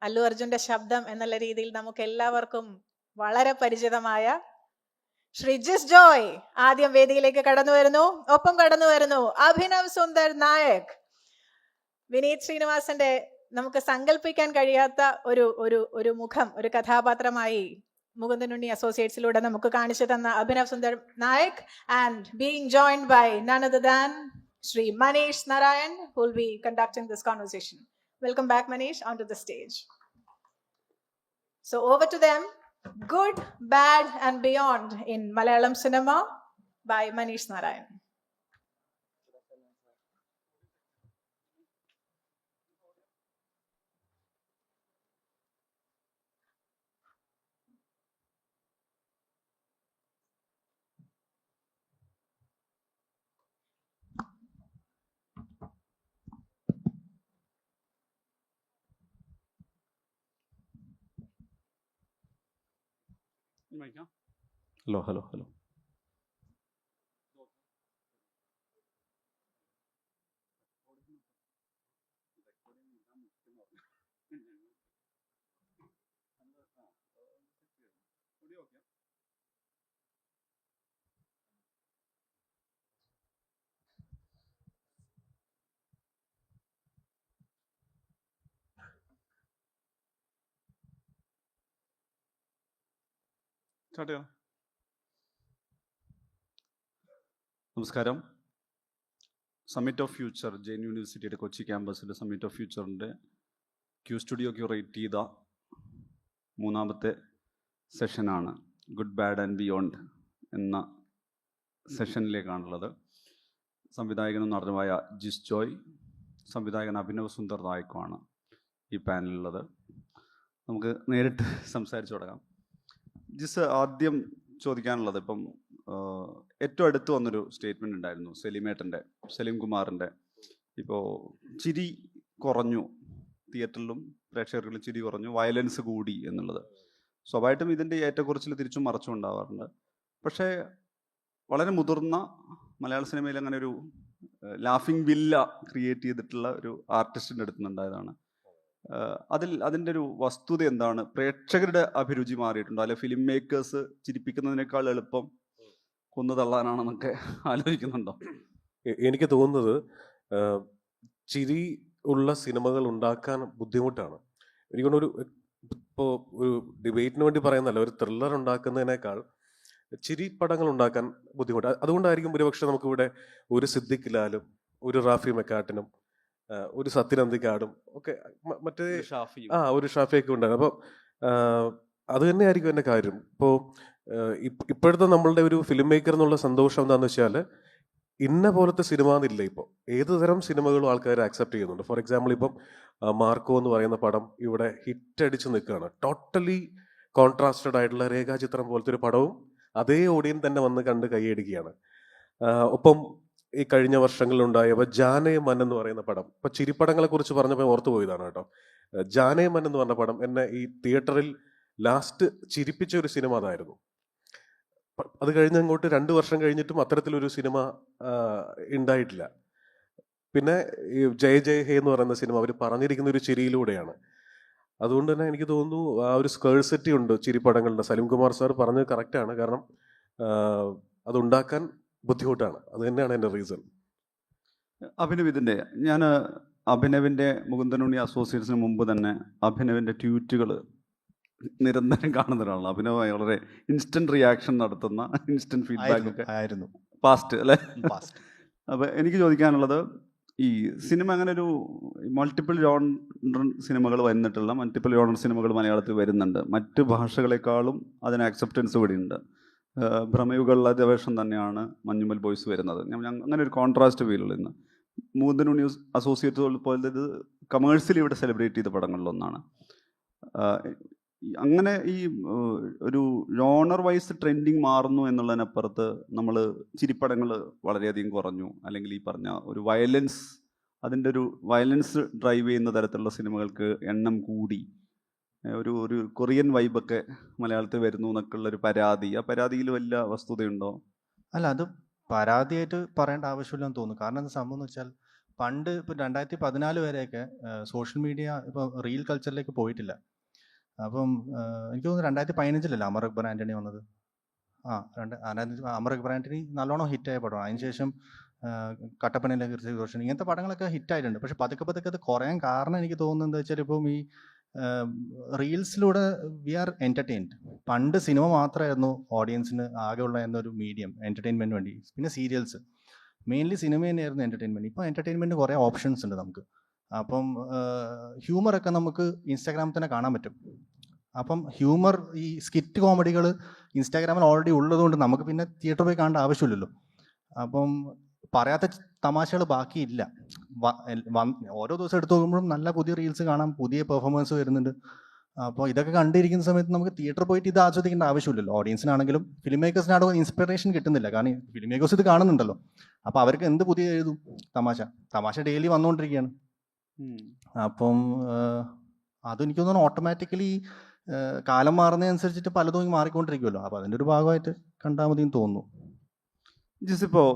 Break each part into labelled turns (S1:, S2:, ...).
S1: അല്ലു അർജുന്റെ ശബ്ദം എന്നുള്ള രീതിയിൽ നമുക്ക് എല്ലാവർക്കും വളരെ പരിചിതമായ ശ്രീ ജിസ് ജോയ് ആദ്യം വേദിയിലേക്ക് കടന്നു വരുന്നു. ഒപ്പം കടന്നു വരുന്നു അഭിനവ് സുന്ദർ നായക്. വിനീത് ശ്രീനിവാസന്റെ നമുക്ക് സങ്കല്പിക്കാൻ കഴിയാത്ത ഒരു ഒരു ഒരു മുഖം, ഒരു കഥാപാത്രമായി മുകുന്ദൻ ഉണ്ണി അസോസിയേറ്റ്സിലൂടെ നമുക്ക് കാണിച്ചു തന്ന Abhinav Sundar Nayak, and being joined by none other than Shri Manish Narayan, who will be conducting this conversation. Welcome back, Manish, onto the stage. So over to them. Good, Bad and Beyond in Malayalam cinema by Manish Narayan.
S2: Hello. നമസ്കാരം. Summit of future, Jain യൂണിവേഴ്സിറ്റിയുടെ കൊച്ചി ക്യാമ്പസിലെ summit of ഫ്യൂച്ചറിൻ്റെ Q studio curate ചെയ്ത മൂന്നാമത്തെ സെഷനാണ് good bad and beyond എന്ന സെഷനിലേക്കാണുള്ളത്. സംവിധായകനും നടനുമായ ജിസ് ജോയ്, സംവിധായകൻ അഭിനവ് സുന്ദർ നായക്കുമാണ് ഈ പാനലിലുള്ളത്. നമുക്ക് നേരിട്ട് സംസാരിച്ചു തുടങ്ങാം. ജിസ്, ആദ്യം ചോദിക്കാനുള്ളത്, ഇപ്പം ഏറ്റവും അടുത്ത് വന്നൊരു സ്റ്റേറ്റ്മെൻറ്റ് ഉണ്ടായിരുന്നു സലീം കുമാറിൻ്റെ. ഇപ്പോൾ ചിരി കുറഞ്ഞു, തിയേറ്ററിലും പ്രേക്ഷകർക്കുള്ള ചിരി കുറഞ്ഞു, വയലൻസ് കൂടി എന്നുള്ളത്. സ്വാഭാവികമായിട്ടും ഇതിൻ്റെ ഏറ്റക്കുറച്ചിൽ തിരിച്ചും മറച്ചും ഉണ്ടാവാറുണ്ട്. പക്ഷേ വളരെ മുതിർന്ന മലയാള സിനിമയിൽ അങ്ങനെ ഒരു ലാഫിംഗ് വില്ല ക്രിയേറ്റ് ചെയ്തിട്ടുള്ള ഒരു ആർട്ടിസ്റ്റിൻ്റെ അടുത്ത് നിന്നുണ്ടായതാണ്. അതിൻ്റെ ഒരു വസ്തുത എന്താണ്? പ്രേക്ഷകരുടെ അഭിരുചി മാറിയിട്ടുണ്ടോ, അല്ലെ ഫിലിം മേക്കേഴ്സ് ചിരിപ്പിക്കുന്നതിനേക്കാൾ എളുപ്പം കൊന്നു തള്ളാനാണെന്നൊക്കെ ആലോചിക്കുന്നുണ്ടോ?
S3: എനിക്ക് തോന്നുന്നത് ചിരി ഉള്ള സിനിമകൾ ഉണ്ടാക്കാൻ ബുദ്ധിമുട്ടാണ്. എനിക്കൊരു ഇപ്പോൾ ഒരു ഡിബേറ്റിന് വേണ്ടി പറയുന്നതല്ല, ഒരു ത്രില്ലർ ഉണ്ടാക്കുന്നതിനേക്കാൾ ചിരി പടങ്ങൾ ഉണ്ടാക്കാൻ ബുദ്ധിമുട്ട്. അതുകൊണ്ടായിരിക്കും ഒരുപക്ഷെ നമുക്കിവിടെ ഒരു സിദ്ദിഖ് ലാലും ഒരു റാഫി മെക്കാട്ടിനും ഒരു സത്യൻ അന്തിക്കാടും ഒക്കെ മറ്റേ ഒരു ഷാഫിയൊക്കെ ഉണ്ടാകും. അപ്പം അത് തന്നെയായിരിക്കും എൻ്റെ കാര്യം. ഇപ്പോൾ ഇപ്പോഴത്തെ നമ്മളുടെ ഒരു ഫിലിം മേക്കർ എന്നുള്ള സന്തോഷം എന്താണെന്ന് വെച്ചാൽ, ഇന്ന പോലത്തെ സിനിമ എന്നില്ല. ഇപ്പോൾ ഏത് തരം സിനിമകളും ആൾക്കാർ ആക്സെപ്റ്റ് ചെയ്യുന്നുണ്ട്. ഫോർ എക്സാമ്പിൾ, ഇപ്പം മാർക്കോ എന്ന് പറയുന്ന പടം ഇവിടെ ഹിറ്റ് അടിച്ച് നിൽക്കുകയാണ്. ടോട്ടലി കോൺട്രാസ്റ്റഡ് ആയിട്ടുള്ള രേഖാചിത്രം പോലത്തെ ഒരു പടവും അതേ ഓഡിയൻസ് തന്നെ വന്ന് കണ്ട് കൈയടിക്കുകയാണ്. ഒപ്പം ഈ കഴിഞ്ഞ വർഷങ്ങളിലുണ്ടായ ജാനേ മൻ എന്ന് പറയുന്ന പടം, ഇപ്പം ചിരിപ്പടങ്ങളെ കുറിച്ച് പറഞ്ഞപ്പോൾ ഓർത്തു പോയതാണ് കേട്ടോ. ജാനേ മൻ എന്ന് പറഞ്ഞ പടം എന്നെ ഈ തിയേറ്ററിൽ ലാസ്റ്റ് ചിരിപ്പിച്ച ഒരു സിനിമ അതായിരുന്നു. അത് കഴിഞ്ഞങ്ങോട്ട് 2 വർഷം കഴിഞ്ഞിട്ടും അത്തരത്തിലൊരു സിനിമ ഉണ്ടായിട്ടില്ല. പിന്നെ ഈ ജയ ജയ ഹേ എന്ന് പറയുന്ന സിനിമ അവർ പറഞ്ഞിരിക്കുന്ന ഒരു ചിരിയിലൂടെയാണ്. അതുകൊണ്ട് തന്നെ എനിക്ക് തോന്നുന്നു ആ ഒരു സ്കേഴ്സിറ്റി ഉണ്ട് ചിരിപ്പടങ്ങളുടെ. സലീം കുമാർ സാർ പറഞ്ഞത് കറക്റ്റാണ്. കാരണം അതുണ്ടാക്കാൻ ബുദ്ധിമുട്ടാണ്. അത് തന്നെയാണ് എൻ്റെ റീസൺ.
S2: അഭിനവിൻ്റെ ഞാൻ അഭിനവിൻ്റെ മുകുന്ദൻ ഉണ്ണി അസോസിയേറ്റ്സിന് മുമ്പ് തന്നെ അഭിനവിൻ്റെ ട്വീറ്റുകൾ നിരന്തരം കാണുന്ന ഒരാളാണ്. അഭിനവ് വളരെ ഇൻസ്റ്റന്റ് റിയാക്ഷൻ നടത്തുന്ന, ഇൻസ്റ്റന്റ് ഫീഡ്ബാക്ക് ഒക്കെ
S4: ആയിരുന്നു
S2: പാസ്റ്റ് അല്ലേ? അപ്പോൾ എനിക്ക് ചോദിക്കാനുള്ളത്, ഈ സിനിമ അങ്ങനെ ഒരു മൾട്ടിപ്പിൾ ജോണർ സിനിമകൾ വന്നിട്ടുള്ള മൾട്ടിപ്പിൾ ജോണർ സിനിമകൾ മലയാളത്തിൽ വരുന്നുണ്ട്. മറ്റ് ഭാഷകളെക്കാളും അതിന് അക്സെപ്റ്റൻസ് കൂടി ഉണ്ട്. ഭ്രമയുഗമുള്ള ഗവേഷണം തന്നെയാണ് മഞ്ഞുമൽ ബോയ്സ് വരുന്നത്. അങ്ങനെ ഒരു കോൺട്രാസ്റ്റ് ഫീലുള്ള ഇന്ന് മുകുന്ദൻ ഉണ്ണി അസോസിയേറ്റ് പോലത്തെ ഇത് കമേഴ്സ്യലി ഇവിടെ സെലിബ്രേറ്റ് ചെയ്ത പടങ്ങളിലൊന്നാണ്. അങ്ങനെ ഈ ഒരു ജോണർ വൈസ് ട്രെൻഡിങ് മാറുന്നു എന്നുള്ളതിനപ്പുറത്ത് നമ്മൾ ചിരിപ്പടങ്ങൾ വളരെയധികം കുറഞ്ഞു, അല്ലെങ്കിൽ ഈ പറഞ്ഞ ഒരു വയലൻസ്, അതിൻ്റെ ഒരു വയലൻസ് ഡ്രൈവ് ചെയ്യുന്ന തരത്തിലുള്ള സിനിമകൾക്ക് എണ്ണം കൂടി, ഒരു കൊറിയൻ വൈബൊക്കെ മലയാളത്തിൽ വരുന്നു എന്നൊക്കെയുള്ളൊരു പരാതി. ആ പരാതിയിൽ വല്ല വസ്തുതയുണ്ടോ?
S4: അല്ല, അത് പരാതിയായിട്ട് പറയേണ്ട ആവശ്യമില്ലെന്ന് തോന്നുന്നു. കാരണം എന്താ സംഭവം എന്ന് വെച്ചാൽ, പണ്ട് ഇപ്പോൾ 2014 വരെയൊക്കെ സോഷ്യൽ മീഡിയ ഇപ്പോൾ റീൽ കൾച്ചറിലേക്ക് പോയിട്ടില്ല. അപ്പം എനിക്ക് തോന്നുന്നു 2015 അമർ അക്ബർ ആൻ്റണി വന്നത്. അമർ അക്ബർ ആൻ്റണി നല്ലോണം ഹിറ്റായ പടമാണ്. അതിനുശേഷം കട്ടപ്പനയിലെ ഋതിക് റോഷൻ, ഇങ്ങനത്തെ പടങ്ങളൊക്കെ ഹിറ്റായിട്ടുണ്ട്. പക്ഷെ പതുക്കെ പതുക്കെ അത് കുറയാൻ കാരണം എനിക്ക് തോന്നുന്നത് എന്താ വെച്ചാൽ ഇപ്പം ഈ റീൽസിലൂടെ വി ആർ എൻ്റർടൈൻഡ്. പണ്ട് സിനിമ മാത്രമായിരുന്നു ഓഡിയൻസിന് ആകെയുള്ള എന്നൊരു മീഡിയം എൻ്റർടൈൻമെൻറ്റിന് വേണ്ടി. പിന്നെ സീരിയൽസ്, മെയിൻലി സിനിമ തന്നെയായിരുന്നു എൻ്റർടൈൻമെൻറ്റ്. ഇപ്പോൾ എൻ്റർടൈൻമെൻറ്റിന് കുറേ ഓപ്ഷൻസ് ഉണ്ട് നമുക്ക്. അപ്പം ഹ്യൂമറൊക്കെ നമുക്ക് ഇൻസ്റ്റാഗ്രാമിൽ തന്നെ കാണാൻ പറ്റും. അപ്പം ഹ്യൂമർ, ഈ സ്കിറ്റ് കോമഡികൾ ഇൻസ്റ്റാഗ്രാമിൽ ഓൾറെഡി ഉള്ളതുകൊണ്ട് നമുക്ക് പിന്നെ തിയേറ്ററിൽ പോയി കാണേണ്ട ആവശ്യമില്ലല്ലോ. അപ്പം പറയാത്ത തമാശകൾ ബാക്കിയില്ല. ഓരോ ദിവസം എടുത്തു നോക്കുമ്പോഴും നല്ല പുതിയ റീൽസ് കാണാം, പുതിയ പെർഫോമൻസ് വരുന്നുണ്ട്. അപ്പോൾ ഇതൊക്കെ കണ്ടിരിക്കുന്ന സമയത്ത് നമുക്ക് തിയേറ്ററിൽ പോയിട്ട് ഇത് ആസ്വദിക്കേണ്ട ആവശ്യമില്ലല്ലോ. ഓഡിയൻസിനാണെങ്കിലും ഫിലിം മേക്കേഴ്സിനാണെങ്കിലും ഇൻസ്പിറേഷൻ കിട്ടുന്നില്ല. കാരണം ഫിലിം മേക്കേഴ്സ് ഇത് കാണുന്നുണ്ടല്ലോ. അപ്പോൾ അവർക്ക് എന്ത് പുതിയ എഴുതും? തമാശ ഡെയിലി വന്നുകൊണ്ടിരിക്കുകയാണ്. അപ്പം അതെനിക്ക് തോന്നുന്നു ഓട്ടോമാറ്റിക്കലി കാലം മാറുന്നതനുസരിച്ചിട്ട് പലതും മാറിക്കൊണ്ടിരിക്കുമല്ലോ. അപ്പോൾ അതിൻ്റെ ഒരു ഭാഗമായിട്ട് കണ്ടാൽ മതി എന്ന് തോന്നുന്നു.
S2: ജിസിപ്പോൾ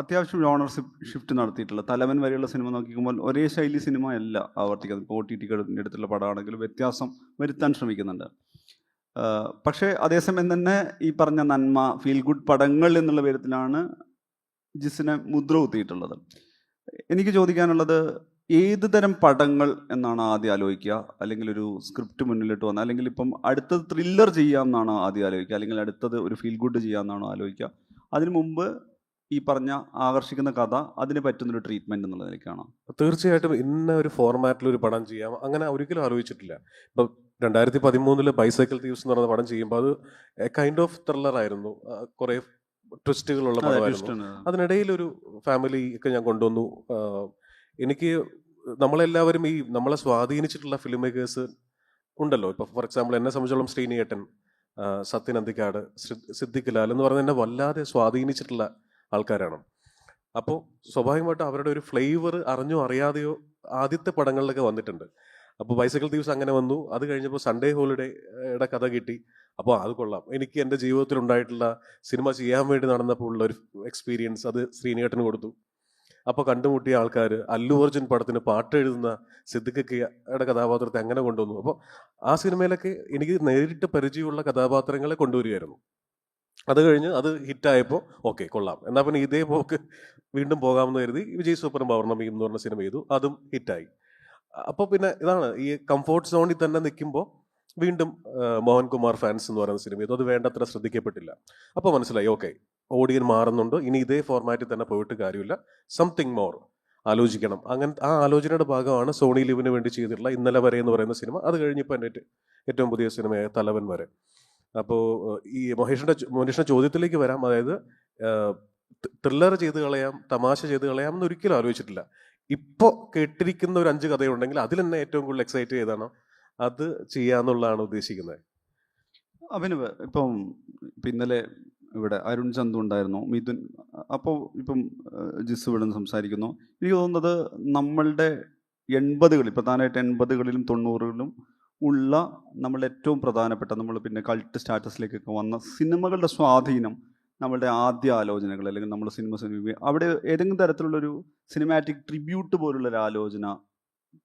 S2: അത്യാവശ്യം ജോണർ ഷിഫ്റ്റ് നടത്തിയിട്ടുള്ള തലവൻ വരെയുള്ള സിനിമ നോക്കിക്കുമ്പോൾ ഒരേ ശൈലി സിനിമ അല്ല ആവർത്തിക്കുന്നത്. ഇപ്പോൾ OTT അടുത്തുള്ള പടമാണെങ്കിലും വ്യത്യാസം വരുത്താൻ ശ്രമിക്കുന്നുണ്ട്. പക്ഷേ അതേസമയം തന്നെ ഈ പറഞ്ഞ നന്മ, ഫീൽ ഗുഡ് പടങ്ങൾ എന്നുള്ള പേരിലാണ് ജിസിനെ മുദ്ര കുത്തിയിട്ടുള്ളത്. എനിക്ക് ചോദിക്കാനുള്ളത്, ഏത് തരം പടങ്ങൾ എന്നാണ് ആദ്യം ആലോചിക്കുക? അല്ലെങ്കിൽ ഒരു സ്ക്രിപ്റ്റ് മുന്നിലിട്ട് വന്ന, അല്ലെങ്കിൽ ഇപ്പം അടുത്തത് ത്രില്ലർ ചെയ്യാമെന്നാണോ ആദ്യം ആലോചിക്കുക? അല്ലെങ്കിൽ അടുത്തത് ഒരു ഫീൽ ഗുഡ് ചെയ്യാമെന്നാണോ ആലോചിക്കുക? അതിനു മുമ്പ് ഈ പറഞ്ഞ ആകർഷിക്കുന്ന കഥ, അതിന് പറ്റുന്നൊരു ട്രീറ്റ്മെൻറ്റ് എന്നുള്ള നിലയ്ക്കാണോ?
S3: തീർച്ചയായിട്ടും ഇന്ന ഒരു ഫോർമാറ്റിൽ ഒരു പടം ചെയ്യാം അങ്ങനെ ഒരിക്കലും ആലോചിച്ചിട്ടില്ല. ഇപ്പം 2013 ബൈസൈക്കിൾ തീവ്സ് എന്ന് പറയുന്ന പടം ചെയ്യുമ്പോൾ അത് കൈൻഡ് ഓഫ് ത്രില്ലർ ആയിരുന്നു. കുറേ ട്വിസ്റ്റുകളുള്ള പടമായിരുന്നു. അതിനിടയിൽ ഒരു ഫാമിലി ഒക്കെ ഞാൻ കൊണ്ടുവന്നു. എനിക്ക് നമ്മളെല്ലാവരും ഈ നമ്മളെ സ്വാധീനിച്ചിട്ടുള്ള ഫിലിം മേക്കേഴ്സ് ഉണ്ടല്ലോ. ഇപ്പോൾ ഫോർ എക്സാമ്പിൾ എന്നെ സംബന്ധിച്ചോളം ശ്രീനിയേട്ടൻ, സത്യൻ അന്തിക്കാട്, സിദ്ദിഖ് ലാൽ എന്ന് പറഞ്ഞാൽ എന്നെ വല്ലാതെ സ്വാധീനിച്ചിട്ടുള്ള ആൾക്കാരാണ്. അപ്പോൾ സ്വാഭാവികമായിട്ടും അവരുടെ ഒരു ഫ്ലേവർ അറിഞ്ഞോ അറിയാതെയോ ആദ്യത്തെ പടങ്ങളിലൊക്കെ വന്നിട്ടുണ്ട്. അപ്പോൾ ബൈസൈക്കിൾ തീവ്സ് അങ്ങനെ വന്നു. അത് കഴിഞ്ഞപ്പോൾ സൺഡേ ഹോളിഡേയുടെ കഥ കിട്ടി. അപ്പോൾ അത് കൊള്ളാം. എനിക്ക് എൻ്റെ ജീവിതത്തിൽ ഉണ്ടായിട്ടുള്ള സിനിമ ചെയ്യാൻ വേണ്ടി നടന്നപ്പോൾ ഉള്ള ഒരു എക്സ്പീരിയൻസ് അത് ശ്രീനിയേട്ടന് കൊടുത്തു. അപ്പോൾ കണ്ടുമുട്ടിയ ആൾക്കാർ അല്ലു അർജുൻ പടത്തിന് പാട്ട് എഴുതുന്ന സിദ്ദിഖയുടെ കഥാപാത്രത്തെ അങ്ങനെ കൊണ്ടുവന്നു. അപ്പോൾ ആ സിനിമയിലൊക്കെ എനിക്ക് നേരിട്ട് പരിചയമുള്ള കഥാപാത്രങ്ങളെ കൊണ്ടുവരികയായിരുന്നു. അത് കഴിഞ്ഞ് അത് ഹിറ്റായപ്പോൾ ഓക്കെ കൊള്ളാം, എന്നാൽ പിന്നെ ഇതേ പോക്ക് വീണ്ടും പോകാമെന്ന് കരുതി വിജയ് സൂപ്പറും പൗർണമിയും എന്ന് പറഞ്ഞ സിനിമ ചെയ്തു. അതും ഹിറ്റായി. അപ്പോൾ പിന്നെ ഇതാണ് ഈ കംഫോർട്ട് സോണിൽ തന്നെ നിൽക്കുമ്പോൾ വീണ്ടും മോഹൻകുമാർ ഫാൻസ് എന്ന് പറയുന്ന സിനിമ ചെയ്തു. അത് വേണ്ടത്ര ശ്രദ്ധിക്കപ്പെട്ടില്ല. അപ്പോൾ മനസ്സിലായി ഓക്കെ ഓഡിയൻ മാറുന്നുണ്ട്, ഇനി ഇതേ ഫോർമാറ്റിൽ തന്നെ പോയിട്ട് കാര്യമില്ല, സംതിങ് മോർ ആലോചിക്കണം. അങ്ങനെ ആ ആലോചനയുടെ ഭാഗമാണ് സോണി ലിവിന് വേണ്ടി ചെയ്തിട്ടുള്ള ഇന്നലെ വരെ എന്ന് പറയുന്ന സിനിമ. അത് കഴിഞ്ഞപ്പോൾ എൻ്റെ ഏറ്റവും പുതിയ സിനിമയായ തലവൻ വരെ. അപ്പോൾ ഈ മോനീഷിൻ്റെ ചോദ്യത്തിലേക്ക് വരാം. അതായത് ത്രില്ലർ ചെയ്ത് കളയാം, തമാശ ചെയ്ത് കളയാം എന്ന് ഒരിക്കലും ആലോചിച്ചിട്ടില്ല. ഇപ്പോൾ കേട്ടിരിക്കുന്ന ഒരു 5 കഥയുണ്ടെങ്കിൽ അതിൽ തന്നെ ഏറ്റവും കൂടുതൽ എക്സൈറ്റ് ചെയ്താണോ അത് ചെയ്യാന്നുള്ളതാണ് ഉദ്ദേശിക്കുന്നത്.
S2: അഭിനവ്, ഇപ്പം ഇന്നലെ ഇവിടെ അരുൺ ചന്തു ഉണ്ടായിരുന്നു, മിഥുൻ. അപ്പോൾ ഇപ്പം ജിസ് ഇവിടെ നിന്ന് സംസാരിക്കുന്നു. എനിക്ക് തോന്നുന്നത് നമ്മളുടെ 80കളിൽ, പ്രധാനമായിട്ട് 80കളിലും 90കളിലും ഉള്ള നമ്മളുടെ ഏറ്റവും പ്രധാനപ്പെട്ട, നമ്മൾ പിന്നെ കൾട്ട് സ്റ്റാറ്റസിലേക്കൊക്കെ വന്ന സിനിമകളുടെ സ്വാധീനം നമ്മളുടെ ആദ്യ ആലോചനകൾ, അല്ലെങ്കിൽ നമ്മൾ സിനിമ അവിടെ ഏതെങ്കിലും തരത്തിലുള്ളൊരു സിനിമാറ്റിക് ട്രിബ്യൂട്ട് പോലുള്ളൊരു ആലോചന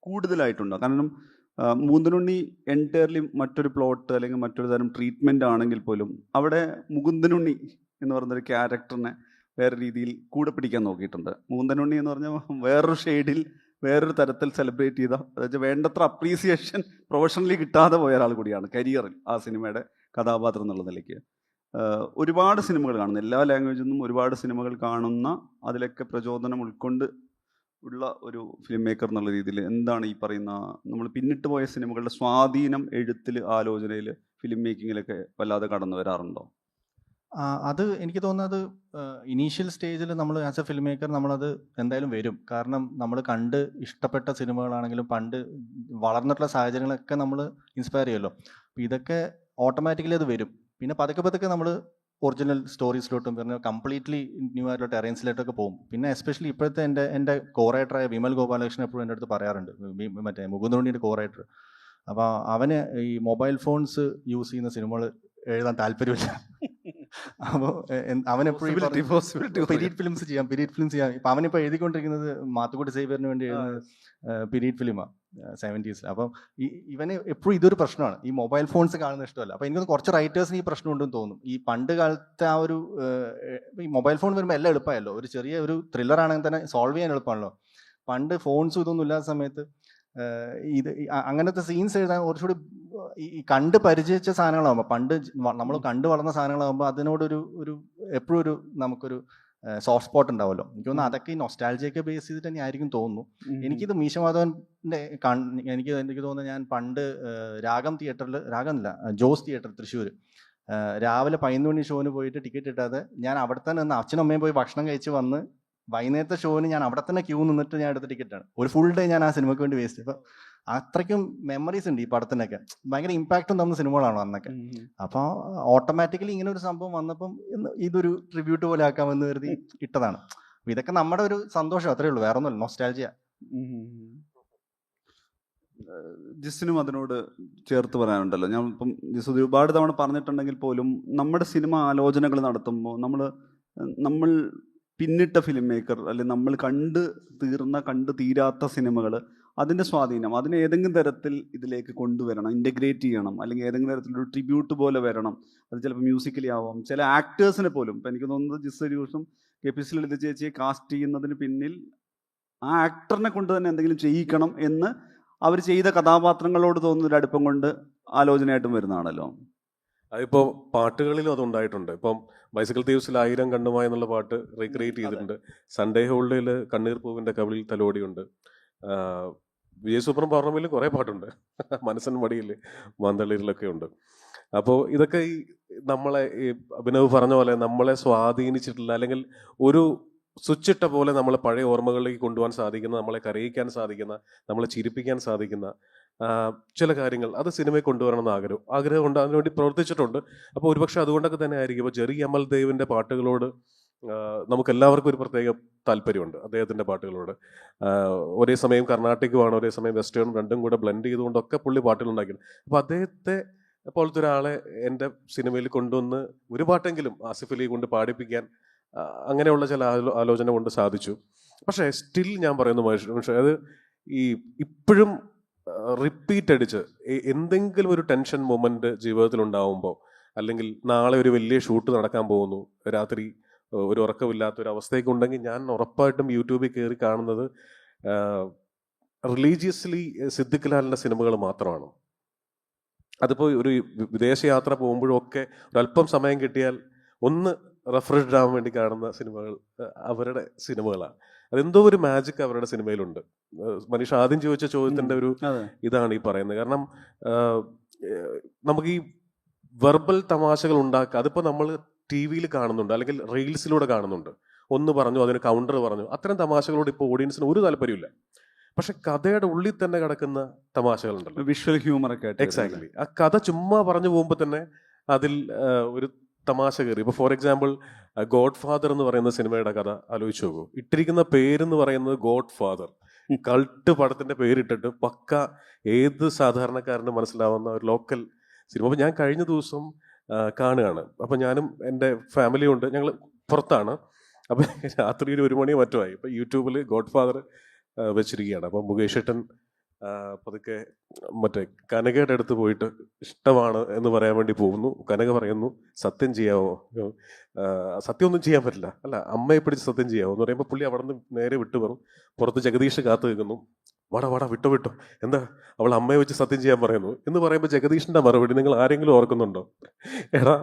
S2: കൂടുതലായിട്ടുണ്ടോ? കാരണം മുകുന്ദനുണ്ണി എൻറ്റയർലി മറ്റൊരു പ്ലോട്ട് അല്ലെങ്കിൽ മറ്റൊരു തരം ട്രീറ്റ്മെൻ്റ് ആണെങ്കിൽ പോലും അവിടെ മുകുന്ദനുണ്ണി എന്ന് പറയുന്നൊരു ക്യാരക്ടറിനെ വേറെ രീതിയിൽ കൂടെ പിടിക്കാൻ നോക്കിയിട്ടുണ്ട്. മുകുന്ദനുണ്ണി എന്ന് പറഞ്ഞാൽ വേറൊരു ഷെയ്ഡിൽ വേറൊരു തരത്തിൽ സെലിബ്രേറ്റ് ചെയ്ത, അതായത് വേണ്ടത്ര അപ്രീസിയേഷൻ പ്രൊഫഷണലി കിട്ടാതെ പോയ ഒരാൾ കൂടിയാണ് കരിയറിൽ ആ സിനിമയുടെ കഥാപാത്രം എന്നുള്ള നിലയ്ക്ക്. ഒരുപാട് സിനിമകൾ കാണുന്ന, എല്ലാ ലാംഗ്വേജിൽ നിന്നും ഒരുപാട് സിനിമകൾ കാണുന്ന, അതിലൊക്കെ പ്രചോദനം ഉൾക്കൊണ്ട് ഉള്ള ഒരു ഫിലിം മേക്കർ എന്നുള്ള രീതിയിൽ എന്താണ് ഈ പറയുന്ന നമ്മൾ പിന്നിട്ട് പോയ സിനിമകളുടെ സ്വാധീനം എഴുത്തിൽ, ആലോചനയിൽ, ഫിലിം മേക്കിങ്ങിലൊക്കെ വല്ലാതെ കടന്നു വരാറുണ്ടോ?
S4: അത് എനിക്ക് തോന്നുന്നത് ഇനീഷ്യൽ സ്റ്റേജിൽ നമ്മൾ ആസ് എ ഫിലിം മേക്കർ നമ്മളത് എന്തായാലും വരും. കാരണം നമ്മൾ കണ്ട് ഇഷ്ടപ്പെട്ട സിനിമകളാണെങ്കിലും പണ്ട് വളർന്നിട്ടുള്ള സാഹചര്യങ്ങളൊക്കെ നമ്മൾ ഇൻസ്പയർ ചെയ്യുമല്ലോ. അപ്പോൾ ഇതൊക്കെ ഓട്ടോമാറ്റിക്കലി അത് വരും. പിന്നെ പതുക്കെ പതുക്കെ നമ്മൾ ഒറിജിനൽ സ്റ്റോറീസിലോട്ടും പിന്നെ കംപ്ലീറ്റ്ലി ന്യൂ ആയിട്ടുള്ള ടെറൈൻസിലോട്ടൊക്കെ പോകും. പിന്നെ എസ്പെഷ്യലി ഇപ്പോഴത്തെ എൻ്റെ കോ-റൈറ്ററായ വിമൽ ഗോപാലകൃഷ്ണൻ എപ്പോഴും എൻ്റെ അടുത്ത് പറയാറുണ്ട്, മറ്റേ മുകുന്ദനുണ്ണിയുടെ കോ-റൈറ്റർ. അപ്പോൾ അവന് ഈ മൊബൈൽ ഫോൺസ് യൂസ് ചെയ്യുന്ന സിനിമകൾ എഴുതാൻ താല്പര്യമില്ല. അപ്പോൾ അവൻ
S2: Possibility, possibility
S4: പീരീഡ് ഫിലിംസ് ചെയ്യാം. ഇപ്പം അവനിപ്പോൾ എഴുതിക്കൊണ്ടിരിക്കുന്നത് മാത്തുക്കുട്ടി സേവ്യറിന് വേണ്ടി എഴുതുന്നത് പീരീഡ് ഫിലിമാണ് 70s. അപ്പം ഇവന് എപ്പോഴും ഇതൊരു പ്രശ്നമാണ്, ഈ മൊബൈൽ ഫോൺസ് കാണുന്ന ഇഷ്ടമല്ല. അപ്പം എനിക്കൊന്ന് കുറച്ച് റൈറ്റേഴ്സിന് ഈ പ്രശ്നം ഉണ്ടെന്ന് തോന്നും. ഈ പണ്ട് കാലത്തെ ആ ഒരു ഈ മൊബൈൽ ഫോൺ വരുമ്പോൾ എല്ലാം എളുപ്പമായല്ലോ, ഒരു ചെറിയ ഒരു ത്രില്ലർ ആണെങ്കിൽ തന്നെ സോൾവ് ചെയ്യാൻ എളുപ്പമാണല്ലോ. പണ്ട് ഫോൺസും ഇതൊന്നും ഇല്ലാത്ത സമയത്ത് അങ്ങനത്തെ സീൻസ് എഴുതാൻ കുറച്ചുകൂടി ഈ കണ്ട് പരിചയിച്ച സാധനങ്ങളാകുമ്പോൾ, പണ്ട് നമ്മൾ കണ്ടു വളർന്ന സാധനങ്ങളാകുമ്പോൾ അതിനോടൊരു എപ്പോഴും നമുക്കൊരു സോഫ്റ്റ് സ്പോട്ട് ഉണ്ടാവുമല്ലോ. എനിക്ക് തോന്നുന്നു അതൊക്കെ ഈ നൊസ്റ്റാൾജിയൊക്കെ ബേസ് ചെയ്തിട്ട് തന്നെ ആയിരിക്കും തോന്നുന്നു. എനിക്കിത് മീശമാധവന്റെ എനിക്ക് തോന്നുന്നു, ഞാൻ പണ്ട് രാഗമില്ല ജോസ് തിയേറ്റർ തൃശ്ശൂർ രാവിലെ 11 മണി ഷോന് പോയിട്ട് ടിക്കറ്റ് കിട്ടാതെ ഞാൻ അവിടെ തന്നെ നിന്ന് അച്ഛനും അമ്മയും പോയി ഭക്ഷണം കഴിച്ച് വന്ന് വൈകുന്നേരത്തെ ഷോന് ഞാൻ അവിടെ തന്നെ ക്യൂ നിന്നിട്ട് ഞാൻ എടുത്ത ടിക്കറ്റാണ്. ഒരു ഫുൾ ഡേ ഞാൻ ആ സിനിമയ്ക്ക് വേണ്ടി വേസ്റ്റ്. അപ്പം അത്രയ്ക്കും മെമ്മറീസ് ഉണ്ട് ഈ പടത്തിനൊക്കെ. ഭയങ്കര ഇമ്പാക്റ്റും തന്ന സിനിമകളാണ് അന്നൊക്കെ. അപ്പോൾ ഓട്ടോമാറ്റിക്കലി ഇങ്ങനെ ഒരു സംഭവം വന്നപ്പം ഇതൊരു ട്രിബ്യൂട്ട് പോലെ ആക്കാമെന്ന് കരുതി ഇട്ടതാണ്. അപ്പം ഇതൊക്കെ നമ്മുടെ ഒരു സന്തോഷം, അത്രയേ ഉള്ളൂ, വേറെ ഒന്നുമില്ല. നൊസ്റ്റാൾജിയ.
S2: ജിസിനും അതിനോട് ചേർത്ത് പറയാനുണ്ടല്ലോ. ഞാൻ ഇപ്പം ജിസ് ഒരുപാട് തവണ പറഞ്ഞിട്ടുണ്ടെങ്കിൽ പോലും നമ്മുടെ സിനിമ ആലോചനകൾ നടത്തുമ്പോൾ നമ്മൾ പിന്നിട്ട ഫിലിം മേക്കർ, അല്ലെങ്കിൽ നമ്മൾ കണ്ടു തീരാത്ത സിനിമകൾ, അതിൻ്റെ സ്വാധീനം അതിനെ ഏതെങ്കിലും തരത്തിൽ ഇതിലേക്ക് കൊണ്ടുവരണം, ഇൻ്റഗ്രേറ്റ് ചെയ്യണം, അല്ലെങ്കിൽ ഏതെങ്കിലും തരത്തിലൊരു ട്രിബ്യൂട്ട് പോലെ വരണം. അത് ചിലപ്പോൾ മ്യൂസിക്കലി ആവാം, ചില ആക്ടേഴ്സിനെ പോലും. ഇപ്പം എനിക്ക് തോന്നുന്നത് ജിസ് ഒരു ദിവസം KPC ലളിത ചേച്ചിയെ കാസ്റ്റ് ചെയ്യുന്നതിന് പിന്നിൽ ആ ആക്ടറിനെ കൊണ്ട് തന്നെ എന്തെങ്കിലും ചെയ്യിക്കണം എന്ന് അവർ ചെയ്ത കഥാപാത്രങ്ങളോട് തോന്നുന്ന ഒരു അടുപ്പം കൊണ്ട് ആലോചനയായിട്ടും വരുന്നതാണല്ലോ.
S3: അതിപ്പോൾ പാട്ടുകളിലും അതുണ്ടായിട്ടുണ്ട്. ഇപ്പം ബൈസിക്കിൾ തീവ്സിൽ 1000 കണ്ണുമായി എന്നുള്ള പാട്ട് റീക്രിയേറ്റ് ചെയ്തിട്ടുണ്ട്. സൺഡേ ഹോളിഡേയിൽ കണ്ണീർ പൂവിൻ്റെ കവിളിൽ തലോടിയുണ്ട്. വിജയ് സൂപ്പറും പൗർണമിയിലും കുറേ പാട്ടുണ്ട്. മനസ്സൻ മടിയിൽ മാന്തളിരിലൊക്കെ ഉണ്ട്. അപ്പോൾ ഇതൊക്കെ ഈ നമ്മളെ ഈ അഭിനവ് പറഞ്ഞ പോലെ നമ്മളെ സ്വാധീനിച്ചിട്ടുള്ള, അല്ലെങ്കിൽ ഒരു സ്വിച്ച് ഇട്ട പോലെ നമ്മളെ പഴയ ഓർമ്മകളിലേക്ക് കൊണ്ടുപോകാൻ സാധിക്കുന്ന, നമ്മളെ കരയിക്കാൻ സാധിക്കുന്ന, നമ്മളെ ചിരിപ്പിക്കാൻ സാധിക്കുന്ന ചില കാര്യങ്ങൾ അത് സിനിമയിൽ കൊണ്ടുവരണമെന്ന് ആഗ്രഹമുണ്ട്. അതിനുവേണ്ടി പ്രവർത്തിച്ചിട്ടുണ്ട്. അപ്പോൾ ഒരുപക്ഷെ അതുകൊണ്ടൊക്കെ തന്നെ ആയിരിക്കും ഇപ്പോൾ ജെറി അമൽ ദേവിൻ്റെ പാട്ടുകളോട് നമുക്ക് എല്ലാവർക്കും ഒരു പ്രത്യേക താല്പര്യമുണ്ട്. അദ്ദേഹത്തിൻ്റെ പാട്ടുകളോട് ഒരേ സമയം കർണാട്ടിക്കുമാണ്, ഒരേ സമയം വെസ്റ്റേണും രണ്ടും കൂടെ ബ്ലെൻഡ് ചെയ്തുകൊണ്ടൊക്കെ പുള്ളി പാട്ടുകളുണ്ടാക്കിയത്. അപ്പോൾ അദ്ദേഹത്തെ പോലത്തെ ഒരാളെ എൻ്റെ സിനിമയിൽ കൊണ്ടുവന്ന് ഒരു പാട്ടെങ്കിലും ആസിഫ് അലി കൊണ്ട് പാടിപ്പിക്കാൻ അങ്ങനെയുള്ള ചില ആലോചന കൊണ്ട് സാധിച്ചു. പക്ഷേ സ്റ്റിൽ ഞാൻ പറയുന്നു മനുഷ്യ, അത് ഈ ഇപ്പോഴും റിപ്പീറ്റ് അടിച്ച് എന്തെങ്കിലും ഒരു ടെൻഷൻ മൊമെന്റ് ജീവിതത്തിൽ ഉണ്ടാവുമ്പോൾ, അല്ലെങ്കിൽ നാളെ ഒരു വലിയ ഷൂട്ട് നടക്കാൻ പോകുന്നു, രാത്രി ഒരു ഉറക്കമില്ലാത്ത ഒരു അവസ്ഥയൊക്കെ ഉണ്ടെങ്കിൽ ഞാൻ ഉറപ്പായിട്ടും യൂട്യൂബിൽ കയറി കാണുന്നത് റിലീജിയസ്ലി സിദ്ദിഖ് ലാലിൻ്റെ സിനിമകൾ മാത്രമാണ്. അതിപ്പോൾ ഒരു വിദേശയാത്ര പോകുമ്പോഴൊക്കെ ഒരല്പം സമയം കിട്ടിയാൽ ഒന്ന് റെഫ്രഷ്ഡ് ആവാൻ വേണ്ടി കാണുന്ന സിനിമകൾ അവരുടെ സിനിമകളാണ്. അതെന്തോ ഒരു മാജിക് അവരുടെ സിനിമയിലുണ്ട്. മനീഷ് ആദ്യം ചോദിച്ച ചോദ്യത്തിൻ്റെ ഒരു ഇതാണ് ഈ പറയുന്നത്. കാരണം നമുക്ക് ഈ വെർബൽ തമാശകൾ ഉണ്ടാക്കുക, അതിപ്പോൾ നമ്മൾ TV കാണുന്നുണ്ട്, അല്ലെങ്കിൽ റീൽസിലൂടെ കാണുന്നുണ്ട്. ഒന്ന് പറഞ്ഞു, അതിന് കൗണ്ടർ പറഞ്ഞു, അത്തരം തമാശകളോട് ഇപ്പോൾ ഓഡിയൻസിന് ഒരു താല്പര്യമില്ല. പക്ഷെ കഥയുടെ ഉള്ളിൽ തന്നെ കിടക്കുന്ന തമാശകളുണ്ടല്ലോ,
S2: വിഷ്വൽ ഹ്യൂമർ ഒക്കെ.
S3: എക്സാക്ട്ലി. ആ കഥ ചുമ്മാ പറഞ്ഞു പോകുമ്പോൾ തന്നെ അതിൽ ഒരു തമാശ കയറി. ഇപ്പോൾ ഫോർ എക്സാമ്പിൾ ഗോഡ് ഫാദർ എന്ന് പറയുന്ന സിനിമയുടെ കഥ ആലോചിച്ച് നോക്കൂ. ഇട്ടിരിക്കുന്ന പേരെന്ന് പറയുന്നത് ഗോഡ് ഫാദർ, കൾട്ട് പടത്തിന്റെ പേരിട്ടിട്ട് പക്ക ഏത് സാധാരണക്കാരന് മനസ്സിലാവുന്ന ഒരു ലോക്കൽ സിനിമ. അപ്പം ഞാൻ കഴിഞ്ഞ ദിവസം കാണുകയാണ്. അപ്പം ഞാനും എൻ്റെ ഫാമിലിയും ഉണ്ട്, ഞങ്ങൾ പുറത്താണ്. അപ്പം രാത്രി ഒരു 1 മണി മറ്റോ ആയി. ഇപ്പം യൂട്യൂബിൽ ഗോഡ് ഫാദർ വെച്ചിരിക്കുകയാണ്. അപ്പം മുകേഷ് ഏട്ടൻ പതുക്കെ മറ്റേ കനകയുടെ അടുത്ത് പോയിട്ട് ഇഷ്ടമാണ് എന്ന് പറയാൻ വേണ്ടി പോകുന്നു. കനക പറയുന്നു, സത്യം ചെയ്യാവോ? സത്യമൊന്നും ചെയ്യാൻ പറ്റില്ല. അല്ല, അമ്മയെ പിടിച്ച് സത്യം ചെയ്യാവോ എന്ന് പറയുമ്പോൾ പുള്ളി അവിടെ നിന്ന് നേരെ വിട്ടു പറഞ്ഞു. പുറത്ത് ജഗദീഷ് കാത്തു നിൽക്കുന്നു. വാടാ വിട്ടോ, എന്താ അവൾ അമ്മയെ വെച്ച് സത്യം ചെയ്യാൻ പറയുന്നു എന്ന് പറയുമ്പോൾ ജഗദീഷിന്റെ മറുപടി നിങ്ങൾ ആരെങ്കിലും ഓർക്കുന്നുണ്ടോ? എടാ,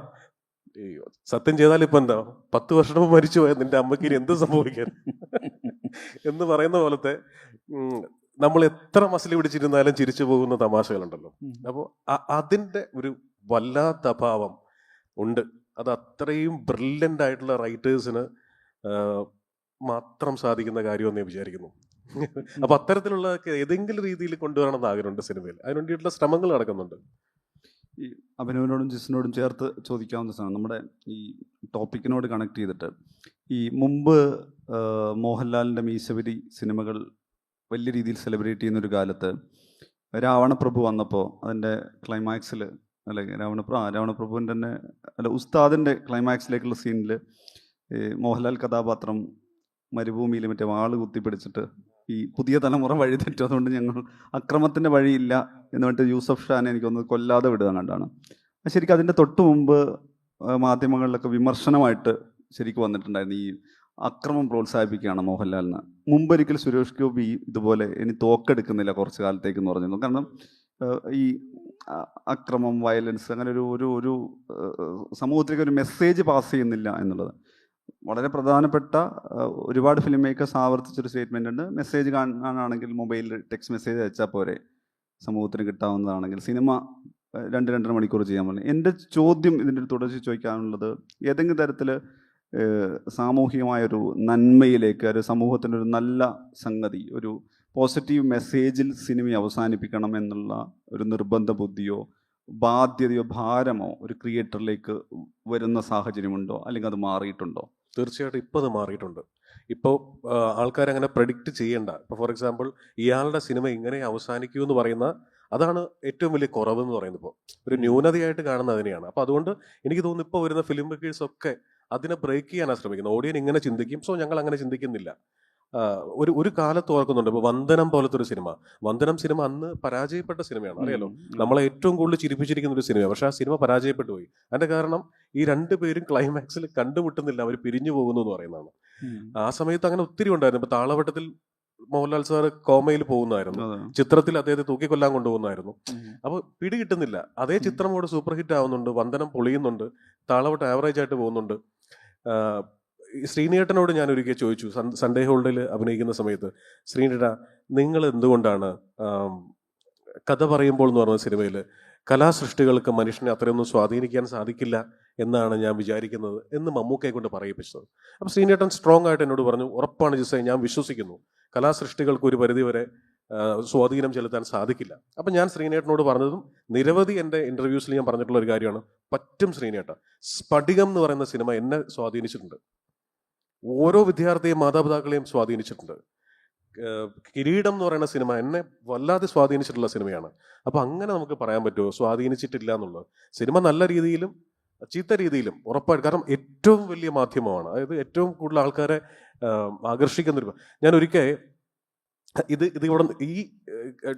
S3: സത്യം ചെയ്താൽ ഇപ്പൊ എന്താ, 10 വർഷം മുമ്പ് മരിച്ചു പോയാൽ നിന്റെ അമ്മയ്ക്ക് ഇനി എന്ത് സംഭവിക്കാൻ എന്ന് പറയുന്ന പോലത്തെ നമ്മൾ എത്ര മസിൽ പിടിച്ചിരുന്നാലും ചിരിച്ചു പോകുന്ന തമാശകളുണ്ടല്ലോ. അപ്പോൾ അതിൻ്റെ ഒരു വല്ലാത്ത അഭാവം ഉണ്ട്. അത് അത്രയും ബ്രില്യൻ്റ് ആയിട്ടുള്ള റൈറ്റേഴ്സിന് മാത്രം സാധിക്കുന്ന കാര്യമെന്ന് ഞാൻ വിചാരിക്കുന്നു. അപ്പൊ അത്തരത്തിലുള്ള ഏതെങ്കിലും രീതിയിൽ കൊണ്ടുവരണമെന്ന് ആഗ്രഹമുണ്ട് സിനിമയിൽ. അതിനു വേണ്ടിയിട്ടുള്ള ശ്രമങ്ങൾ നടക്കുന്നുണ്ട്.
S2: ഈ അഭിനവിനോടും ജിസിനോടും ചേർത്ത് ചോദിക്കാവുന്ന സാധനം, നമ്മുടെ ഈ ടോപ്പിക്കിനോട് കണക്ട് ചെയ്തിട്ട്, ഈ മുമ്പ് മോഹൻലാലിൻ്റെ മീശവരി സിനിമകൾ വലിയ രീതിയിൽ സെലിബ്രേറ്റ് ചെയ്യുന്നൊരു കാലത്ത് രാവണപ്രഭു വന്നപ്പോൾ അതിൻ്റെ ക്ലൈമാക്സിൽ അല്ലെ രാവണപ്രഭുവിൻ്റെ തന്നെ അല്ല ഉസ്താദിൻ്റെ ക്ലൈമാക്സിലേക്കുള്ള സീനിൽ മോഹൻലാൽ കഥാപാത്രം മരുഭൂമിയിൽ മറ്റേ വാള് കുത്തിപ്പിടിച്ചിട്ട് ഈ പുതിയ തലമുറ വഴി തെറ്റും, അതുകൊണ്ട് ഞങ്ങൾ അക്രമത്തിൻ്റെ വഴിയില്ല എന്ന് പറഞ്ഞിട്ട് യൂസഫ് ഷാനെ എനിക്കൊന്ന് കൊല്ലാതെ വിടുക കണ്ടാണ്. ശരിക്കും അതിൻ്റെ തൊട്ട് മുമ്പ് മാധ്യമങ്ങളിലൊക്കെ വിമർശനമായിട്ട് ശരിക്കും വന്നിട്ടുണ്ടായിരുന്നു, ഈ അക്രമം പ്രോത്സാഹിപ്പിക്കുകയാണ് മോഹൻലാലിന്. മുമ്പൊരിക്കൽ സുരേഷ് ഗോപി ഇതുപോലെ ഇനി തോക്കെടുക്കുന്നില്ല കുറച്ച് കാലത്തേക്ക് എന്ന് പറഞ്ഞിരുന്നു. കാരണം ഈ അക്രമം, വയലൻസ് അങ്ങനെ ഒരു സമൂഹത്തിലേക്ക് ഒരു മെസ്സേജ് പാസ് ചെയ്യുന്നില്ല എന്നുള്ളത് വളരെ പ്രധാനപ്പെട്ട ഒരുപാട് ഫിലിം മേക്കേഴ്സ് ആവർത്തിച്ചൊരു സ്റ്റേറ്റ്മെൻ്റ് ഉണ്ട്. മെസ്സേജ് കാണാനാണെങ്കിൽ മൊബൈലിൽ ടെക്സ്റ്റ് മെസ്സേജ് അയച്ചാൽ പോരെ, സമൂഹത്തിന് കിട്ടാവുന്നതാണെങ്കിൽ സിനിമ 2-2.5 മണിക്കൂർ ചെയ്യാൻ പറഞ്ഞു. എൻ്റെ ചോദ്യം ഇതിൻ്റെ ഒരു തുടർച്ച ചോദിക്കാനുള്ളത്, ഏതെങ്കിലും തരത്തിൽ സാമൂഹികമായൊരു നന്മയിലേക്ക്, ഒരു സമൂഹത്തിൻ്റെ ഒരു നല്ല സംഗതി, ഒരു പോസിറ്റീവ് മെസ്സേജിൽ സിനിമ അവസാനിപ്പിക്കണം എന്നുള്ള ഒരു നിർബന്ധ ബുദ്ധിയോ ബാധ്യതയോ ഭാരമോ ഒരു ക്രിയേറ്ററിലേക്ക് വരുന്ന സാഹചര്യമുണ്ടോ, അല്ലെങ്കിൽ അത് മാറിയിട്ടുണ്ടോ?
S3: തീർച്ചയായിട്ടും ഇപ്പോൾ അത് മാറിയിട്ടുണ്ട്. ഇപ്പോൾ ആൾക്കാരങ്ങനെ പ്രഡിക്റ്റ് ചെയ്യേണ്ട. ഇപ്പോൾ ഫോർ എക്സാമ്പിൾ ഇയാളുടെ സിനിമ ഇങ്ങനെ അവസാനിക്കൂ എന്ന് പറയുന്ന, അതാണ് ഏറ്റവും വലിയ കുറവെന്ന് പറയുന്നത്. ഇപ്പോൾ ഒരു ന്യൂനതയായിട്ട് കാണുന്നത് അതിനെയാണ്. അപ്പോൾ അതുകൊണ്ട് എനിക്ക് തോന്നുന്നു ഇപ്പോൾ വരുന്ന ഫിലിം മേക്കേഴ്സ് ഒക്കെ അതിനെ ബ്രേക്ക് ചെയ്യാനാണ് ശ്രമിക്കുന്നത്. ഓഡിയൻ ഇങ്ങനെ ചിന്തിക്കും, സോ ഞങ്ങൾ അങ്ങനെ ചിന്തിക്കുന്നില്ല. ഒരു കാലത്ത് ഓർക്കുന്നുണ്ട്, ഇപ്പോൾ വന്ദനം പോലത്തെ ഒരു സിനിമ, വന്ദനം സിനിമ അന്ന് പരാജയപ്പെട്ട സിനിമയാണ്, അറിയാലോ, നമ്മളെ ഏറ്റവും കൂടുതൽ ചിരിപ്പിച്ചിരിക്കുന്ന ഒരു സിനിമ. പക്ഷെ ആ സിനിമ പരാജയപ്പെട്ടു പോയി. അതിന്റെ കാരണം ഈ രണ്ടുപേരും ക്ലൈമാക്സിൽ കണ്ടുമുട്ടുന്നില്ല, അവർ പിരിഞ്ഞു പോകുന്നു എന്ന് പറയുന്നതാണ്. ആ സമയത്ത് അങ്ങനെ ഒത്തിരി ഉണ്ടായിരുന്നു. ഇപ്പൊ താളവട്ടത്തിൽ മോഹൻലാൽ സാർ കോമയിൽ പോകുന്നതായിരുന്നു, ചിത്രത്തിൽ അദ്ദേഹത്തെ തൂക്കിക്കൊല്ലാൻ കൊണ്ടുപോകുന്നായിരുന്നു. അപ്പോൾ പിടി കിട്ടുന്നില്ല. അതേ ചിത്രം കൂടെ സൂപ്പർ ഹിറ്റ് ആവുന്നുണ്ട്, വന്ദനം പൊളിയുന്നുണ്ട്, താളവട്ടം ആവറേജ് ആയിട്ട് പോകുന്നുണ്ട്. ശ്രീനേട്ടനോട് ഞാൻ ഒരിക്കൽ ചോദിച്ചു, സൺഡേ ഹോൾഡേയിൽ അഭിനയിക്കുന്ന സമയത്ത്, ശ്രീനേട്ട നിങ്ങൾ എന്തുകൊണ്ടാണ് കഥ പറയുമ്പോൾ എന്ന് പറഞ്ഞ സിനിമയിൽ കലാസൃഷ്ടികൾക്ക് മനുഷ്യനെ അത്രയൊന്നും സ്വാധീനിക്കാൻ സാധിക്കില്ല എന്നാണ് ഞാൻ വിചാരിക്കുന്നത് എന്ന് മമ്മൂക്കയെ കൊണ്ട് പറയിപ്പിച്ചത്. അപ്പോൾ ശ്രീനേട്ടൻ സ്ട്രോങ് ആയിട്ട് എന്നോട് പറഞ്ഞു, ഉറപ്പാണ് ജിസേ, ഞാൻ വിശ്വസിക്കുന്നു കലാസൃഷ്ടികൾക്ക് ഒരു പരിധിവരെ സ്വാധീനം ചെലുത്താൻ സാധിക്കില്ല. അപ്പം ഞാൻ ശ്രീനേട്ടനോട് പറഞ്ഞതും നിരവധി എൻ്റെ ഇൻ്റർവ്യൂസിൽ ഞാൻ പറഞ്ഞിട്ടുള്ള ഒരു കാര്യമാണ്, പറ്റും ശ്രീനേട്ട. സ്ഫടികം എന്ന് പറയുന്ന സിനിമ എന്നെ സ്വാധീനിച്ചിട്ടുണ്ട്, ഓരോ വിദ്യാർത്ഥിയെയും മാതാപിതാക്കളെയും സ്വാധീനിച്ചിട്ടുണ്ട്. കിരീടം എന്ന് പറയുന്ന സിനിമ എന്നെ വല്ലാതെ സ്വാധീനിച്ചിട്ടുള്ള സിനിമയാണ്. അപ്പോൾ അങ്ങനെ നമുക്ക് പറയാൻ പറ്റുമോ സ്വാധീനിച്ചിട്ടില്ല എന്നുള്ളത്? സിനിമ നല്ല രീതിയിലും ചീത്ത രീതിയിലും ഉറപ്പായിട്ട്, കാരണം ഏറ്റവും വലിയ മാധ്യമമാണ്, അതായത് ഏറ്റവും കൂടുതൽ ആൾക്കാരെ ആകർഷിക്കുന്നൊരു. ഞാൻ ഒരിക്കൽ ഇത് ഇവിടെ ഈ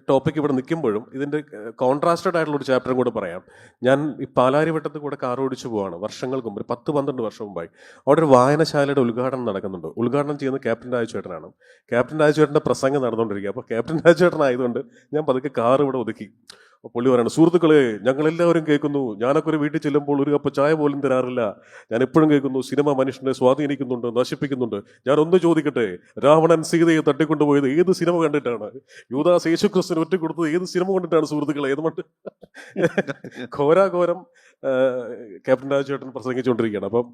S3: ടോപ്പിക് ഇവിടെ നിൽക്കുമ്പോഴും ഇതിൻ്റെ കോൺട്രാസ്റ്റഡ് ആയിട്ടുള്ള ഒരു ചാപ്റ്ററും കൂടെ പറയാം. ഞാൻ ഈ പാലാരിവട്ടത്ത് കൂടെ കാർ ഓടിച്ചു പോവാണ് വർഷങ്ങൾക്ക് മുമ്പ്, 10-12 വർഷം മുമ്പായി. അവിടെ ഒരു വായനശാലയുടെ ഉദ്ഘാടനം നടക്കുന്നുണ്ട്. ഉദ്ഘാടനം ചെയ്യുന്നത് ക്യാപ്റ്റൻ രാജുചേട്ടനാണ്. ക്യാപ്റ്റൻ രാജുചേട്ടൻ്റെ പ്രസംഗം നടന്നുകൊണ്ടിരിക്കുക. അപ്പോൾ ക്യാപ്റ്റൻ രാജുചേട്ടനായതുകൊണ്ട് ഞാൻ പതുക്കെ കാർ ഇവിടെ ഒതുക്കി. പുള്ളി പറയണം, സുഹൃത്തുക്കളെ, ഞങ്ങളെല്ലാവരും കേൾക്കുന്നു, ഞാനൊക്കെ ഒരു വീട്ടിൽ ചെല്ലുമ്പോൾ ഒരു കപ്പ് ചായ പോലും തരാറില്ല, ഞാൻ എപ്പോഴും കേൾക്കുന്നു സിനിമ മനുഷ്യനെ സ്വാധീനിക്കുന്നുണ്ട്, നശിപ്പിക്കുന്നുണ്ട്. ഞാനൊന്ന് ചോദിക്കട്ടെ, രാവണൻ സീതയെ തട്ടിക്കൊണ്ടുപോയത് ഏത് സിനിമ കണ്ടിട്ടാണ്? യൂദാസ് യേശുക്രിസ്തുവിന് ഒറ്റ കൊടുത്തത് ഏത് സിനിമ കണ്ടിട്ടാണ് സുഹൃത്തുക്കളെ? ഏതുകൊണ്ട് ഘോരാഘോരം ക്യാപ്റ്റൻ രാജുചേട്ടൻ പ്രസംഗിച്ചുകൊണ്ടിരിക്കുകയാണ്. അപ്പം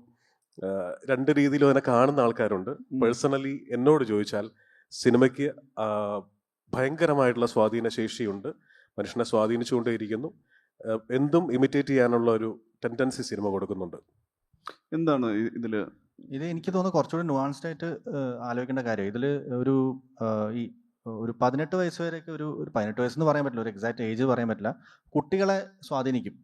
S3: രണ്ട് രീതിയിലും അതിനെ കാണുന്ന ആൾക്കാരുണ്ട്. പേഴ്സണലി എന്നോട് ചോദിച്ചാൽ സിനിമയ്ക്ക് ഭയങ്കരമായിട്ടുള്ള സ്വാധീന ശേഷിയുണ്ട്, മനുഷ്യനെ സ്വാധീനിച്ചുകൊണ്ടേയിരിക്കുന്നു. എന്തും ഇമിറ്റേറ്റ് ചെയ്യാനുള്ള ഒരു ടെൻഡൻസി സിനിമ കൊടുക്കുന്നുണ്ട്.
S2: എന്താണ് ഇത്
S4: എനിക്ക് തോന്നുന്നു കുറച്ചുകൂടി നുവാൻസ്ഡ് ആയിട്ട് ആലോചിക്കേണ്ട കാര്യം. ഇതിൽ ഈ ഒരു 18 വയസ്സ് വരെയൊക്കെ ഒരു 18 വയസ്സെന്ന് പറയാൻ പറ്റില്ല, ഒരു എക്സാക്ട് ഏജ് പറയാൻ പറ്റില്ല. കുട്ടികളെ സ്വാധീനിക്കും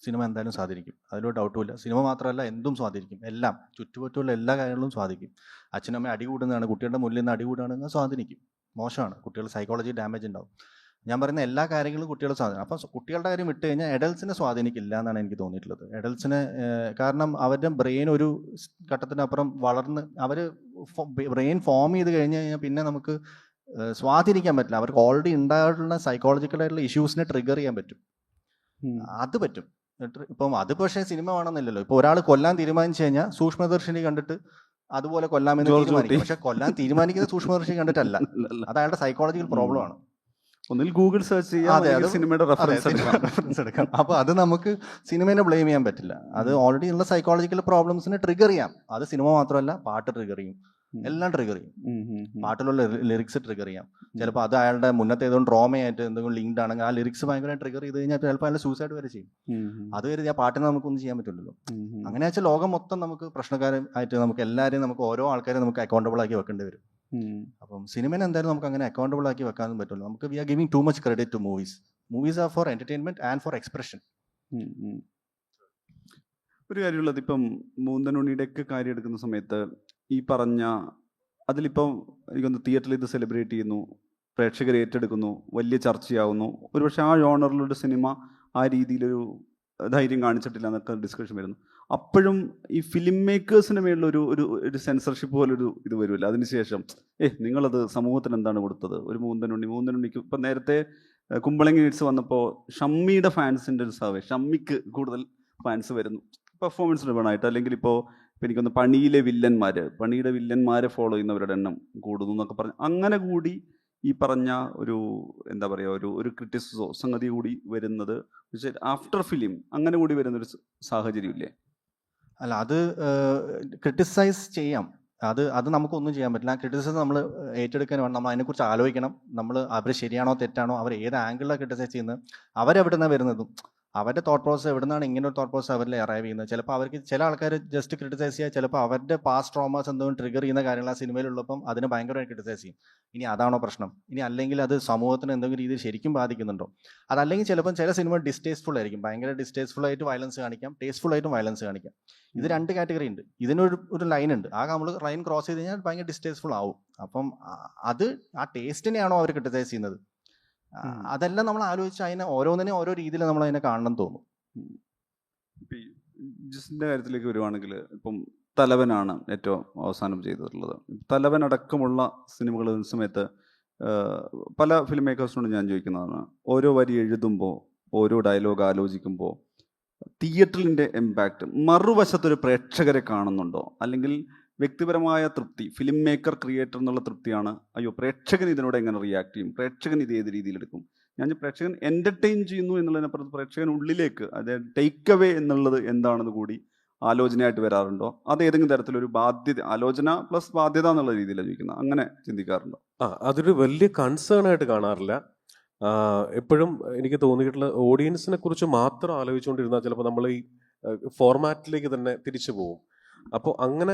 S4: സിനിമ, എന്തായാലും സ്വാധീനിക്കും, അതിലൊരു ഡൗട്ടുമില്ല. സിനിമ മാത്രമല്ല, എന്തും സ്വാധീനിക്കും, എല്ലാം ചുറ്റുപറ്റുള്ള എല്ലാ കാര്യങ്ങളും സ്വാധീനിക്കും. അച്ഛനമ്മ അടികൂടുന്നതാണ്, കുട്ടികളുടെ മുന്നിൽ നിന്ന് അടികൂടുകയാണെങ്കിൽ സ്വാധീനിക്കും, മോശമാണ്, കുട്ടികൾ സൈക്കോളജി ഡാമേജ് ഉണ്ടാവും. ഞാൻ പറയുന്ന എല്ലാ കാര്യങ്ങളും കുട്ടികളെ സ്വാധീനം. അപ്പം കുട്ടികളുടെ കാര്യം വിട്ട് കഴിഞ്ഞാൽ എഡൽസിനെ സ്വാധീനിക്കില്ല എന്നാണ് എനിക്ക് തോന്നിയിട്ടുള്ളത്. എഡൽസിനെ കാരണം അവരുടെ ബ്രെയിൻ ഒരു ഘട്ടത്തിനപ്പുറം വളർന്ന് അവർ ബ്രെയിൻ ഫോം ചെയ്ത് കഴിഞ്ഞ് കഴിഞ്ഞാൽ പിന്നെ നമുക്ക് സ്വാധീനിക്കാൻ പറ്റില്ല. അവർക്ക് ഓൾറെഡി ഉണ്ടായിട്ടുള്ള സൈക്കോളജിക്കലായിട്ടുള്ള ഇഷ്യൂസിനെ ട്രിഗർ ചെയ്യാൻ പറ്റും, അത് പറ്റും. ഇപ്പം അത് പക്ഷേ സിനിമ വേണമെന്നില്ലല്ലോ. ഇപ്പോൾ ഒരാൾ കൊല്ലാൻ തീരുമാനിച്ചു കഴിഞ്ഞാൽ സൂക്ഷ്മദർശിനി കണ്ടിട്ട് അതുപോലെ കൊല്ലാമെന്ന് തീരുമാനിക്കും. പക്ഷെ കൊല്ലാൻ തീരുമാനിക്കുന്നത് സൂക്ഷ്മദർശിനി കണ്ടിട്ടല്ല, അത് അയാളുടെ സൈക്കോളജിക്കൽ പ്രോബ്ലം ആണ്.
S2: ഒന്നിൽ ഗൂഗിൾ സെർച്ച് ചെയ്യാം, സിനിമയുടെ
S4: റെഫറൻസ് എടുക്കാം. അപ്പോൾ അത് നമുക്ക് സിനിമയെ ബ്ലെയിം ചെയ്യാൻ പറ്റില്ല. അത് ഓൾറെഡി ഉള്ള സൈക്കോളജിക്കൽ പ്രോബ്ലംസിനെ ട്രിഗർ ചെയ്യാം. അത് സിനിമ മാത്രമല്ല, പാട്ട് ട്രിഗർ ചെയ്യും, എല്ലാം ട്രിഗർ ചെയ്യും. പാട്ടിലുള്ള ലിറിക്സ് ട്രിഗർ ചെയ്യാം. ചിലപ്പോൾ അത് അയാളുടെ മുന്നത്തെ ഏതുകൊണ്ട് ട്രോമയായിട്ട് എന്തെങ്കിലും ലിങ്ക്ഡ് ആണെങ്കിൽ ആ ലിറിക്സ് ഭയങ്കരമായി ട്രിഗർ ചെയ്ത് കഴിഞ്ഞാൽ ചിലപ്പോൾ അയാൾ സൂസൈഡ് വരെ ചെയ്യും. അത് വരെ ആ പാട്ടിനെ നമുക്കൊന്നും ചെയ്യാൻ പറ്റില്ലല്ലോ. അങ്ങനെ വെച്ചാൽ ലോകം മൊത്തം നമുക്ക് പ്രശ്നക്കാരായിട്ട് നമുക്ക് എല്ലാവരെയും നമുക്ക് ഓരോ ആൾക്കാരെയും നമുക്ക് അക്കൗണ്ടബിൾ ആക്കി വെക്കേണ്ടി വരും. അപ്പം സിനിമനെ എന്തായാലും നമുക്ക് അങ്ങനെ അക്കൗണ്ടബിൾ ആക്കി വെക്കാനും പറ്റുള്ളൂ. നമുക്ക് we are giving too much credit to movies. Movies are for entertainment and for expression.
S2: Um, um. ഒരു കാര്യമുള്ളത് ഇപ്പം മൂന്തനുണ്ണിയുടെയൊക്കെ കാര്യം എടുക്കുന്ന സമയത്ത് ഈ പറഞ്ഞ അതിലിപ്പം എനിക്കൊന്ന് തിയേറ്ററിൽ ഇത് സെലിബ്രേറ്റ് ചെയ്യുന്നു, പ്രേക്ഷകർ ഏറ്റെടുക്കുന്നു, വലിയ ചർച്ചയാവുന്നു. ഒരുപക്ഷെ ആ ജോണറിലൊരു സിനിമ ആ രീതിയിലൊരു ധൈര്യം കാണിച്ചിട്ടില്ല എന്നൊക്കെ ഡിസ്കഷൻ വരുന്നു. അപ്പോഴും ഈ ഫിലിം മേക്കേഴ്സിന് മേളിലൊരു ഒരു ഒരു സെൻസർഷിപ്പ് പോലൊരു ഇത് വരുമല്ലോ. അതിനുശേഷം നിങ്ങളത് സമൂഹത്തിന് എന്താണ് കൊടുത്തത്? ഒരു മൂന്തനുണ്ണിക്ക് ഇപ്പം നേരത്തെ കുമ്പളങ്ങി നിറ്റ്സ് വന്നപ്പോൾ ഷമ്മിയുടെ ഫാൻസിൻ്റെ ഒരു സർവേ, ഷമ്മിക്ക് കൂടുതൽ ഫാൻസ് വരുന്നു പെർഫോമൻസ് ഡ്രിവണായിട്ട്. അല്ലെങ്കിൽ ഇപ്പോൾ എനിക്കൊന്ന് പണിയുടെ വില്ലന്മാരെ ഫോളോ ചെയ്യുന്നവരുടെ എണ്ണം കൂടുന്നു എന്നൊക്കെ പറഞ്ഞ് അങ്ങനെ കൂടി ഈ പറഞ്ഞ ഒരു എന്താ പറയുക ഒരു ക്രിറ്റിസിസോ സംഗതി കൂടി വരുന്നത് ആഫ്റ്റർ ഫിലിം അങ്ങനെ കൂടി വരുന്നൊരു സാഹചര്യം ഇല്ലേ?
S4: അല്ല, അത് ക്രിട്ടിസൈസ് ചെയ്യാം. അത് നമുക്കൊന്നും ചെയ്യാൻ പറ്റില്ല. ആ ക്രിറ്റിസിസം നമ്മൾ ഏറ്റെടുക്കാൻ വേണം. നമ്മൾ അതിനെക്കുറിച്ച് ആലോചിക്കണം. നമ്മൾ അവർ ശരിയാണോ തെറ്റാണോ, അവർ ഏത് ആംഗിളിലാണ് ക്രിട്ടിസൈസ് ചെയ്യുന്നത്, അവരെവിടെ നിന്നാണ് വരുന്നതും, അവരുടെ തോട്ട് പ്രോസസ് എവിടെ നിന്നാണ് ഇങ്ങനെ ഒരു തോട്ട് പ്രോസസ് അവരിൽ അറൈവ് ചെയ്യുന്നത്. ചിലപ്പോൾ അവർക്ക് ചില ആൾക്കാർ ജസ്റ്റ് ക്രിട്ടിസൈസ് ചെയ്യുക, ചിലപ്പോൾ അവരുടെ പാസ്റ്റ് ട്രോമാസ് എന്തെങ്കിലും ട്രിഗർ ചെയ്യുന്ന കാര്യങ്ങൾ ആ സിനിമയിലുള്ളപ്പം അതിനെ ഭയങ്കരമായി ക്രിട്ടിസൈസ് ചെയ്യും. ഇനി അതാണോ പ്രശ്നം, ഇനി അല്ലെങ്കിൽ അത് സമൂഹത്തിന് എന്തെങ്കിലും രീതിയിൽ ശരിക്കും ബാധിക്കുന്നുണ്ടോ? അതല്ലെങ്കിൽ ചിലപ്പം ചില സിനിമ ഡിസ്റ്റേസ്റ്റ്ഫുൾ ആയിരിക്കും, ഭയങ്കര ഡിസ്റ്റേസ്റ്റ്ഫുൾ ആയിട്ട് വയലൻസ് കാണിക്കാം, ടേസ്റ്റ്ഫുൾ ആയിട്ടും വയലൻസ് കാണിക്കാം. ഇത് രണ്ട് കാറ്റഗറി ഉണ്ട്. ഇതിനൊരു ലൈൻ ഉണ്ട്. ആ നമ്മൾ ലൈൻ ക്രോസ് ചെയ്ത് കഴിഞ്ഞാൽ ഭയങ്കര ഡിസ്റ്റേസ്റ്റ്ഫുൾ ആവും. അപ്പം അത് ആ ടേസ്റ്റിനെയാണോ അവർ ക്രിട്ടിസൈസ് ചെയ്യുന്നത്? അതെല്ലാം നമ്മൾ ആലോചിച്ച് അതിനെ ഓരോന്നിനും ഓരോ രീതിയിൽ നമ്മൾ അതിനെ കാണണം തോന്നും.
S2: ഇപ്പം ഈ ജിസിൻ്റെ കാര്യത്തിലേക്ക് വരുവാണെങ്കിൽ ഇപ്പം തലവനാണ് ഏറ്റവും അവസാനം ചെയ്തിട്ടുള്ളത്. തലവൻ അടക്കമുള്ള സിനിമകൾ സമയത്ത് പല ഫിലിം മേക്കേഴ്സിനോട് ഞാൻ ചോദിക്കുന്നതാണ്, ഓരോ വരി എഴുതുമ്പോൾ ഓരോ ഡയലോഗ് ആലോചിക്കുമ്പോൾ തിയേറ്ററിൻ്റെ ഇമ്പാക്റ്റ് മറുവശത്തൊരു പ്രേക്ഷകരെ കാണുന്നുണ്ടോ? അല്ലെങ്കിൽ വ്യക്തിപരമായ തൃപ്തി, ഫിലിം മേക്കർ ക്രിയേറ്റർ എന്നുള്ള തൃപ്തിയാണ്, അയ്യോ പ്രേക്ഷകൻ ഇതിനോട് എങ്ങനെ റിയാക്ട് ചെയ്യും, പ്രേക്ഷകൻ ഇത് ഏത് രീതിയിലെടുക്കും, ഞാൻ പ്രേക്ഷകൻ എൻ്റർടൈൻ ചെയ്യുന്നു എന്നുള്ളതിനപ്പുറത്ത് പ്രേക്ഷകൻ ഉള്ളിലേക്ക് അതായത് ടേക്ക് അവേ എന്നുള്ളത് എന്താണെന്ന് കൂടി ആലോചനയായിട്ട് വരാറുണ്ടോ? അത് ഏതെങ്കിലും തരത്തിലൊരു ബാധ്യത, ആലോചന പ്ലസ് ബാധ്യത എന്നുള്ള രീതിയിലാണ് ചോദിക്കുന്നത്, അങ്ങനെ ചിന്തിക്കാറുണ്ടോ?
S3: അതൊരു വലിയ കൺസേൺ ആയിട്ട് കാണാറില്ല. എപ്പോഴും എനിക്ക് തോന്നിയിട്ടുള്ള ഓഡിയൻസിനെ കുറിച്ച് മാത്രം ആലോചിച്ചുകൊണ്ടിരുന്നാൽ ചിലപ്പോൾ നമ്മൾ ഈ ഫോർമാറ്റിലേക്ക് തന്നെ തിരിച്ചു പോകും. അപ്പോൾ അങ്ങനെ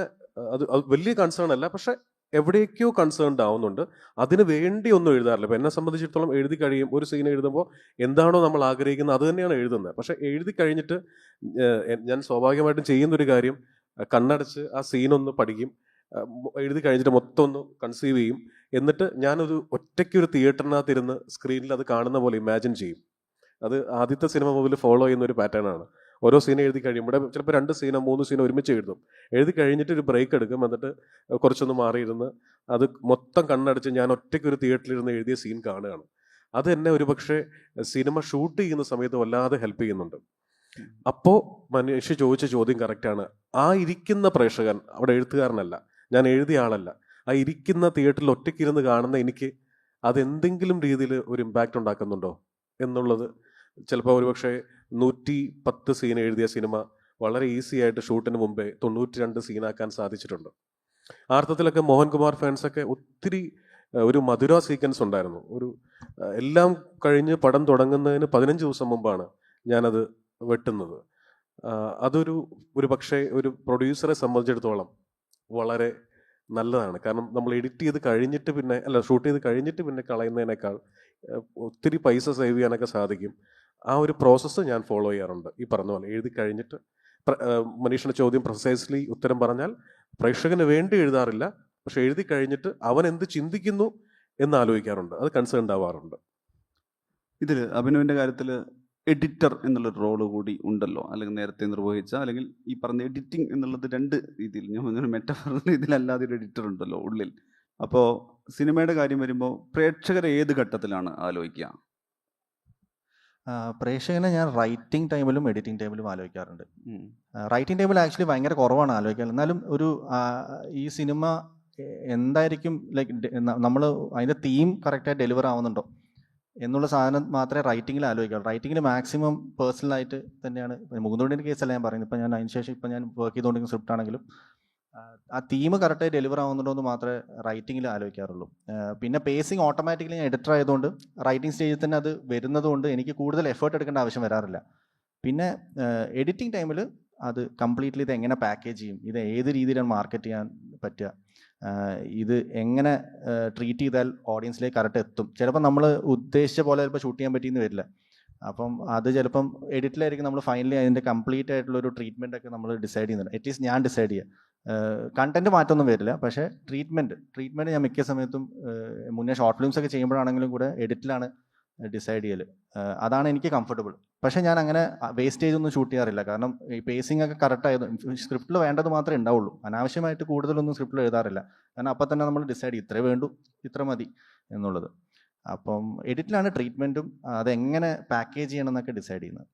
S3: അത് വലിയ കൺസേൺ അല്ല, പക്ഷെ എവിടേക്കോ കൺസേൺഡ് ആവുന്നുണ്ട്. അതിന് വേണ്ടി ഒന്നും എഴുതാറില്ല. ഇപ്പം എന്നെ സംബന്ധിച്ചിടത്തോളം എഴുതി കഴിയും, ഒരു സീൻ എഴുതുമ്പോൾ എന്താണോ നമ്മൾ ആഗ്രഹിക്കുന്നത് അത് തന്നെയാണ് എഴുതുന്നത്. പക്ഷെ എഴുതി കഴിഞ്ഞിട്ട് ഞാൻ സ്വാഭാവികമായിട്ടും ചെയ്യുന്നൊരു കാര്യം, കണ്ണടച്ച് ആ സീനൊന്ന് പഠിക്കും, എഴുതി കഴിഞ്ഞിട്ട് മൊത്തം ഒന്ന് കൺസീവ് ചെയ്യും. എന്നിട്ട് ഞാനൊരു ഒറ്റയ്ക്കൊരു തിയേറ്ററിനകത്ത് ഇരുന്ന് സ്ക്രീനിൽ അത് കാണുന്ന പോലെ ഇമാജിൻ ചെയ്യും. അത് ആദ്യത്തെ സിനിമ മുതൽ ഫോളോ ചെയ്യുന്ന ഒരു പാറ്റേൺ ആണ്. ഓരോ സീൻ എഴുതി കഴിയുമ്പോൾ ചിലപ്പോൾ 2 സീനോ 3 സീനോ ഒരുമിച്ച് എഴുതും. എഴുതി കഴിഞ്ഞിട്ട് ഒരു ബ്രേക്ക് എടുക്കും, എന്നിട്ട് കുറച്ചൊന്ന് മാറിയിരുന്ന് അത് മൊത്തം കണ്ണടച്ച് ഞാൻ ഒറ്റയ്ക്കൊരു തിയേറ്ററിലിരുന്ന് എഴുതിയ സീൻ കാണുകയാണ്. അത് എന്നെ ഒരുപക്ഷെ സിനിമ ഷൂട്ട് ചെയ്യുന്ന സമയത്ത് വല്ലാതെ ഹെൽപ്പ് ചെയ്യുന്നുണ്ട്. അപ്പോൾ മനുഷ്യ ചോദിച്ച ചോദ്യം കറക്റ്റാണ്. ആ ഇരിക്കുന്ന പ്രേക്ഷകൻ അവിടെ എഴുത്തുകാരനല്ല, ഞാൻ എഴുതിയ ആളല്ല. ആ ഇരിക്കുന്ന തിയേറ്ററിൽ ഒറ്റയ്ക്കിരുന്ന് കാണുന്ന എനിക്ക് അതെന്തെങ്കിലും രീതിയിൽ ഒരു ഇമ്പാക്റ്റ് ഉണ്ടാക്കുന്നുണ്ടോ എന്നുള്ളത്. ചിലപ്പോൾ ഒരുപക്ഷെ 110 സീൻ എഴുതിയ സിനിമ വളരെ ഈസി ആയിട്ട് ഷൂട്ടിന് മുമ്പേ 92 സീനാക്കാൻ സാധിച്ചിട്ടുണ്ട്. ആ അർത്ഥത്തിലൊക്കെ മോഹൻകുമാർ ഫാൻസൊക്കെ ഒത്തിരി ഒരു മധുര സീക്വൻസ് ഉണ്ടായിരുന്നു. എല്ലാം കഴിഞ്ഞ് പടം തുടങ്ങുന്നതിന് 15 ദിവസം മുമ്പാണ് ഞാനത് വെട്ടുന്നത്. ഒരു പക്ഷേ ഒരു പ്രൊഡ്യൂസറെ സംബന്ധിച്ചിടത്തോളം വളരെ നല്ലതാണ്. കാരണം നമ്മൾ എഡിറ്റ് ചെയ്ത് കഴിഞ്ഞിട്ട് ഷൂട്ട് ചെയ്ത് കഴിഞ്ഞിട്ട് പിന്നെ കളയുന്നതിനേക്കാൾ ഒത്തിരി പൈസ സേവ് ചെയ്യാനൊക്കെ സാധിക്കും. ആ ഒരു പ്രോസസ്സ് ഞാൻ ഫോളോ ചെയ്യാറുണ്ട്. ഈ പറഞ്ഞ പോലെ എഴുതി കഴിഞ്ഞിട്ട് മനീഷിൻ്റെ ചോദ്യം പ്രിസൈസ്ലി ഉത്തരം പറഞ്ഞാൽ പ്രേക്ഷകന് വേണ്ടി എഴുതാറില്ല, പക്ഷെ എഴുതി കഴിഞ്ഞിട്ട് അവൻ എന്ത് ചിന്തിക്കുന്നു എന്ന് ആലോചിക്കാറുണ്ട്. അത് കൺസേൺഡ് ആവാറുണ്ട്.
S2: ഇതിൽ അഭിനവിൻ്റെ കാര്യത്തിൽ എഡിറ്റർ എന്നുള്ളൊരു റോള് കൂടി ഉണ്ടല്ലോ, അല്ലെങ്കിൽ നേരത്തെ നിർവഹിച്ച, അല്ലെങ്കിൽ ഈ പറഞ്ഞ എഡിറ്റിംഗ് എന്നുള്ളത് 2 രീതിയിൽ, ഞാൻ പറഞ്ഞ മെറ്റഫർ രീതിയിലല്ലാതെ ഒരു എഡിറ്റർ ഉണ്ടല്ലോ ഉള്ളിൽ. അപ്പോൾ സിനിമയുടെ കാര്യം വരുമ്പോൾ പ്രേക്ഷകരെ ഏത് ഘട്ടത്തിലാണ് ആലോചിക്കുക?
S4: പ്രേക്ഷകനെ ഞാൻ റൈറ്റിംഗ് ടൈമിലും എഡിറ്റിംഗ് ടൈമിലും ആലോചിക്കാറുണ്ട്. റൈറ്റിംഗ് ടൈമിൽ ആക്ച്വലി ഭയങ്കര കുറവാണ് ആലോചിക്കാൻ. എന്നാലും ഈ സിനിമ എന്തായിരിക്കും, ലൈക്ക് നമ്മൾ അതിൻ്റെ തീം കറക്റ്റായി ഡെലിവർ ആവുന്നുണ്ടോ എന്നുള്ള സാധനം മാത്രമേ റൈറ്റിങ്ങിൽ ആലോചിക്കാറുള്ളൂ. റൈറ്റിങ്ങിൽ മാക്സിമം പേഴ്സണലായിട്ട് തന്നെയാണ്. മുകുന്ദൻ്റെ കേസല്ല ഞാൻ പറയുന്നത്. ഇപ്പം ഞാൻ അതിന് ശേഷം ഇപ്പം ഞാൻ വർക്ക് ചെയ്തുകൊണ്ടിരിക്കുന്ന സ്ക്രിപ്റ്റ് ആണെങ്കിലും ആ തീം കറക്റ്റായി ഡെലിവർ ആവുന്നുണ്ടോ എന്ന് മാത്രമേ റൈറ്റിങ്ങിൽ ആലോചിക്കാറുള്ളൂ. പിന്നെ പേസിങ് ഓട്ടോമാറ്റിക്കലി ഞാൻ എഡിറ്റർ ആയതുകൊണ്ട് റൈറ്റിംഗ് സ്റ്റേജിൽ തന്നെ അത് വരുന്നത് കൊണ്ട് എനിക്ക് കൂടുതൽ എഫേർട്ട് എടുക്കേണ്ട ആവശ്യം വരാറില്ല. പിന്നെ എഡിറ്റിംഗ് ടൈമിൽ അത് കംപ്ലീറ്റ്ലി ഇത് എങ്ങനെ പാക്കേജ് ചെയ്യും, ഇത് ഏത് രീതിയിലാണ് മാർക്കറ്റ് ചെയ്യാൻ പറ്റുക, ഇത് എങ്ങനെ ട്രീറ്റ് ചെയ്താൽ ഓഡിയൻസിലേക്ക് കറക്റ്റ് എത്തും. ചിലപ്പോൾ നമ്മൾ ഉദ്ദേശിച്ച പോലെ ചിലപ്പോൾ ഷൂട്ട് ചെയ്യാൻ പറ്റിയെന്ന് വരില്ല. അപ്പം അത് ചിലപ്പം എഡിറ്റിലായിരിക്കും നമ്മൾ ഫൈനലി അതിൻ്റെ കംപ്ലീറ്റ് ആയിട്ടുള്ള ഒരു ട്രീറ്റ്മെൻ്റ് ഒക്കെ നമ്മൾ ഡിസൈഡ് ചെയ്യുന്നുണ്ട്. അറ്റ്ലീസ്റ്റ് ഞാൻ ഡിസൈഡ് ചെയ്യുക. കണ്ടന്റ് മാറ്റമൊന്നും വരില്ല, പക്ഷേ ട്രീറ്റ്മെൻറ്റ് ഞാൻ മിക്ക സമയത്തും മുന്നേ ഷോർട്ട് ഫിലിംസ് ഒക്കെ ചെയ്യുമ്പോഴാണെങ്കിലും കൂടെ എഡിറ്റിലാണ് ഡിസൈഡ് ചെയ്യൽ. അതാണ് എനിക്ക് കംഫർട്ടബിൾ. പക്ഷേ ഞാൻ അങ്ങനെ വേസ്റ്റേജ് ഒന്നും ഷൂട്ട് ചെയ്യാറില്ല. കാരണം ഈ പേസിംഗ് ഒക്കെ കറക്റ്റ് ആയത് സ്ക്രിപ്റ്റിൽ വേണ്ടത് മാത്രമേ ഉണ്ടാവുള്ളൂ. അനാവശ്യമായിട്ട് കൂടുതലൊന്നും സ്ക്രിപ്റ്റിൽ എഴുതാറില്ല. കാരണം അപ്പം തന്നെ നമ്മൾ ഡിസൈഡ് ചെയ്യും ഇത്രേ വേണ്ടു, ഇത്ര മതി എന്നുള്ളത്. അപ്പം എഡിറ്റിലാണ് ട്രീറ്റ്മെൻറ്റും അതെങ്ങനെ പാക്കേജ് ചെയ്യണം എന്നൊക്കെ ഡിസൈഡ് ചെയ്യുന്നത്.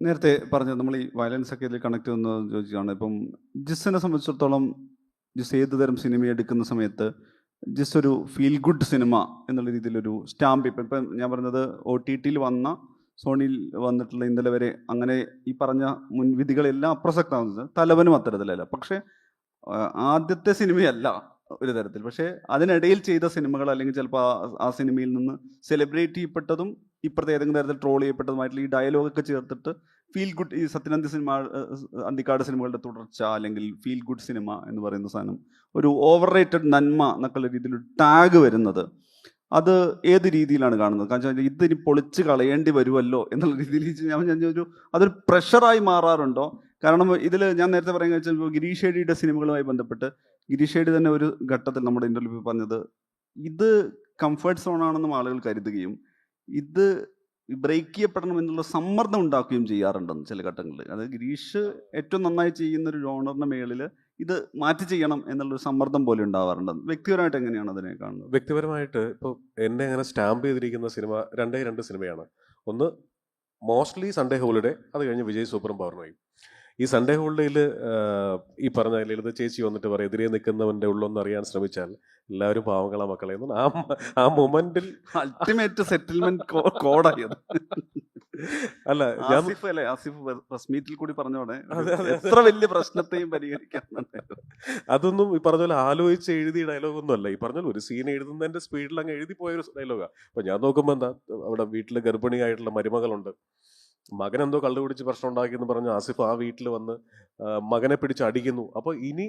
S2: നേരത്തെ പറഞ്ഞത് നമ്മൾ ഈ വയലൻസ് ഒക്കെ ഇതിൽ കണക്ട് ചെയ്യുന്ന ചോദിച്ചാണ്. ഇപ്പം ജിസ്സിനെ സംബന്ധിച്ചിടത്തോളം ജിസ് ഏത് തരം സിനിമ എടുക്കുന്ന സമയത്ത് ജിസ് ഒരു ഫീൽ ഗുഡ് സിനിമ എന്നുള്ള രീതിയിലൊരു സ്റ്റാമ്പ് ഇപ്പം ഞാൻ പറഞ്ഞത് OTT വന്ന സോണിയിൽ വന്നിട്ടുള്ള ഇന്നലെ വരെ അങ്ങനെ ഈ പറഞ്ഞ മുൻവിധികളെല്ലാം അപ്രസക്തമാകുന്നത്. തലവനും അത്തരത്തിലല്ല. പക്ഷേ ആദ്യത്തെ സിനിമയല്ല ഒരു തരത്തിൽ. പക്ഷേ അതിനിടയിൽ ചെയ്ത സിനിമകൾ അല്ലെങ്കിൽ ചിലപ്പോൾ ആ സിനിമയിൽ നിന്ന് സെലിബ്രേറ്റ് ചെയ്യപ്പെട്ടതും ഇപ്പുറത്തെ ഏതെങ്കിലും തരത്തിൽ ട്രോൾ ചെയ്യപ്പെട്ടതുമായിട്ടുള്ള ഈ ഡയലോഗൊക്കെ ചേർത്തിട്ട് ഫീൽ ഗുഡ്, ഈ സത്യനന്ദി സിനിമ അന്തിക്കാട് സിനിമകളുടെ തുടർച്ച അല്ലെങ്കിൽ ഫീൽ ഗുഡ് സിനിമ എന്ന് പറയുന്ന സാധനം ഒരു ഓവർ റേറ്റഡ് നന്മ എന്നൊക്കെയുള്ള രീതിയിൽ ടാഗ് വരുന്നത്, അത് ഏത് രീതിയിലാണ് കാണുന്നത്? കാരണം ഇതിനി പൊളിച്ച് കളയേണ്ടി വരുമല്ലോ എന്നുള്ള രീതിയിൽ അതൊരു പ്രഷറായി മാറാറുണ്ടോ? കാരണം ഇതിൽ ഞാൻ നേരത്തെ പറയാൻ വെച്ചാൽ ഗിരീഷ് ഷേഡിയുടെ സിനിമകളുമായി ബന്ധപ്പെട്ട് ഗിരീഷ് ഷേഡി തന്നെ ഒരു ഘട്ടത്തിൽ നമ്മുടെ ഇൻ്റർവ്യൂ പറഞ്ഞത് ഇത് കംഫർട്ട് സോണാണെന്നും ആളുകൾ കരുതുകയും ഇത് ബ്രേക്ക് ചെയ്യപ്പെടണം എന്നുള്ള സമ്മർദ്ദം ഉണ്ടാക്കുകയും ചെയ്യാറുണ്ടെന്ന് ചില ഘട്ടങ്ങളിൽ. അത് ഗിരീഷ് ഏറ്റവും നന്നായി ചെയ്യുന്ന ഒരു ജോണറിൻ്റെ മേളിൽ ഇത് മാറ്റി ചെയ്യണം എന്നുള്ളൊരു സമ്മർദ്ദം പോലെ ഉണ്ടാവാറുണ്ടെന്ന്. വ്യക്തിപരമായിട്ട് എങ്ങനെയാണ് അതിനെ കാണുന്നത്?
S3: വ്യക്തിപരമായിട്ട് ഇപ്പോൾ എന്നെ അങ്ങനെ സ്റ്റാമ്പ് ചെയ്തിരിക്കുന്ന സിനിമ രണ്ട് സിനിമയാണ്. ഒന്ന് മോസ്റ്റ്ലി സൺഡേ ഹോളിഡേ, അത് കഴിഞ്ഞ് വിജയ് സൂപ്പറും പൗർണമി. ഈ സൺഡേ ഹോളിഡേയിൽ ഈ പറഞ്ഞ ലളിത ചേച്ചി വന്നിട്ട് പറയും എതിരെ നിൽക്കുന്നവൻ്റെ ഉള്ളൊന്ന് അറിയാൻ ശ്രമിച്ചാൽ എല്ലാവരും പാവങ്ങളാ മക്കളെ എന്ന്. ആ മൊമെന്റിൽ
S2: അൾട്ടിമേറ്റ് സെറ്റിൽമെന്റ് കോഡായത്.
S3: അല്ല ഞാൻ
S2: ആസിഫ് പ്രസ് മീറ്റിൽ കൂടി പറഞ്ഞോടെ എത്ര വലിയ പ്രശ്നത്തെയും പരിഹരിക്കാൻ.
S3: അതൊന്നും ഈ പറഞ്ഞ പോലെ ആലോചിച്ച് എഴുതിയ ഡയലോഗൊന്നും അല്ല. ഈ പറഞ്ഞ ഒരു സീൻ എഴുതുന്നതിന്റെ സ്പീഡിൽ അങ്ങ് എഴുതി പോയൊരു ഡയലോഗാണ്. അപ്പൊ ഞാൻ നോക്കുമ്പോൾ എന്താ, അവിടെ വീട്ടിൽ ഗർഭിണിയായിട്ടുള്ള മരുമകളുണ്ട്, മകൻ എന്തോ കള്ളു കുടിച്ച് പ്രശ്നം ഉണ്ടാക്കിയെന്ന് പറഞ്ഞു ആസിഫ് ആ വീട്ടിൽ വന്ന് മകനെ പിടിച്ച് അടിക്കുന്നു. അപ്പോൾ ഇനി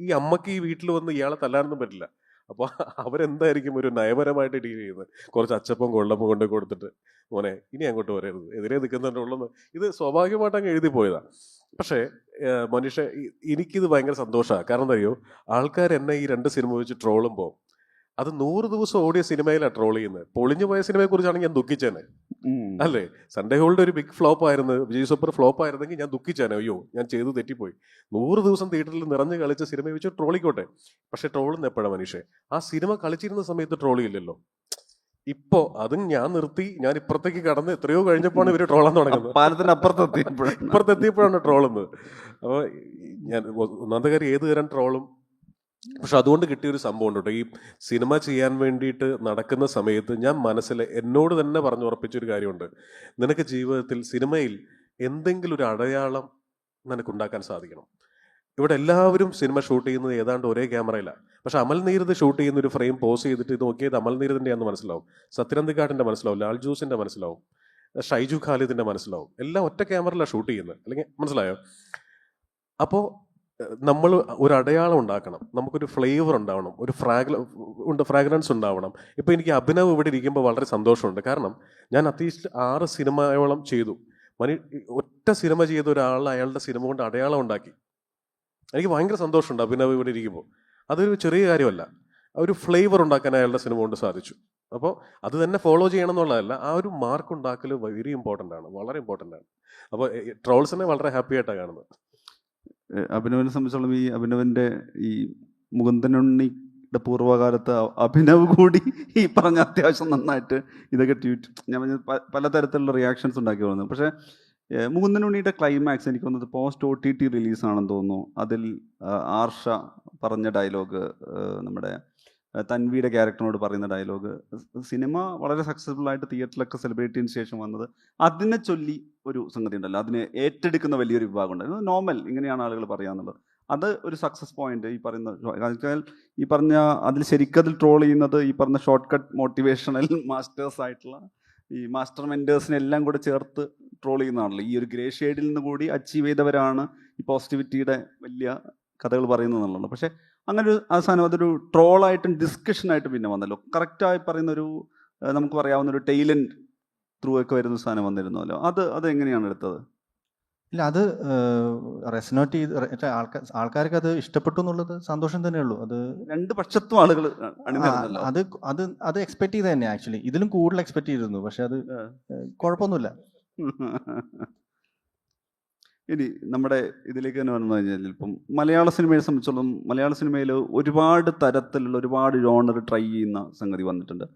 S3: ഈ അമ്മക്ക് ഈ വീട്ടിൽ വന്ന് ഇയാളെ തല്ലാനൊന്നും പറ്റില്ല. അപ്പോൾ അവരെന്തായിരിക്കും ഒരു നയപരമായിട്ട് ഡീൽ ചെയ്യുന്നത്? കുറച്ച് അച്ചപ്പം കൊള്ളപ്പം കൊണ്ട് കൊടുത്തിട്ട് മോനെ ഇനി അങ്ങോട്ട് വരരുത്, എതിരെ നിൽക്കുന്നതിൻ്റെ ഉള്ളെന്ന്. ഇത് സ്വാഭാവികമായിട്ട് അങ്ങ് എഴുതി പോയതാണ്. പക്ഷേ മനുഷ്യ എനിക്കിത് ഭയങ്കര സന്തോഷമാണ്. കാരണം എന്താ അറിയോ, ആൾക്കാർ എന്നെ ഈ 2 സിനിമ വെച്ച് ട്രോളുമ്പോൾ അത് 100 ദിവസം ഓടിയ സിനിമയിലാണ് ട്രോൾ ചെയ്യുന്നത്. പൊളിഞ്ഞു പോയ സിനിമയെ കുറിച്ചാണെങ്കിൽ ഞാൻ ദുഃഖിച്ചേനെ, അല്ലേ? സൺഡേ ഹോളിഡേ ഒരു ബിഗ് ഫ്ലോപ്പ് ആയിരുന്നു, വിജയ് സൂപ്പർ ഫ്ലോപ്പ് ആയിരുന്നെങ്കിൽ ഞാൻ ദുഃഖിച്ചേനെ, അയ്യോ ഞാൻ ചെയ്തു തെറ്റിപ്പോയി. 100 ദിവസം തിയേറ്ററിൽ നിറഞ്ഞു കളിച്ച സിനിമയെ വെച്ച് ട്രോളിക്കോട്ടെ. പക്ഷെ ട്രോളുന്ന എപ്പോഴാണ് മനുഷ്യ? ആ സിനിമ കളിച്ചിരുന്ന സമയത്ത് ട്രോളിയില്ലല്ലോ. ഇപ്പോ അതും ഞാൻ നിർത്തി, ഞാൻ ഇപ്പുറത്തേക്ക് കടന്ന് എത്രയോ കഴിഞ്ഞപ്പോഴാണ് ഇവര് ട്രോളാൻ തുടങ്ങുന്നത്. ഇപ്പുറത്തെത്തിയപ്പോഴാണ് ട്രോളുന്നത്. അപ്പോൾ ഞാൻ ഒന്നാമത്തെ കാര്യം ഏത് തരം ട്രോളും. പക്ഷെ അതുകൊണ്ട് കിട്ടിയൊരു സംഭവം ഉണ്ട് കേട്ടോ. ഈ സിനിമ ചെയ്യാൻ വേണ്ടിയിട്ട് നടക്കുന്ന സമയത്ത് ഞാൻ മനസ്സിൽ എന്നോട് തന്നെ പറഞ്ഞു ഉറപ്പിച്ചൊരു കാര്യമുണ്ട്. നിനക്ക് ജീവിതത്തിൽ സിനിമയിൽ എന്തെങ്കിലും ഒരു അടയാളം നിനക്കുണ്ടാക്കാൻ സാധിക്കണം. ഇവിടെ എല്ലാവരും സിനിമ ഷൂട്ട് ചെയ്യുന്നത് ഏതാണ്ട് ഒരേ ക്യാമറയിലാണ്. പക്ഷെ അമൽ നീരദ് ഷൂട്ട് ചെയ്യുന്ന ഒരു ഫ്രെയിം പോസ് ചെയ്തിട്ട് ഇത് നോക്കിയത് അമൽ നീരദിൻ്റെ ആണെന്ന് മനസ്സിലാവും, സത്യനന്ദിക്കാട്ടിൻ്റെ മനസ്സിലാവും, ലാൽ ജോസിൻ്റെ മനസ്സിലാവും, ഷൈജു ഖാലിദിൻ്റെ മനസ്സിലാവും. എല്ലാം ഒറ്റ ക്യാമറയിലാണ് ഷൂട്ട് ചെയ്യുന്നത്. അല്ലെങ്കിൽ മനസ്സിലായോ? അപ്പോൾ നമ്മൾ ഒരു അടയാളം ഉണ്ടാക്കണം, നമുക്കൊരു ഫ്ലേവർ ഉണ്ടാവണം, ഒരു ഫ്രാഗ്രൻസ് ഉണ്ടാവണം. ഇപ്പോൾ എനിക്ക് അഭിനവ് ഇവിടെ ഇരിക്കുമ്പോൾ വളരെ സന്തോഷമുണ്ട്. കാരണം ഞാൻ അറ്റ്ലീസ്റ്റ് 6 സിനിമയോളം ചെയ്തു. ഒറ്റ സിനിമ ചെയ്ത ഒരാൾ അയാളുടെ സിനിമ കൊണ്ട് അടയാളം ഉണ്ടാക്കി. എനിക്ക് ഭയങ്കര സന്തോഷമുണ്ട് അഭിനവ് ഇവിടെ ഇരിക്കുമ്പോൾ. അതൊരു ചെറിയ കാര്യമല്ല, ഒരു ഫ്ലേവർ ഉണ്ടാക്കാൻ അയാളുടെ സിനിമ കൊണ്ട് സാധിച്ചു. അപ്പോൾ അത് തന്നെ ഫോളോ ചെയ്യണം എന്നുള്ളതല്ല, ആ ഒരു മാർക്ക് ഉണ്ടാക്കൽ വെരി ഇമ്പോർട്ടൻ്റ് ആണ്, വളരെ ഇമ്പോർട്ടൻ്റ് ആണ്. അപ്പോൾ ട്രോൾസിനെ വളരെ ഹാപ്പി ആയിട്ടാണ് കാണുന്നത്.
S2: അഭിനവിനെ സംബന്ധിച്ചോളം ഈ അഭിനവിൻ്റെ ഈ മുകുന്ദനുണ്ണിയുടെ പൂർവ്വകാലത്ത് അഭിനവ് കൂടി ഈ പറഞ്ഞ അത്യാവശ്യം നന്നായിട്ട് ഇതൊക്കെ ട്വീറ്റ് ഞാൻ പലതരത്തിലുള്ള റിയാക്ഷൻസ് ഉണ്ടാക്കി വന്നത്. പക്ഷേ മുകുന്ദനുണ്ണിയുടെ ക്ലൈമാക്സ് എനിക്ക് തോന്നുന്നത് പോസ്റ്റ് OTT റിലീസാണെന്ന് തോന്നുന്നു. അതിൽ ആർഷ പറഞ്ഞ ഡയലോഗ്, നമ്മുടെ തൻവിയുടെ ക്യാരക്ടറിനോട് പറയുന്ന ഡയലോഗ്, സിനിമ വളരെ സക്സസ്ഫുൾ ആയിട്ട് തിയേറ്ററിലൊക്കെ സെലിബ്രേറ്റ് ചെയ്തതിന് ശേഷം വന്നത്, അതിനെ ചൊല്ലി ഒരു സംഗതി ഉണ്ടല്ലോ, അതിനെ ഏറ്റെടുക്കുന്ന വലിയൊരു വിഭാഗം ഉണ്ടായിരുന്നു. നോർമൽ ഇങ്ങനെയാണ് ആളുകൾ പറയാന്നുള്ളത്. അത് ഒരു സക്സസ് പോയിന്റ് ഈ പറയുന്ന ഈ പറഞ്ഞ അതിൽ ശരിക്കതിൽ ട്രോൾ ചെയ്യുന്നത് ഈ പറഞ്ഞ ഷോർട്ട് കട്ട് മോട്ടിവേഷണൽ മാസ്റ്റേഴ്സ് ആയിട്ടുള്ള ഈ മാസ്റ്റർ മെൻറ്റേഴ്സിനെ എല്ലാം കൂടെ ചേർത്ത് ട്രോൾ ചെയ്യുന്നതാണല്ലോ. ഈ ഒരു ഗ്രേ ഷെയ്ഡിൽ നിന്ന് കൂടി അച്ചീവ് ചെയ്തവരാണ് ഈ പോസിറ്റിവിറ്റിയുടെ വലിയ കഥകൾ പറയുന്നതെന്നുള്ളത്. പക്ഷേ അങ്ങനെ ഒരു അവസാനം അതൊരു ട്രോളായിട്ടും ഡിസ്കഷനായിട്ടും പിന്നെ വന്നല്ലോ. കറക്റ്റായി പറയുന്നൊരു നമുക്ക് പറയാവുന്ന ഒരു ടെയിലൻഡ് ത്രൂ ഒക്കെ വരുന്ന സാധനം വന്നിരുന്നല്ലോ, അത് എങ്ങനെയാണ് എടുത്തത്?
S4: ഇല്ല, അത് റെസനേറ്റ് ചെയ്ത് ആൾക്കാർക്ക് അത് ഇഷ്ടപ്പെട്ടു എന്നുള്ളത് സന്തോഷം തന്നെയുള്ളൂ. അത്
S2: രണ്ട് പക്ഷത്തും ആളുകൾ
S4: ആ, അത് അത് അത് എക്സ്പെക്ട് ചെയ്ത് തന്നെ ആക്ച്വലി. ഇതിലും കൂടുതൽ എക്സ്പെക്ട് ചെയ്തിരുന്നു, പക്ഷെ അത് കുഴപ്പമൊന്നുമില്ല.
S2: ഇനി നമ്മുടെ ഇതിലേക്ക് തന്നെ വന്നു കഴിഞ്ഞാൽ, ഇപ്പം മലയാള സിനിമയെ സംബന്ധിച്ചോളം മലയാള സിനിമയിൽ ഒരുപാട് തരത്തിലുള്ള ഒരുപാട് ജോണർ ട്രൈ ചെയ്യുന്ന സംഗതി വന്നിട്ടുണ്ട്.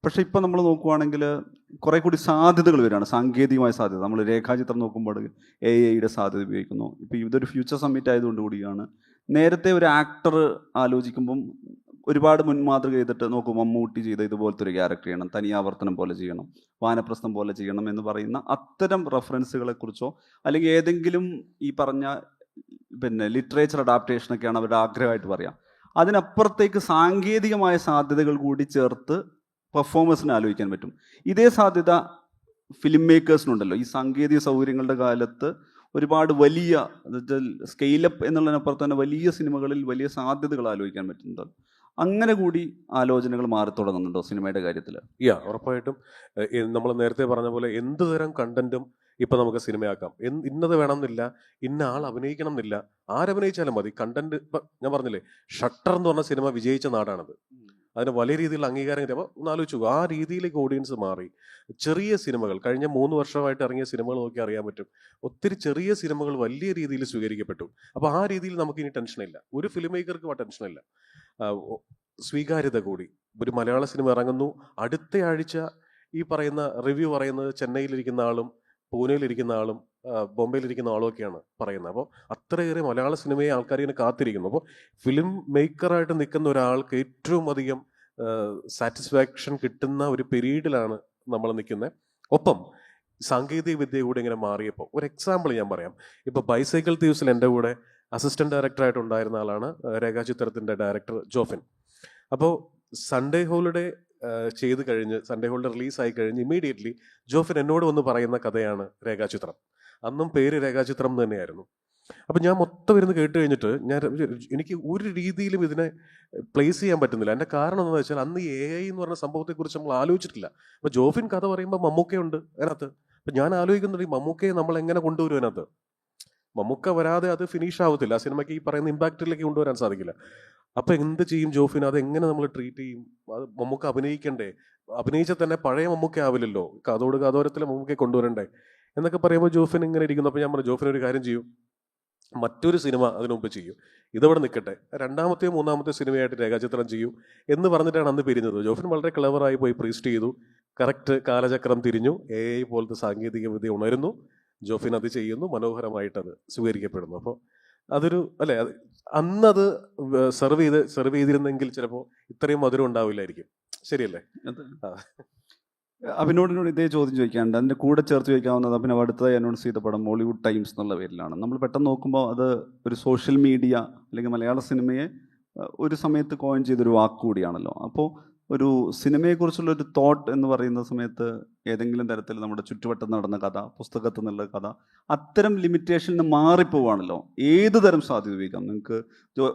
S2: പക്ഷെ ഇപ്പം നമ്മൾ നോക്കുവാണെങ്കിൽ കുറെ കൂടി സാധ്യതകൾ വരികയാണ്, സാങ്കേതികമായ സാധ്യത. നമ്മൾ രേഖാചിത്രം നോക്കുമ്പോൾ AI-യുടെ സാധ്യത ഉപയോഗിക്കുന്നു. ഇപ്പം ഇതൊരു ഫ്യൂച്ചർ സമ്മിറ്റ് ആയതുകൊണ്ട് കൂടിയാണ്. നേരത്തെ ഒരു ആക്ടർ ആലോചിക്കുമ്പം ഒരുപാട് മുൻമാതൃക ചെയ്തിട്ട് നോക്കും, മമ്മൂട്ടി ചെയ്ത ഇതുപോലത്തെ ഒരു ക്യാരക്ടർ ചെയ്യണം, തനിയാവർത്തനം പോലെ ചെയ്യണം, വാനപ്രസ്ഥം പോലെ ചെയ്യണം എന്ന് പറയുന്ന അത്തരം റെഫറൻസുകളെ കുറിച്ചോ അല്ലെങ്കിൽ ഏതെങ്കിലും ഈ പറഞ്ഞ ലിറ്ററേച്ചർ അഡാപ്റ്റേഷനൊക്കെയാണ് അവരുടെ ആഗ്രഹമായിട്ട് പറയാം. അതിനപ്പുറത്തേക്ക് സാങ്കേതികമായ സാധ്യതകൾ കൂടി ചേർത്ത് പെർഫോമൻസിന് ആലോചിക്കാൻ പറ്റും. ഇതേ സാധ്യത ഫിലിം മേക്കേഴ്സിനുണ്ടല്ലോ. ഈ സാങ്കേതിക സൗകര്യങ്ങളുടെ കാലത്ത് ഒരുപാട് വലിയ സ്കെയിലപ്പ് എന്നുള്ളതിനപ്പുറത്ത് തന്നെ വലിയ സിനിമകളിൽ വലിയ സാധ്യതകൾ ആലോചിക്കാൻ പറ്റുന്നുണ്ട്. അങ്ങനെ കൂടി ആലോചനകൾ മാറി തുടങ്ങുന്നുണ്ടോ സിനിമയുടെ കാര്യത്തിൽ?
S3: ഉറപ്പായിട്ടും. നമ്മൾ നേരത്തെ പറഞ്ഞ പോലെ എന്ത് തരം കണ്ടന്റും ഇപ്പൊ നമുക്ക് സിനിമയാക്കാം. ഇന്നത് വേണമെന്നില്ല, ഇന്ന ആൾ അഭിനയിക്കണം എന്നില്ല, ആരഭിനയിച്ചാലും മതി. കണ്ടന്റ് ഇപ്പൊ ഞാൻ പറഞ്ഞില്ലേ, ഷട്ടർ എന്ന് പറഞ്ഞ സിനിമ വിജയിച്ച നാടാണത്. അതിന് വലിയ രീതിയിലുള്ള അംഗീകാരം കിട്ടിയപ്പോൾ ഒന്ന് ആലോചിച്ചു, ആ രീതിയിലേക്ക് ഓഡിയൻസ് മാറി. ചെറിയ സിനിമകൾ കഴിഞ്ഞ 3 വർഷമായിട്ട് ഇറങ്ങിയ സിനിമകൾ നോക്കി അറിയാൻ പറ്റും, ഒത്തിരി ചെറിയ സിനിമകൾ വലിയ രീതിയിൽ സ്വീകരിക്കപ്പെട്ടു. അപ്പോൾ ആ രീതിയിൽ നമുക്ക് ഇനി ടെൻഷനില്ല, ഒരു ഫിലിം മേക്കർക്കും ആ ടെൻഷനില്ല. സ്വീകാര്യത കൂടി. ഒരു മലയാള സിനിമ ഇറങ്ങുന്നു, അടുത്ത ആഴ്ച ഈ പറയുന്ന റിവ്യൂ പറയുന്നത് ചെന്നൈയിലിരിക്കുന്ന ആളും പൂനെയിലിരിക്കുന്ന ആളും ബോംബെയിലിരിക്കുന്ന ആളും ഒക്കെയാണ് പറയുന്നത്. അപ്പോൾ അത്രയേറെ മലയാള സിനിമയെ ആൾക്കാർ ഇങ്ങനെ കാത്തിരിക്കുന്നു. അപ്പോൾ ഫിലിം മേക്കറായിട്ട് നിൽക്കുന്ന ഒരാൾക്ക് ഏറ്റവും അധികം സാറ്റിസ്ഫാക്ഷൻ കിട്ടുന്ന ഒരു പീരീഡിലാണ് നമ്മൾ നിൽക്കുന്നത്. ഒപ്പം സാങ്കേതിക വിദ്യ കൂടെ ഇങ്ങനെ മാറിയപ്പോൾ ഒരു എക്സാമ്പിൾ ഞാൻ പറയാം. ഇപ്പോൾ ബൈസൈക്കിൾ തീവ്സിൽ എൻ്റെ കൂടെ അസിസ്റ്റന്റ് ഡയറക്ടറായിട്ട് ഉണ്ടായിരുന്ന ആളാണ് രേഖാചിത്രത്തിൻ്റെ ഡയറക്ടർ ജോഫിൻ. അപ്പോൾ സൺഡേ ഹോളിഡേ ചെയ്ത് കഴിഞ്ഞ് സൺഡേ ഹോളിഡേ റിലീസായി കഴിഞ്ഞ് ഇമ്മീഡിയറ്റ്ലി ജോഫിൻ എന്നോട് വന്ന് പറയുന്ന കഥയാണ് രേഖാചിത്രം. അന്നും പേര് രേഖാചിത്രം തന്നെയായിരുന്നു. അപ്പം ഞാൻ മൊത്തം ഇരുന്ന് കേട്ട് കഴിഞ്ഞിട്ട് എനിക്ക് ഒരു രീതിയിലും ഇതിനെ പ്ലേസ് ചെയ്യാൻ പറ്റുന്നില്ല. എൻ്റെ കാരണം എന്താണെന്ന് വെച്ചാൽ അന്ന് AI എന്ന് പറഞ്ഞ സംഭവത്തെക്കുറിച്ച് നമ്മൾ ആലോചിച്ചിട്ടില്ല. അപ്പോൾ ജോഫിൻ കഥ പറയുമ്പോൾ മമ്മൂക്കയുണ്ട് അതിനകത്ത്. അപ്പം ഞാൻ ആലോചിക്കുന്നത് ഈ മമ്മൂക്കയെ നമ്മൾ എങ്ങനെ കൊണ്ടുവരും അതിനകത്ത്. മമ്മൂക്ക വരാതെ അത് ഫിനിഷ് ആവത്തില്ല, ആ സിനിമയ്ക്ക് ഈ പറയുന്ന ഇമ്പാക്റ്റിലേക്ക് കൊണ്ടുവരാൻ സാധിക്കില്ല. അപ്പം എന്ത് ചെയ്യും ജോഫിൻ? അതെങ്ങനെ നമ്മൾ ട്രീറ്റ് ചെയ്യും? അത് മമ്മൂക്ക അഭിനയിക്കണ്ടേ? അഭിനയിച്ചാൽ തന്നെ പഴയ മമ്മൂക്ക ആവില്ലല്ലോ, കാതോരത്തിലെ മമ്മൂക്കയെ കൊണ്ടുവരണ്ടേ എന്നൊക്കെ പറയുമ്പോൾ ജോഫിൻ ഇങ്ങനെ ഇരിക്കുന്നു. അപ്പോൾ ഞാൻ പറഞ്ഞു, ജോഫിൻ ഒരു കാര്യം ചെയ്യും, മറ്റൊരു സിനിമ അതിനുമുമ്പ് ചെയ്യും, ഇതവിടെ നിൽക്കട്ടെ, രണ്ടാമത്തെയോ മൂന്നാമത്തെ സിനിമയായിട്ട് രേഖാചിത്രം ചെയ്യും എന്ന് പറഞ്ഞിട്ടാണ് അന്ന് പിരിഞ്ഞത്. ജോഫിൻ വളരെ ക്ലവറായി പോയി പ്രീസ്റ്റ് ചെയ്തു. കറക്റ്റ് കാലചക്രം തിരിഞ്ഞു, AI പോലത്തെ സാങ്കേതിക വിദ്യ ഉണരുന്നു, ജോഫിൻ അത് ചെയ്യുന്നു, മനോഹരമായിട്ട് അത് സ്വീകരിക്കപ്പെടുന്നു. അപ്പോൾ അതൊരു അല്ലേ, അന്നത് സെർവ് ചെയ്തിരുന്നെങ്കിൽ ചിലപ്പോൾ ഇത്രയും മധുരം ഉണ്ടാവില്ലായിരിക്കും. ശരിയല്ലേ?
S2: അഭിനോടിനോട് ഇതേ ചോദ്യം ചോദിക്കാണ്ട് അതിൻ്റെ കൂടെ ചേർത്ത് ചോദിക്കാവുന്നത്, അഭിനവ് അടുത്തതായി അനൗൺസ് ചെയ്ത പടം മോളിവുഡ് ടൈംസ് എന്നുള്ള പേരിലാണ്. നമ്മൾ പെട്ടെന്ന് നോക്കുമ്പോൾ അത് ഒരു സോഷ്യൽ മീഡിയ അല്ലെങ്കിൽ മലയാള സിനിമയെ ഒരു സമയത്ത് കോയിൻ ചെയ്തൊരു വാക്ക് കൂടിയാണല്ലോ. അപ്പോൾ ഒരു സിനിമയെക്കുറിച്ചുള്ള ഒരു തോട്ട് എന്ന് പറയുന്ന സമയത്ത് ഏതെങ്കിലും തരത്തിൽ നമ്മുടെ ചുറ്റുവട്ടം നടന്ന കഥ, പുസ്തകത്തിൽ നിന്നുള്ള കഥ, അത്തരം ലിമിറ്റേഷനിൽ നിന്ന് മാറിപ്പോവാണല്ലോ. ഏത് തരം സാധ്യത ഉപയോഗിക്കാം നിങ്ങൾക്ക്.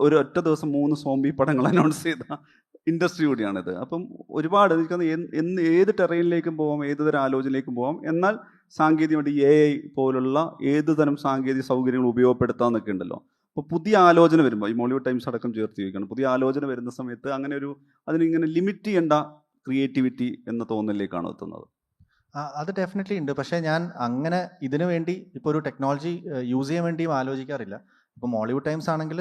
S2: ഒരു ഒറ്റ ദിവസം 3 സോംബി പടങ്ങൾ അനൗൺസ് ചെയ്ത ഇൻഡസ്ട്രി കൂടിയാണിത്. അപ്പം ഒരുപാട് എന്ന് ഏത് ടെറൈനിലേക്കും പോവാം, ഏത് തരം ആലോചനയിലേക്കും പോവാം. എന്നാൽ സാങ്കേതികമായിട്ട് AI പോലുള്ള ഏത് തരം സാങ്കേതിക സൗകര്യങ്ങൾ ഉപയോഗപ്പെടുത്താമെന്നൊക്കെ ഉണ്ടല്ലോ. അപ്പോൾ പുതിയ ആലോചന വരുമ്പോൾ ഈ മോളിവുഡ് ടൈംസ് അടക്കം ചേർത്ത് ചോദിക്കണം, പുതിയ ആലോചന വരുന്ന സമയത്ത് അങ്ങനെ അതിനിങ്ങനെ ലിമിറ്റ് ചെയ്യേണ്ട ക്രിയേറ്റിവിറ്റി എന്ന തോന്നലിലേക്കാണ് എത്തുന്നത്.
S4: അത് ഡെഫിനറ്റ്ലി ഉണ്ട്. പക്ഷേ ഞാൻ അങ്ങനെ ഇതിനു വേണ്ടി ഇപ്പോൾ ഒരു ടെക്നോളജി യൂസ് ചെയ്യാൻ വേണ്ടിയും ആലോചിക്കാറില്ല. ഇപ്പോൾ മോളിവുഡ് ടൈംസ് ആണെങ്കിൽ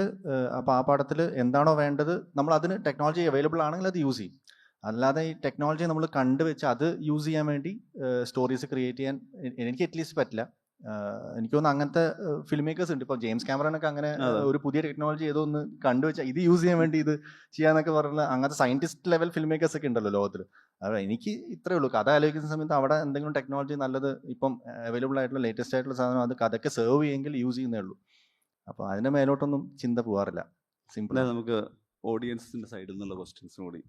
S4: അപ്പോൾ ആ പടത്തിൽ എന്താണോ വേണ്ടത് നമ്മൾ അതിന് ടെക്നോളജി അവൈലബിൾ ആണെങ്കിൽ അത് യൂസ് ചെയ്യും. അല്ലാതെ ഈ ടെക്നോളജി നമ്മൾ കണ്ടുവെച്ച് അത് യൂസ് ചെയ്യാൻ വേണ്ടി സ്റ്റോറീസ് ക്രിയേറ്റ് ചെയ്യാൻ എനിക്ക് അറ്റ്ലീസ്റ്റ് പറ്റില്ല. എനിക്ക് തോന്നുന്നു അങ്ങനത്തെ ഫിലിം മേക്കേഴ്സ് ഉണ്ട്. ഇപ്പോൾ ജെയിംസ് ക്യാമറനൊക്കെ അങ്ങനെ ഒരു പുതിയ ടെക്നോളജി ഏതോ ഒന്ന് കണ്ടുവെച്ചാൽ ഇത് യൂസ് ചെയ്യാൻ വേണ്ടി ഇത് ചെയ്യാന്നൊക്കെ പറഞ്ഞാൽ അങ്ങനത്തെ സയന്റിസ്റ്റ് ലെവൽ ഫിലിം മേക്കേഴ്സ് ഒക്കെ ഉണ്ടല്ലോ ലോകത്തിൽ. അത് എനിക്ക് ഇത്രയേ ഉള്ളൂ. കഥ ആലോചിക്കുന്ന സമയത്ത് അവിടെ എന്തെങ്കിലും ടെക്നോളജി നല്ലത് ഇപ്പം അവൈലബിൾ ആയിട്ടുള്ള ലേറ്റസ്റ്റ് ആയിട്ടുള്ള സാധനം അത് കഥയ്ക്ക് സെർവ് ചെയ്യുമെങ്കിൽ യൂസ് ചെയ്യുന്നേ ഉള്ളൂ. അപ്പോൾ അതിൻ്റെ മേലോട്ടൊന്നും ചിന്ത പോകാറില്ല. സിമ്പിൾ.
S2: നമുക്ക് ഓഡിയൻസിൻ്റെ സൈഡിൽ നിന്നുള്ള ക്വസ്റ്റ്യൻസും കൂടി.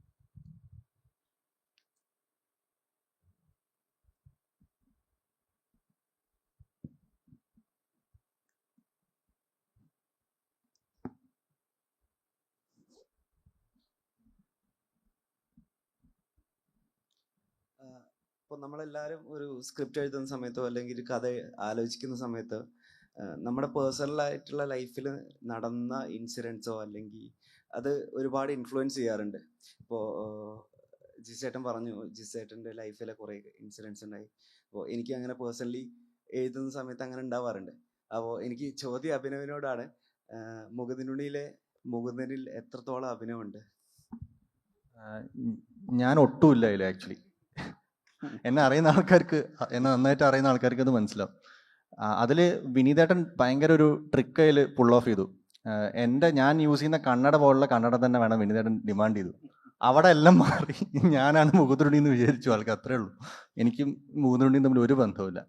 S5: ഇപ്പോൾ നമ്മളെല്ലാവരും ഒരു സ്ക്രിപ്റ്റ് എഴുതുന്ന സമയത്തോ അല്ലെങ്കിൽ ഒരു കഥ ആലോചിക്കുന്ന സമയത്ത് നമ്മുടെ പേഴ്സണലായിട്ടുള്ള ലൈഫിൽ നടന്ന ഇൻസിഡൻസോ അല്ലെങ്കിൽ അത് ഒരുപാട് ഇൻഫ്ലുവൻസ് ചെയ്യാറുണ്ട്. ഇപ്പോൾ ജിസേട്ടൻ പറഞ്ഞു ജിസേട്ടൻ്റെ ലൈഫിലെ കുറേ ഇൻസിഡൻസ് ഉണ്ടായി. അപ്പോൾ എനിക്ക് അങ്ങനെ പേഴ്സണലി എഴുതുന്ന സമയത്ത് അങ്ങനെ ഉണ്ടാവാറുണ്ട്. അപ്പോൾ എനിക്ക് ചോദ്യം അഭിനവിനോടാണ്. മുകുന്ദിനുള്ളിലെ മുകുന്ദനിൽ എത്രത്തോളം അഭിനയമുണ്ട്?
S4: ഞാൻ ഒട്ടുമില്ല അതിൽ ആക്ച്വലി. എന്നെ അറിയുന്ന ആൾക്കാർക്ക്, എന്നെ നന്നായിട്ട് അറിയുന്ന ആൾക്കാർക്ക് അത് മനസ്സിലാവും. അതിൽ വിനീതേട്ടൻ ഭയങ്കര ഒരു ട്രിക്ക് അതിൽ പുൾ ഓഫ് ചെയ്തു. ഞാൻ യൂസ് ചെയ്യുന്ന കണ്ണട പോലുള്ള കണ്ണട തന്നെ വേണം വിനീതേട്ടൻ ഡിമാൻഡ് ചെയ്തു. അവിടെ എല്ലാം മാറി ഞാനാണ് മുകുന്ദനുണ്ണി എന്ന് വിചാരിച്ചു ആൾക്ക്. അത്രേ ഉള്ളൂ. എനിക്കും മുകുന്ദനുണ്ണിയും തമ്മിൽ ഒരു ബന്ധവുമില്ല.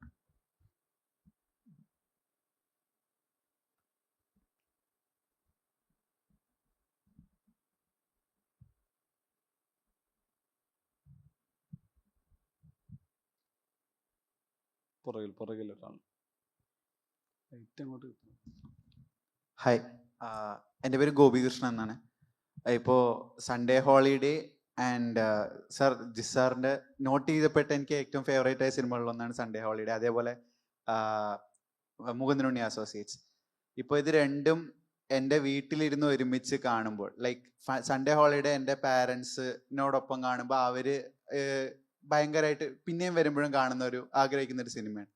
S2: പുറകിലിട്ടാണ് ഏറ്റവും അങ്ങോട്ട്.
S6: ഹായ്, എൻ്റെ പേര് ഗോപികൃഷ്ണൻ എന്നാണ്. ഇപ്പോൾ സൺഡേ ഹോളിഡേ ആൻഡ് സർ ജിസ് സാറിൻ്റെ നോട്ട് ചെയ്തപ്പെട്ട എനിക്ക് ഏറ്റവും ഫേവറേറ്റ് ആയ സിനിമകളിലൊന്നാണ് സൺഡേ ഹോളിഡേ, അതേപോലെ മുകുന്ദനുണ്ണി അസോസിയേറ്റ്സ്. ഇപ്പോൾ ഇത് രണ്ടും എൻ്റെ വീട്ടിലിരുന്ന് ഒരുമിച്ച് കാണുമ്പോൾ, ലൈക്ക് സൺഡേ ഹോളിഡേ എൻ്റെ പാരൻസിനോടൊപ്പം കാണുമ്പോൾ അവർ ഭയങ്കരമായിട്ട് പിന്നെയും വരുമ്പോഴും കാണുന്ന ആഗ്രഹിക്കുന്ന ഒരു സിനിമയാണ്.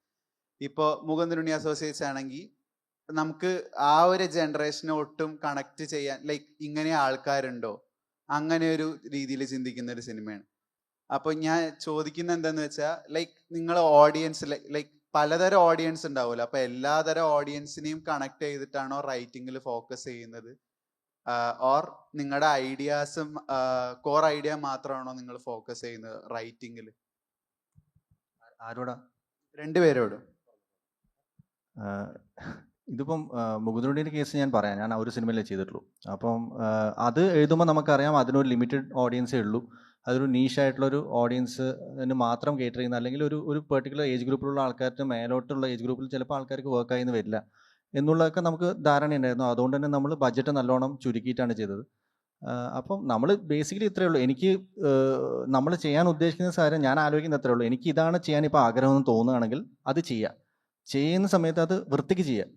S6: ഇപ്പോൾ മുകുന്ദനുണ്ണി അസോസിയേറ്റ്സ് ആണെങ്കിൽ നമുക്ക് ആ ഒരു ജനറേഷനെ ഒട്ടും കണക്ട് ചെയ്യാൻ, ലൈക്ക് ഇങ്ങനെ ആൾക്കാരുണ്ടോ അങ്ങനെ ഒരു രീതിയിൽ ചിന്തിക്കുന്ന ഒരു സിനിമയാണ്. അപ്പോൾ ഞാൻ ചോദിക്കുന്നത് എന്താന്ന് വെച്ചാൽ, ലൈക്ക് നിങ്ങൾ ഓഡിയൻസ് ലൈക്ക് പലതരം ഓഡിയൻസ് ഉണ്ടാവുമല്ലോ, അപ്പോൾ എല്ലാതരം ഓഡിയൻസിനെയും കണക്ട് ചെയ്തിട്ടാണോ റൈറ്റിങ്ങിൽ ഫോക്കസ് ചെയ്യുന്നത്, ഓർ നിങ്ങളുടെ ഐഡിയാസും കോർ ഐഡിയ മാത്രമാണോ നിങ്ങൾ ഫോക്കസ് ചെയ്യുന്നത് റൈറ്റിങ്ങിൽ?
S4: ആരോടാ?
S6: രണ്ടുപേരോടും.
S4: ഇതിപ്പം മുകുന്ദനുണ്ണിയുടെ കേസ് ഞാൻ പറയാം. ഞാൻ ആ ഒരു സിനിമയിലേ ചെയ്തിട്ടുള്ളൂ. അപ്പം അത് എഴുതുമ്പോൾ നമുക്കറിയാം അതിനൊരു ലിമിറ്റഡ് ഓഡിയൻസേ ഉള്ളൂ. അതൊരു നീഷായിട്ടുള്ളൊരു ഓഡിയൻസിന് മാത്രം കേറ്റർ ചെയ്യുന്ന, അല്ലെങ്കിൽ ഒരു പെർട്ടിക്കുലർ ഏജ് ഗ്രൂപ്പിലുള്ള ആൾക്കാർക്ക് മേലോട്ടുള്ള ഏജ് ഗ്രൂപ്പിൽ ചിലപ്പോൾ ആൾക്കാർക്ക് വർക്കായിന്ന് വരില്ല എന്നുള്ളതൊക്കെ നമുക്ക് ധാരണയുണ്ടായിരുന്നു. അതുകൊണ്ട് തന്നെ നമ്മൾ ബഡ്ജറ്റ് നല്ലോണം ചുരുക്കിയിട്ടാണ് ചെയ്തത്. അപ്പം നമ്മൾ ബേസിക്കലി ഇത്രയേ ഉള്ളൂ. എനിക്ക് നമ്മൾ ചെയ്യാൻ ഉദ്ദേശിക്കുന്ന സാരം ഞാൻ ആലോചിക്കുന്നത് അത്രയേ ഉള്ളൂ. എനിക്ക് ഇതാണ് ചെയ്യാൻ ഇപ്പോൾ ആഗ്രഹമെന്ന് തോന്നുകയാണെങ്കിൽ അത് ചെയ്യുക. ചെയ്യുന്ന സമയത്ത് അത് വൃത്തിക്ക് ചെയ്യുക,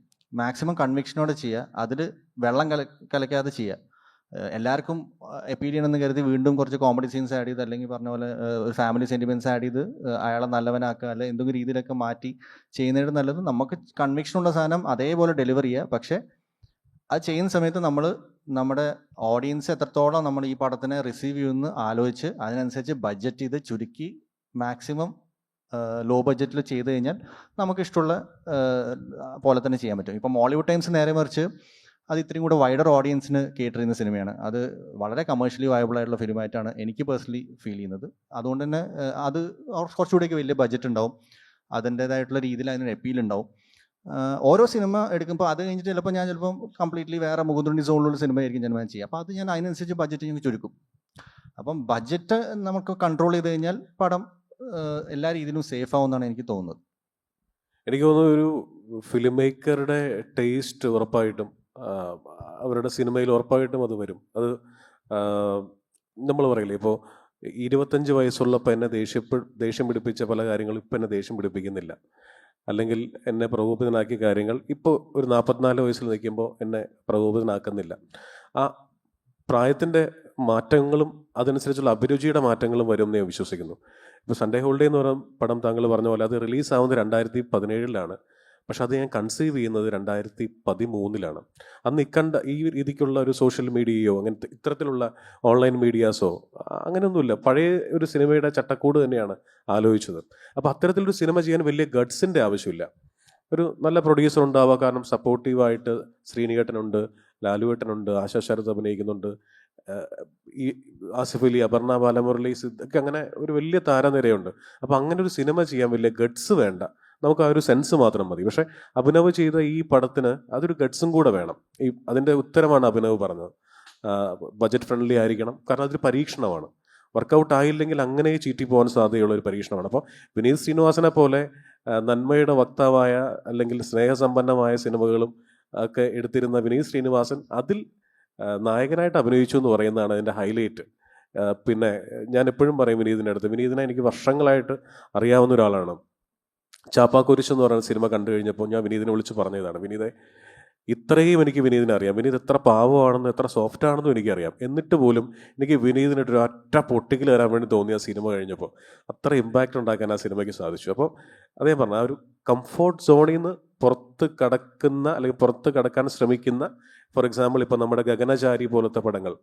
S4: മാക്സിമം കൺവിക്ഷനോടെ ചെയ്യുക, അതിൽ വെള്ളം കലക്കാതെ ചെയ്യുക. എല്ലാവർക്കും അപ്പീൽ ചെയ്യണമെന്ന് കരുതി വീണ്ടും കുറച്ച് കോമഡി സീൻസ് ആഡ് ചെയ്ത്, അല്ലെങ്കിൽ പറഞ്ഞ പോലെ ഒരു ഫാമിലി സെൻറ്റിമെൻറ്റ്സ് ആഡ് ചെയ്ത് അയാളെ നല്ലവനാക്കുക, അല്ലെങ്കിൽ എന്തെങ്കിലും രീതിയിലൊക്കെ മാറ്റി ചെയ്യുന്നതിന് നല്ലത് നമുക്ക് കൺവിക്ഷനുള്ള സാധനം അതേപോലെ ഡെലിവർ ചെയ്യുക. പക്ഷേ അത് ചെയ്യുന്ന സമയത്ത് നമ്മൾ നമ്മുടെ ഓഡിയൻസ് എത്രത്തോളം നമ്മൾ ഈ പടത്തിനെ റിസീവ് ചെയ്യുമെന്ന് ആലോചിച്ച് അതിനനുസരിച്ച് ബഡ്ജറ്റ് ചെയ്ത് ചുരുക്കി മാക്സിമം ലോ ബഡ്ജറ്റിൽ ചെയ്ത് കഴിഞ്ഞാൽ നമുക്ക് ഇഷ്ടമുള്ള പോലെ തന്നെ ചെയ്യാൻ പറ്റും. ഇപ്പം മോളിവുഡ് ടൈംസ് നേരെ മറിച്ച് അത് ഇത്രയും കൂടെ വൈഡർ ഓഡിയൻസിന് കേറ്റർ ചെയ്യുന്ന സിനിമയാണ്. അത് വളരെ കമേഴ്ഷ്യലി വയബിൾ ആയിട്ടുള്ള ഫിലിമായിട്ടാണ് എനിക്ക് പേഴ്സണലി ഫീൽ ചെയ്യുന്നത്. അതുകൊണ്ട് തന്നെ അത് കുറച്ചുകൂടെയൊക്കെ വലിയ ബഡ്ജറ്റ് ഉണ്ടാവും, അതിൻ്റേതായിട്ടുള്ള രീതിയിൽ അതിന് അപ്പീൽ ഉണ്ടാവും. ഓരോ സിനിമ എടുക്കുമ്പോൾ അത് കഴിഞ്ഞിട്ട് ചിലപ്പോൾ കംപ്ലീറ്റ്ലി വേറെ മുകുന്ദനുണ്ണി സോണിലുള്ള സിനിമ ആയിരിക്കും ഞാൻ ചെയ്യുക. അപ്പോൾ അത് ഞാൻ അതിനനുസരിച്ച് ബഡ്ജറ്റ് ഞങ്ങൾ ചുരുക്കും. അപ്പം ബഡ്ജറ്റ് നമുക്ക് കൺട്രോൾ ചെയ്ത് കഴിഞ്ഞാൽ പടം എല്ലാ രീതിയിലും സേഫ് ആവുമെന്നാണ് എനിക്ക് തോന്നുന്നത്.
S3: എനിക്ക് തോന്നുന്നു ഒരു ഫിലിം മേക്കറുടെ ടേസ്റ്റ് ഉറപ്പായിട്ടും അവരുടെ സിനിമയിൽ ഉറപ്പായിട്ടും അത് വരും. അത് നമ്മൾ പറയില്ലേ, ഇപ്പോൾ 25 വയസ്സുള്ളപ്പോൾ എന്നെ ദേഷ്യം പിടിപ്പിച്ച പല കാര്യങ്ങളും ഇപ്പം എന്നെ ദേഷ്യം പിടിപ്പിക്കുന്നില്ല, അല്ലെങ്കിൽ എന്നെ പ്രകോപിതനാക്കിയ കാര്യങ്ങൾ ഇപ്പോൾ ഒരു 44 വയസ്സിൽ നിൽക്കുമ്പോൾ എന്നെ പ്രകോപിതനാക്കുന്നില്ല. ആ പ്രായത്തിൻ്റെ മാറ്റങ്ങളും അതനുസരിച്ചുള്ള അഭിരുചിയുടെ മാറ്റങ്ങളും വരും എന്ന് ഞാൻ വിശ്വസിക്കുന്നു. ഇപ്പോൾ സൺഡേ ഹോളിഡേ എന്ന് പറയുന്ന പടം താങ്കൾ പറഞ്ഞ പോലെ അത് റിലീസാവുന്നത് 2017 പക്ഷെ അത് ഞാൻ കൺസീവ് ചെയ്യുന്നത് 2013 അന്ന് ഈ രീതിക്കുള്ള ഒരു സോഷ്യൽ മീഡിയയോ അങ്ങനത്തെ ഇത്തരത്തിലുള്ള ഓൺലൈൻ മീഡിയാസോ അങ്ങനെയൊന്നുമില്ല. പഴയ ഒരു സിനിമയുടെ ചട്ടക്കൂട് തന്നെയാണ് ആലോചിച്ചത്. അപ്പോൾ അത്തരത്തിലൊരു സിനിമ ചെയ്യാൻ വലിയ ഗഡ്സിൻ്റെ ആവശ്യമില്ല. ഒരു നല്ല പ്രൊഡ്യൂസർ ഉണ്ടാവുക, കാരണം സപ്പോർട്ടീവായിട്ട് ശ്രീനികേട്ടനുണ്ട്, ലാലുവേട്ടനുണ്ട്, ആശാ ശരത് അഭിനയിക്കുന്നുണ്ട്, ഈ ആസിഫ് അലി, അപർണ ബാലമുരളി, സിദ്ദൊക്കെ, അങ്ങനെ ഒരു വലിയ താരനിരയുണ്ട്. അപ്പോൾ അങ്ങനെ ഒരു സിനിമ ചെയ്യാൻ വലിയ ഗഡ്സ് വേണ്ട, നമുക്ക് ആ ഒരു സെൻസ് മാത്രം മതി. പക്ഷേ അഭിനവ് ചെയ്ത ഈ പടത്തിന് അതൊരു ഗഡ്സും കൂടെ വേണം. അതിൻ്റെ ഉത്തരമാണ് അഭിനവ് പറഞ്ഞത്. ബജറ്റ് ഫ്രണ്ട്ലി ആയിരിക്കണം, കാരണം അതൊരു പരീക്ഷണമാണ്. വർക്കൗട്ട് ആയില്ലെങ്കിൽ അങ്ങനെ ചീറ്റി പോകാൻ സാധ്യതയുള്ള ഒരു പരീക്ഷണമാണ്. അപ്പോൾ വിനീത് ശ്രീനിവാസനെ പോലെ നന്മയുടെ വക്താവായ അല്ലെങ്കിൽ സ്നേഹസമ്പന്നമായ സിനിമകളും ഒക്കെ എടുത്തിരുന്ന വിനീത് ശ്രീനിവാസൻ അതിൽ നായകനായിട്ട് അഭിനയിച്ചു എന്ന് പറയുന്നതാണ് അതിൻ്റെ ഹൈലൈറ്റ്. പിന്നെ ഞാൻ എപ്പോഴും പറയും വിനീതിൻ്റെ അടുത്ത്, വിനീതിനെ എനിക്ക് വർഷങ്ങളായിട്ട് അറിയാവുന്ന ഒരാളാണ്. ചാപ്പാക്കുരിശ് എന്ന് പറയുന്ന സിനിമ കണ്ടു കഴിഞ്ഞപ്പോൾ ഞാൻ വിനീതിനെ വിളിച്ച് പറഞ്ഞതാണ്, വിനീതെ ഇത്രയും എനിക്ക് വിനീതിനെ അറിയാം, വിനീത് എത്ര പാവമാണെന്നും എത്ര സോഫ്റ്റ് ആണെന്നും എനിക്കറിയാം, എന്നിട്ട് പോലും എനിക്ക് വിനീതിനായിട്ട് ഒരു ഒറ്റ പൊട്ടിക്കൽ തരാൻ വേണ്ടി തോന്നിയ സിനിമ കഴിഞ്ഞപ്പോൾ അത്ര ഇമ്പാക്റ്റ് ഉണ്ടാക്കാൻ ആ സിനിമയ്ക്ക് സാധിച്ചു. അപ്പോൾ അതേ പറഞ്ഞ ആ ഒരു കംഫോർട്ട് സോണിൽ നിന്ന് പുറത്ത് കടക്കുന്ന അല്ലെങ്കിൽ പുറത്ത് കടക്കാൻ ശ്രമിക്കുന്ന, ഫോർ എക്സാമ്പിൾ ഇപ്പോൾ നമ്മുടെ ഗഗനചാരി പോലത്തെ പടങ്ങൾ,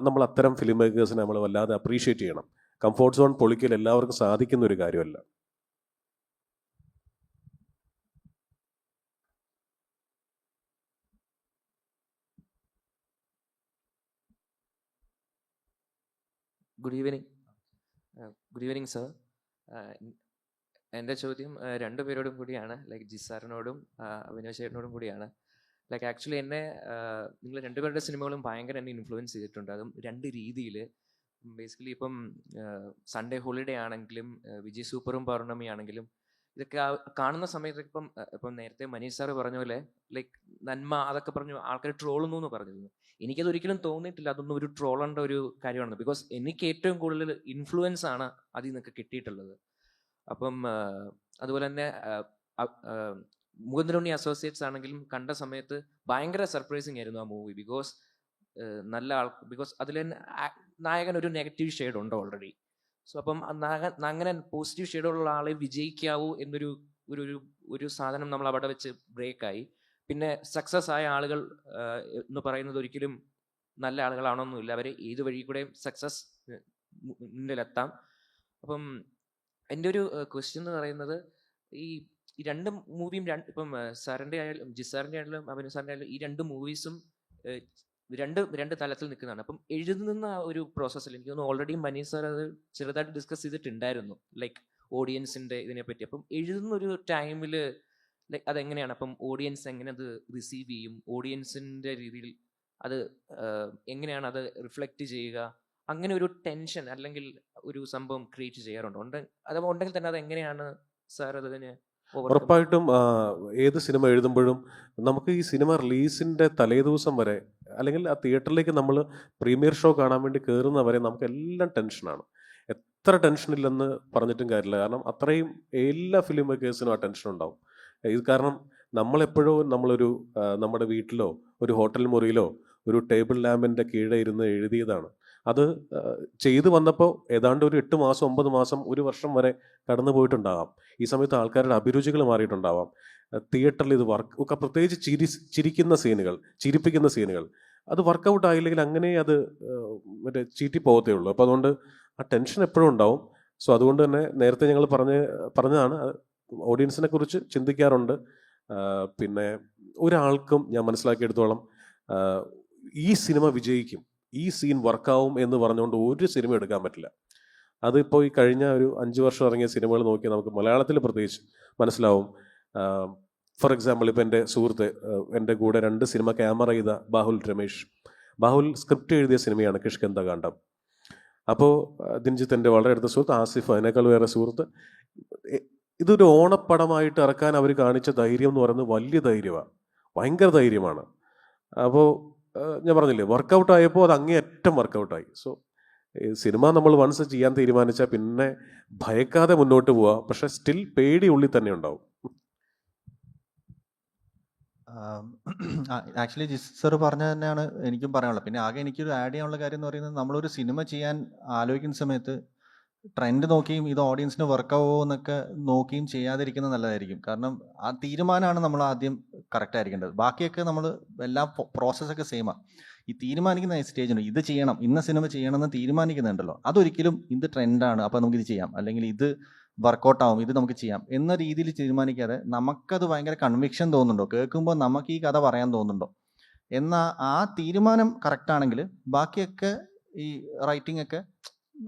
S3: നമ്മൾ അത്തരം ഫിലിം മേക്കേഴ്സിനെ നമ്മൾ വല്ലാതെ അപ്രീഷിയേറ്റ് ചെയ്യണം. കംഫോർട്ട് സോൺ പൊളിക്കൽ എല്ലാവർക്കും സാധിക്കുന്ന ഒരു കാര്യമല്ല.
S7: Good evening sir. എൻ്റെ ചോദ്യം രണ്ടുപേരോടും കൂടിയാണ്, ലൈക്ക് ജിസാറിനോടും അഭിനവ് ചേട്ടനോടും കൂടിയാണ്. ലൈക്ക് ആക്ച്വലി എന്നെ നിങ്ങൾ രണ്ടുപേരുടെ സിനിമകളും ഭയങ്കര എന്നെ ഇൻഫ്ലുവൻസ് ചെയ്തിട്ടുണ്ട്, അതും രണ്ട് രീതിയിൽ. ബേസിക്കലി ഇപ്പം സൺഡേ ഹോളിഡേ ആണെങ്കിലും വിജയ് സൂപ്പറും പൗർണമി ആണെങ്കിലും ഇതൊക്കെ കാണുന്ന സമയത്ത് ഇപ്പം നേരത്തെ മനീഷ് സാറ് പറഞ്ഞ പോലെ ലൈക്ക് നന്മ അതൊക്കെ പറഞ്ഞു ആൾക്കാർ ട്രോളുന്നു എന്ന് പറഞ്ഞിരുന്നു. എനിക്കത് ഒരിക്കലും തോന്നിയിട്ടില്ല അതൊന്നും ഒരു ട്രോളേണ്ട ഒരു കാര്യമാണ്. ബിക്കോസ് എനിക്ക് ഏറ്റവും കൂടുതൽ ഇൻഫ്ലുവൻസ് ആണ് അതിൽ നിന്നൊക്കെ കിട്ടിയിട്ടുള്ളത്. അപ്പം അതുപോലെ തന്നെ മുകുന്ദനുണ്ണി അസോസിയേറ്റ്സ് ആണെങ്കിലും കണ്ട സമയത്ത് ഭയങ്കര സർപ്രൈസിങ് ആയിരുന്നു ആ മൂവി. ബിക്കോസ് ബിക്കോസ് അതിൽ നായകൻ ഒരു നെഗറ്റീവ് ഷെയ്ഡ് ഉണ്ട് ഓൾറെഡി. സോ അപ്പം അങ്ങനെ പോസിറ്റീവ് ഷെയ്ഡുള്ള ആളെ വിജയിക്കാവൂ എന്നൊരു ഒരു സാധനം നമ്മൾ അവിടെ വെച്ച് ബ്രേക്കായി. പിന്നെ സക്സസ് ആയ ആളുകൾ എന്ന് പറയുന്നത് ഒരിക്കലും നല്ല ആളുകളാണോന്നുമില്ല, അവരെ ഏത് വഴി കൂടെയും സക്സസ് മുന്നിലെത്താം. അപ്പം എൻ്റെ ഒരു ക്വസ്റ്റ്യൻ എന്ന് പറയുന്നത് ഈ രണ്ട് മൂവിയും ഇപ്പം സാറിൻ്റെ ആയാലും ജിസാറിൻ്റെ ആയാലും അഭിനവ് സാറിൻ്റെ ആയാലും ഈ രണ്ട് മൂവീസും രണ്ട് തലത്തിൽ നിൽക്കുന്നതാണ്. അപ്പം എഴുതുന്ന ഒരു പ്രോസസ്സിൽ എനിക്ക് തോന്നുന്നു ഓൾറെഡി മനീഷ് സാർ അത് ചെറുതായിട്ട് ഡിസ്കസ് ചെയ്തിട്ടുണ്ടായിരുന്നു, ലൈക്ക് ഓഡിയൻസിൻ്റെ ഇതിനെപ്പറ്റി. അപ്പം എഴുതുന്ന ഒരു ടൈമിൽ ലൈക്ക് അതെങ്ങനെയാണ്, അപ്പം ഓഡിയൻസ് എങ്ങനെ അത് റിസീവ് ചെയ്യും, ഓഡിയൻസിൻ്റെ രീതിയിൽ അത് എങ്ങനെയാണ് അത് റിഫ്ലക്റ്റ് ചെയ്യുക, അങ്ങനെ ഒരു ടെൻഷൻ അല്ലെങ്കിൽ ഒരു സംഭവം ക്രിയേറ്റ് ചെയ്യാറുണ്ട്? അത് ഉണ്ടെങ്കിൽ തന്നെ അത് എങ്ങനെയാണ് സാർ അതിന്?
S3: ഉറപ്പായിട്ടും ഏത് സിനിമ എഴുതുമ്പോഴും നമുക്ക് ഈ സിനിമ റിലീസിൻ്റെ തലേദിവസം വരെ അല്ലെങ്കിൽ ആ തിയേറ്ററിലേക്ക് നമ്മൾ പ്രീമിയർ ഷോ കാണാൻ വേണ്ടി കയറുന്നവരെ നമുക്ക് എല്ലാം ടെൻഷനാണ്. എത്ര ടെൻഷൻ ഇല്ലെന്ന് പറഞ്ഞിട്ടും കാര്യമില്ല, കാരണം അത്രയും എല്ലാ ഫിലിം മേക്കേഴ്സിനും ആ ടെൻഷൻ ഉണ്ടാവും. ഇത് കാരണം നമ്മളെപ്പോഴോ നമ്മളൊരു നമ്മുടെ വീട്ടിലോ ഒരു ഹോട്ടൽ മുറിയിലോ ഒരു ടേബിൾ ലാമ്പിൻ്റെ കീഴെ ഇരുന്ന് എഴുതിയതാണ്. അത് ചെയ്തു വന്നപ്പോൾ ഏതാണ്ട് ഒരു 8 മാസം 9 മാസം 1 വർഷം വരെ കടന്നു പോയിട്ടുണ്ടാകാം. ഈ സമയത്ത് ആൾക്കാരുടെ അഭിരുചികൾ മാറിയിട്ടുണ്ടാവാം. തിയേറ്ററിൽ ഇത് ഒക്കെ പ്രത്യേകിച്ച് ചിരിക്കുന്ന സീനുകൾ, ചിരിപ്പിക്കുന്ന സീനുകൾ അത് വർക്കൗട്ട് ആയില്ലെങ്കിൽ അങ്ങനെ അത് മറ്റേ ചീറ്റി പോകത്തേ ഉള്ളൂ. അപ്പോൾ അതുകൊണ്ട് ആ ടെൻഷൻ എപ്പോഴും ഉണ്ടാവും. സോ അതുകൊണ്ട് തന്നെ നേരത്തെ ഞങ്ങൾ പറഞ്ഞതാണ്, ഓഡിയൻസിനെ കുറിച്ച് ചിന്തിക്കാറുണ്ട്. പിന്നെ ഒരാൾക്കും ഞാൻ മനസ്സിലാക്കിയെടുത്തോളം ഈ സിനിമ വിജയിക്കും, ഈ സീൻ വർക്കാവും എന്ന് പറഞ്ഞുകൊണ്ട് ഒരു സിനിമ എടുക്കാൻ പറ്റില്ല. അതിപ്പോൾ ഈ കഴിഞ്ഞ ഒരു 5 വർഷം ഇറങ്ങിയ സിനിമകൾ നോക്കിയാൽ നമുക്ക് മലയാളത്തിൽ പ്രത്യേകിച്ച് മനസ്സിലാവും. ഫോർ എക്സാമ്പിൾ ഇപ്പോൾ എൻ്റെ സുഹൃത്ത് എൻ്റെ കൂടെ 2 സിനിമ ക്യാമറ ചെയ്ത ബാഹുൽ രമേശ്, ബാഹുൽ സ്ക്രിപ്റ്റ് എഴുതിയ സിനിമയാണ് കിഷ്കിന്ധാകാന്ഡം. അപ്പോൾ ദിൻജിത്ത് എൻ്റെ വളരെ അടുത്ത സുഹൃത്ത്, ആസിഫ് അതിനേക്കാൾ വേറെ സുഹൃത്ത്. ഇതൊരു ഓണപ്പടമായിട്ട് ഇറക്കാൻ അവർ കാണിച്ച ധൈര്യം എന്ന് പറയുന്നത് വലിയ ധൈര്യമാണ്, ഭയങ്കര ധൈര്യമാണ്. അപ്പോൾ ഞാൻ പറഞ്ഞില്ലേ, വർക്കൗട്ട് ആയപ്പോൾ അത് അങ്ങേയറ്റം വർക്കൗട്ടായി. സോ സിനിമ നമ്മൾ വൺസ് ചെയ്യാൻ തീരുമാനിച്ചാൽ പിന്നെ ഭയക്കാതെ മുന്നോട്ട് പോവുക, പക്ഷെ സ്റ്റിൽ പേടി ഉള്ളിൽ തന്നെ ഉണ്ടാവും.
S4: ആക്ച്വലി ജിസർ പറഞ്ഞ തന്നെയാണ് എനിക്കും പറയാനുള്ളത്. പിന്നെ ആകെ എനിക്കൊരു ആഡ് ചെയ്യാനുള്ള കാര്യം എന്ന് പറയുന്നത്, നമ്മളൊരു സിനിമ ചെയ്യാൻ ആലോചിക്കുന്ന സമയത്ത് ട്രെൻഡ് നോക്കിയും ഇത് ഓഡിയൻസിന് വർക്കാവോ എന്നൊക്കെ നോക്കിയും ചെയ്യാതിരിക്കുന്നത് നല്ലതായിരിക്കും. കാരണം ആ തീരുമാനമാണ് നമ്മൾ ആദ്യം കറക്റ്റ് ആയിരിക്കേണ്ടത്. ബാക്കിയൊക്കെ നമ്മൾ എല്ലാ പ്രോസസ്സൊക്കെ സെയിമാണ്. ഈ തീരുമാനിക്കുന്ന സ്റ്റേജ് ഉണ്ട്, ഇത് ചെയ്യണം, ഇന്ന സിനിമ ചെയ്യണം എന്ന് തീരുമാനിക്കുന്നുണ്ടല്ലോ, അതൊരിക്കലും ഇത് ട്രെൻഡാണ് അപ്പോൾ നമുക്കിത് ചെയ്യാം, അല്ലെങ്കിൽ ഇത് വർക്കൗട്ടാവും, ഇത് നമുക്ക് ചെയ്യാം എന്ന രീതിയിൽ തീരുമാനിക്കാതെ നമുക്കത് ഭയങ്കര കൺവിക്ഷൻ തോന്നുന്നുണ്ടോ, കേൾക്കുമ്പോൾ നമുക്ക് ഈ കഥ പറയാൻ തോന്നുന്നുണ്ടോ എന്നാൽ ആ തീരുമാനം കറക്റ്റാണെങ്കിൽ ബാക്കിയൊക്കെ ഈ റൈറ്റിംഗ് ഒക്കെ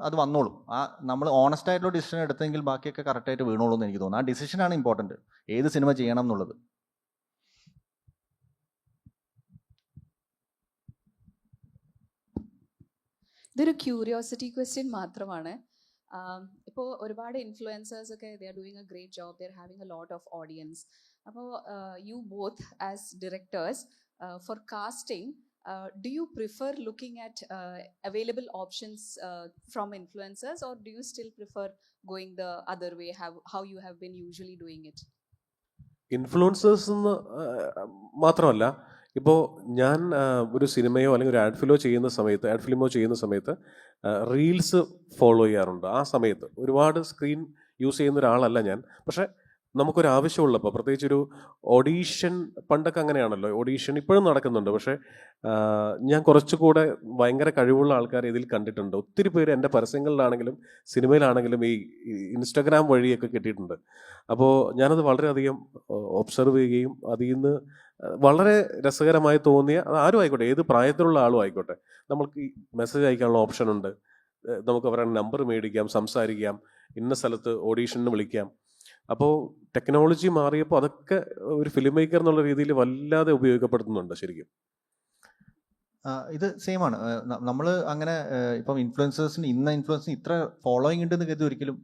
S4: അത് വന്നോളും. ആ നമ്മൾ ഓണസ്റ്റ് ആയിട്ടുള്ള ഡിസിഷൻ എടുത്തെങ്കിൽ ബാക്കിയൊക്കെ കറക്റ്റായിട്ട് വീണോളൂ എന്ന് എനിക്ക് തോന്നുന്നു. ആ ഡിസിഷനാണ് ഇമ്പോർട്ടൻറ്റ്, ഏത് സിനിമ ചെയ്യണം എന്നുള്ളത്.
S8: ഇതൊരു ക്യൂരിയോസിറ്റി ക്വസ്റ്റ്യൻ മാത്രമാണ്. ഇപ്പോൾ ഒരുപാട് ഇൻഫ്ലുവൻസേഴ്സ് ഒക്കെ they are doing a great job, they are having a lot of audience. അപ്പോൾ you both as directors for casting, do you prefer looking at available options from influencers, or do you still prefer going the other way, how you have been usually doing it?
S3: Influencers എന്ന് മാത്രമല്ല, ഇപ്പോൾ ഞാൻ ഒരു സിനിമയോ അല്ലെങ്കിൽ ഒരു add ഫിലിമോ ചെയ്യുന്ന സമയത്ത് reels follow ചെയ്യാറുണ്ട്. ആ സമയത്ത് ഒരുപാട് സ്ക്രീൻ യൂസ് ചെയ്യുന്ന ഒരാളല്ല ഞാൻ. പക്ഷേ നമുക്കൊരു ആവശ്യമുള്ളപ്പോൾ, പ്രത്യേകിച്ച് ഒരു ഓഡീഷൻ, പണ്ടൊക്കെ അങ്ങനെയാണല്ലോ, ഓഡീഷൻ ഇപ്പോഴും നടക്കുന്നുണ്ട്. പക്ഷേ ഞാൻ കുറച്ചുകൂടെ ഭയങ്കര കഴിവുള്ള ആൾക്കാരെ ഇതിൽ കണ്ടിട്ടുണ്ട്. ഒത്തിരി പേര് എൻ്റെ പരസ്യങ്ങളിലാണെങ്കിലും സിനിമയിലാണെങ്കിലും ഈ ഇൻസ്റ്റഗ്രാം വഴിയൊക്കെ കിട്ടിയിട്ടുണ്ട്. അപ്പോൾ ഞാനത് വളരെയധികം ഒബ്സർവ് ചെയ്യുകയും അതിൽ നിന്ന് വളരെ രസകരമായി തോന്നിയ, അത് ആരും ആയിക്കോട്ടെ, ഏത് പ്രായത്തിലുള്ള ആളും ആയിക്കോട്ടെ, നമ്മൾക്ക് ഈ മെസ്സേജ് അയക്കാനുള്ള ഓപ്ഷൻ ഉണ്ട്. നമുക്ക് അവരുടെ നമ്പർ മേടിക്കാം, സംസാരിക്കാം, ഇന്ന സ്ഥലത്ത് ഓഡീഷന് വിളിക്കാം. അപ്പോൾ ടെക്നോളജി മാറിയപ്പോൾ അതൊക്കെ ഒരു ഫിലിം മേക്കർ എന്നുള്ള രീതിയിൽ വല്ലാതെ ഉപയോഗപ്പെടുത്തുന്നുണ്ട് ശരിക്കും.
S4: ഇത് സെയിം ആണ്. നമ്മൾ അങ്ങനെ ഇപ്പം ഇൻഫ്ലുവൻസേഴ്സിന് ഇൻഫ്ലുവൻസിന് ഇത്ര ഫോളോയിങ് ഉണ്ടെന്ന് കരുതി ഒരിക്കലും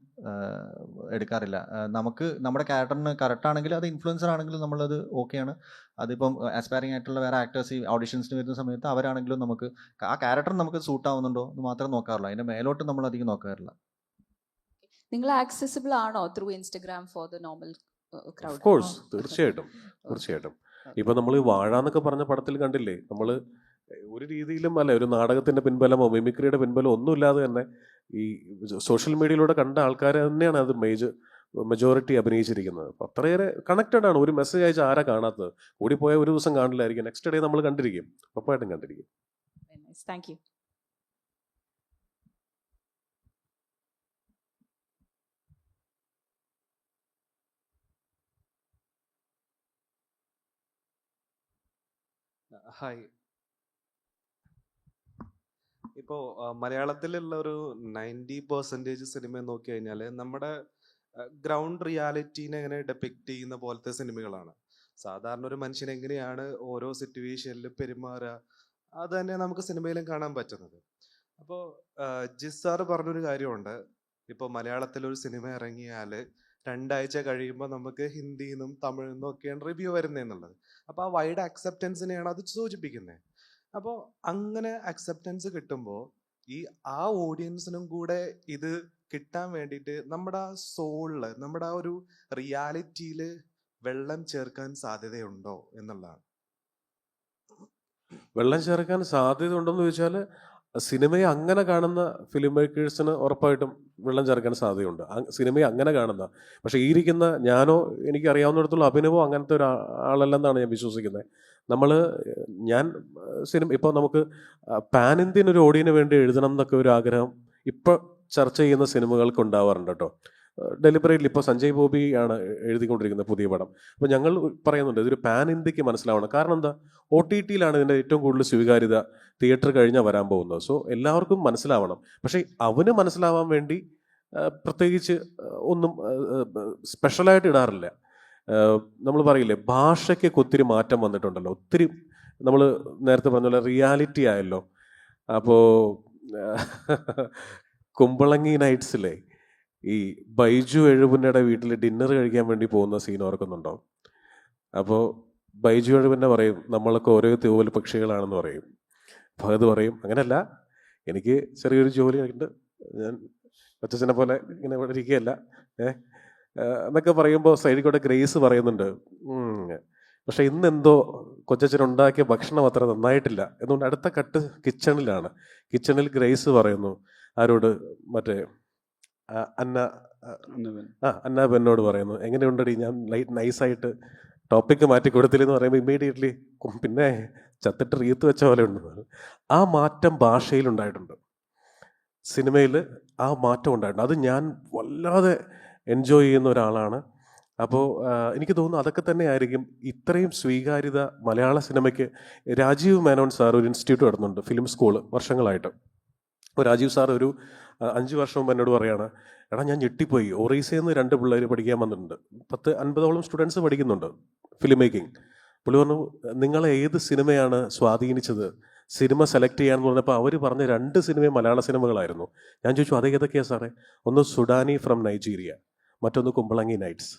S4: എടുക്കാറില്ല. നമുക്ക് നമ്മുടെ ക്യാരക്ടറിന് കറക്റ്റ് ആണെങ്കിൽ അത് ഇൻഫ്ലുവൻസർ ആണെങ്കിലും നമ്മളത് ഓക്കെയാണ്. അതിപ്പം ആസ്പയറിംഗ് ആയിട്ടുള്ള വേറെ ആക്ടേഴ്സ് ഈ ഓഡിഷൻസിന് വരുന്ന സമയത്ത് അവരാണെങ്കിലും നമുക്ക് ആ ക്യാരക്ടർ നമുക്ക് സൂട്ട് ആവുന്നുണ്ടോ എന്ന് മാത്രമേ നോക്കാറുള്ളൂ. അതിൻ്റെ മേലോട്ട് നമ്മൾ അധികം നോക്കാറില്ല.
S8: നിങ്ങൾ ആക്സസിബിൾ ആണോ through Instagram for the normal crowd?
S3: Of course, തീർച്ചയായിട്ടും. ഇപ്പൊ നമ്മൾ വാഴ എന്നൊക്കെ പറഞ്ഞ പടത്തിൽ കണ്ടില്ലേ, നമ്മൾ ഒരു രീതിയിലും അല്ല, ഒരു നാടകത്തിന്റെ പിൻബലമോ മിമിക്രിയുടെ പിൻബലമോ ഒന്നുമില്ലാതെ തന്നെ ഈ സോഷ്യൽ മീഡിയയിലൂടെ കണ്ട ആൾക്കാർ തന്നെയാണ് അത് മെജോറിറ്റി അഭിനയിച്ചിരിക്കുന്നത്. അപ്പം അത്രയേറെ കണക്റ്റഡ് ആണ്. ഒരു മെസ്സേജ് അയച്ചാൽ ആരാ കാണാത്തത്? കൂടിപ്പോയ ഒരു ദിവസം കാണില്ലായിരിക്കും, നെക്സ്റ്റ് ഡേ നമ്മൾ കണ്ടിരിക്കും, ഉറപ്പായിട്ടും കണ്ടിരിക്കും.
S8: Thank you.
S9: ഹായ്. ഇപ്പോൾ മലയാളത്തിലുള്ള ഒരു 90% സിനിമ നോക്കി കഴിഞ്ഞാൽ നമ്മുടെ ഗ്രൗണ്ട് റിയാലിറ്റീനെ എങ്ങനെ ഡെപ്പിക്റ്റ് ചെയ്യുന്ന പോലത്തെ സിനിമകളാണ്. സാധാരണ ഒരു മനുഷ്യൻ എങ്ങനെയാണ് ഓരോ സിറ്റുവേഷനിലും പെരുമാറുക, അത് തന്നെ നമുക്ക് സിനിമയിലും കാണാൻ പറ്റുന്നത്. അപ്പോൾ ജിസ് സാറ് പറഞ്ഞൊരു കാര്യമുണ്ട്, ഇപ്പോൾ മലയാളത്തിലൊരു സിനിമ ഇറങ്ങിയാൽ 2 ആഴ്ച കഴിയുമ്പോൾ നമുക്ക് ഹിന്ദിയിൽ നിന്നും തമിഴിൽ നിന്നും ഒക്കെയാണ് റിവ്യൂ വരുന്നതെന്നുള്ളത്. അപ്പോൾ ആ വൈഡ് അക്സെപ്റ്റൻസിനെയാണ് അത് സൂചിപ്പിക്കുന്നത്. അപ്പോൾ അങ്ങനെ അക്സെപ്റ്റൻസ് കിട്ടുമ്പോൾ ആ ഓഡിയൻസിനും കൂടെ ഇത് കിട്ടാൻ വേണ്ടിയിട്ട് നമ്മുടെ ആ സോളില്, നമ്മുടെ ആ ഒരു റിയാലിറ്റിയിൽ വെള്ളം ചേർക്കാൻ സാധ്യതയുണ്ടോ എന്നുള്ളതാണ്.
S3: വെള്ളം ചേർക്കാൻ സാധ്യത ഉണ്ടെന്ന് ചോദിച്ചാൽ സിനിമയെ അങ്ങനെ കാണുന്ന ഫിലിം മേക്കേഴ്സിന് ഉറപ്പായിട്ടും വെള്ളം ചേർക്കാൻ സാധ്യതയുണ്ട്. സിനിമയെ അങ്ങനെ കാണുന്ന, പക്ഷേ ഈ ഇരിക്കുന്ന ഞാനോ എനിക്ക് അറിയാവുന്നിടത്തോളം അഭിനവോ അങ്ങനത്തെ ഒരു ആളല്ലെന്നാണ് ഞാൻ വിശ്വസിക്കുന്നത്. ഞാൻ സിനിമ ഇപ്പോൾ നമുക്ക് പാൻ ഇന്ത്യൻ ഒരു ഓഡിയന് വേണ്ടി എഴുതണം എന്നൊക്കെ ഒരു ആഗ്രഹം ഇപ്പോൾ ചർച്ച ചെയ്യുന്ന സിനിമകൾക്ക് ഉണ്ടാവാറുണ്ട് കേട്ടോ. ഡെലിബറേറ്റ്ലി ഇപ്പോൾ സഞ്ജയ് ബോബി ആണ് എഴുതിക്കൊണ്ടിരിക്കുന്ന പുതിയ പടം. അപ്പോൾ ഞങ്ങൾ പറയുന്നുണ്ട് ഇതൊരു പാൻ ഇന്ത്യക്ക് മനസ്സിലാവണം. കാരണം എന്താ, OTT-യിലാണ് ഇതിൻ്റെ ഏറ്റവും കൂടുതൽ സ്വീകാര്യത, തിയേറ്റർ കഴിഞ്ഞാൽ വരാൻ പോകുന്നത്. സോ എല്ലാവർക്കും മനസ്സിലാവണം. പക്ഷേ അവന് മനസ്സിലാവാൻ വേണ്ടി പ്രത്യേകിച്ച് ഒന്നും സ്പെഷ്യലായിട്ട് ഇടാറില്ല. നമ്മൾ പറയില്ലേ, ഭാഷയ്ക്ക് ഒത്തിരി മാറ്റം വന്നിട്ടുണ്ടല്ലോ, ഒത്തിരി. നമ്മൾ നേരത്തെ പറഞ്ഞ പോലെ റിയാലിറ്റി ആയല്ലോ. അപ്പോൾ കുമ്പളങ്ങി നൈറ്റ്സിലെ ഈ ബൈജു എഴുപുന്നയുടെ വീട്ടിൽ ഡിന്നർ കഴിക്കാൻ വേണ്ടി പോകുന്ന സീൻ ഓർക്കുന്നുണ്ടോ? അപ്പോൾ ബൈജു എഴുപുന്ന പറയും നമ്മളൊക്കെ ഓരോ തൂവൽ പക്ഷികളാണെന്ന് പറയും. ഭഗത് പറയും അങ്ങനെയല്ല, എനിക്ക് ചെറിയൊരു ജോലി ഉണ്ട്, ഞാൻ കൊച്ചച്ഛനെ പോലെ ഇങ്ങനെ ഇവിടെ ഇരിക്കുകയല്ല എന്നൊക്കെ പറയുമ്പോൾ സൈഡിൽ കൂടെ ഗ്രേസ് പറയുന്നുണ്ട്, പക്ഷെ ഇന്നെന്തോ കൊച്ചച്ഛൻ ഉണ്ടാക്കിയ ഭക്ഷണം അത്ര നന്നായിട്ടില്ല. എന്നുകൊണ്ട് അടുത്ത കട്ട് കിച്ചണിലാണ്. കിച്ചണിൽ ഗ്രേസ് പറയുന്നു ആരോട്, മറ്റേ അന്ന ബെന്നോട് പറയുന്നു, എങ്ങനെയുണ്ടടി ഞാൻ നൈസായിട്ട് ടോപ്പിക്ക് മാറ്റി കൊടുത്തില്ലെന്ന് പറയുമ്പോൾ ഇമ്മീഡിയറ്റ്ലി പിന്നെ ചത്തിട്ട് റീത്ത് വെച്ച പോലെ ഉണ്ട്. ആ മാറ്റം ഭാഷയിലുണ്ടായിട്ടുണ്ട്, സിനിമയിൽ ആ മാറ്റം ഉണ്ടായിട്ടുണ്ട്. അത് ഞാൻ വല്ലാതെ എൻജോയ് ചെയ്യുന്ന ഒരാളാണ്. അപ്പോൾ എനിക്ക് തോന്നുന്നു അതൊക്കെ തന്നെ ആയിരിക്കും ഇത്രയും സ്വീകാര്യത മലയാള സിനിമയ്ക്ക്. രാജീവ് മേനോൻ സാർ ഒരു ഇൻസ്റ്റിറ്റ്യൂട്ട് നടത്തുന്നുണ്ട്, ഫിലിം സ്കൂള്, വർഷങ്ങളായിട്ട്. അപ്പോൾ രാജീവ് സാർ ഒരു 5 വർഷം മുമ്പ് എന്നോട് പറയാണ്, എടാ ഞാൻ ഞെട്ടിപ്പോയി, ഒറീസയിൽ നിന്ന് 2 പിള്ളേർ പഠിക്കാൻ വന്നിട്ടുണ്ട്, 10-50ഓളം സ്റ്റുഡൻസ് പഠിക്കുന്നുണ്ട് ഫിലിം മേക്കിംഗ്. പുള്ളി പറഞ്ഞു, നിങ്ങളെ ഏത് സിനിമയാണ് സ്വാധീനിച്ചത് സിനിമ സെലക്ട് ചെയ്യാന്ന് പറഞ്ഞപ്പോൾ അവർ പറഞ്ഞ 2 സിനിമയും മലയാള സിനിമകളായിരുന്നു. ഞാൻ ചോദിച്ചു അത് ഏതൊക്കെയാണ് സാറേ? ഒന്ന് സുഡാനി ഫ്രം നൈജീരിയ, മറ്റൊന്ന് കുമ്പളങ്ങി നൈറ്റ്സ്.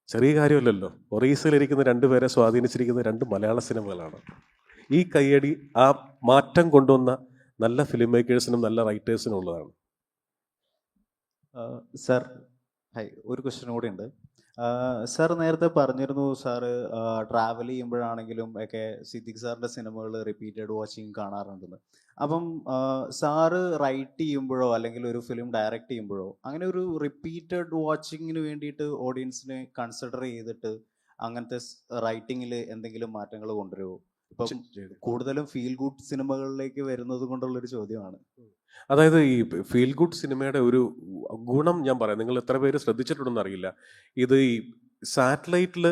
S3: ചെറിയ കാര്യമല്ലല്ലോ, ഒറീസയിലിരിക്കുന്ന 2 പേരെ സ്വാധീനിച്ചിരിക്കുന്ന 2 മലയാള സിനിമകളാണ്. ഈ കയ്യടി ആ മാറ്റം കൊണ്ടുവന്ന നല്ല ഫിലിം മേക്കേഴ്സിനും നല്ല റൈറ്റേഴ്സിനും ഉള്ളതാണ്.
S10: സർ, ഹായ്, ഒരു ക്വസ്റ്റ്യൻ കൂടി ഉണ്ട്. സാർ നേരത്തെ പറഞ്ഞിരുന്നു സാറ് ട്രാവൽ ചെയ്യുമ്പോഴാണെങ്കിലും ഒക്കെ സിദ്ദിഖ് സാറിൻ്റെ സിനിമകൾ റിപ്പീറ്റഡ് വാച്ചിങ് കാണാറുണ്ടെന്ന്. അപ്പം സാറ് റൈറ്റ് ചെയ്യുമ്പോഴോ അല്ലെങ്കിൽ ഒരു ഫിലിം ഡയറക്റ്റ് ചെയ്യുമ്പോഴോ അങ്ങനെ ഒരു റിപ്പീറ്റഡ് വാച്ചിങ്ങിന് വേണ്ടിയിട്ട് ഓഡിയൻസിനെ കൺസിഡർ ചെയ്തിട്ട് അങ്ങനത്തെ റൈറ്റിങ്ങിൽ എന്തെങ്കിലും മാറ്റങ്ങൾ കൊണ്ടുവരുമോ? ഇപ്പം കൂടുതലും ഫീൽ ഗുഡ് സിനിമകളിലേക്ക് വരുന്നത് കൊണ്ടുള്ളൊരു ചോദ്യമാണ്.
S3: അതായത് ഈ ഫീൽ ഗുഡ് സിനിമയുടെ ഒരു ഗുണം ഞാൻ പറയാം, നിങ്ങൾ എത്ര പേര് ശ്രദ്ധിച്ചിട്ടുണ്ടെന്ന് അറിയില്ല. ഇത് ഈ സാറ്റലൈറ്റിൽ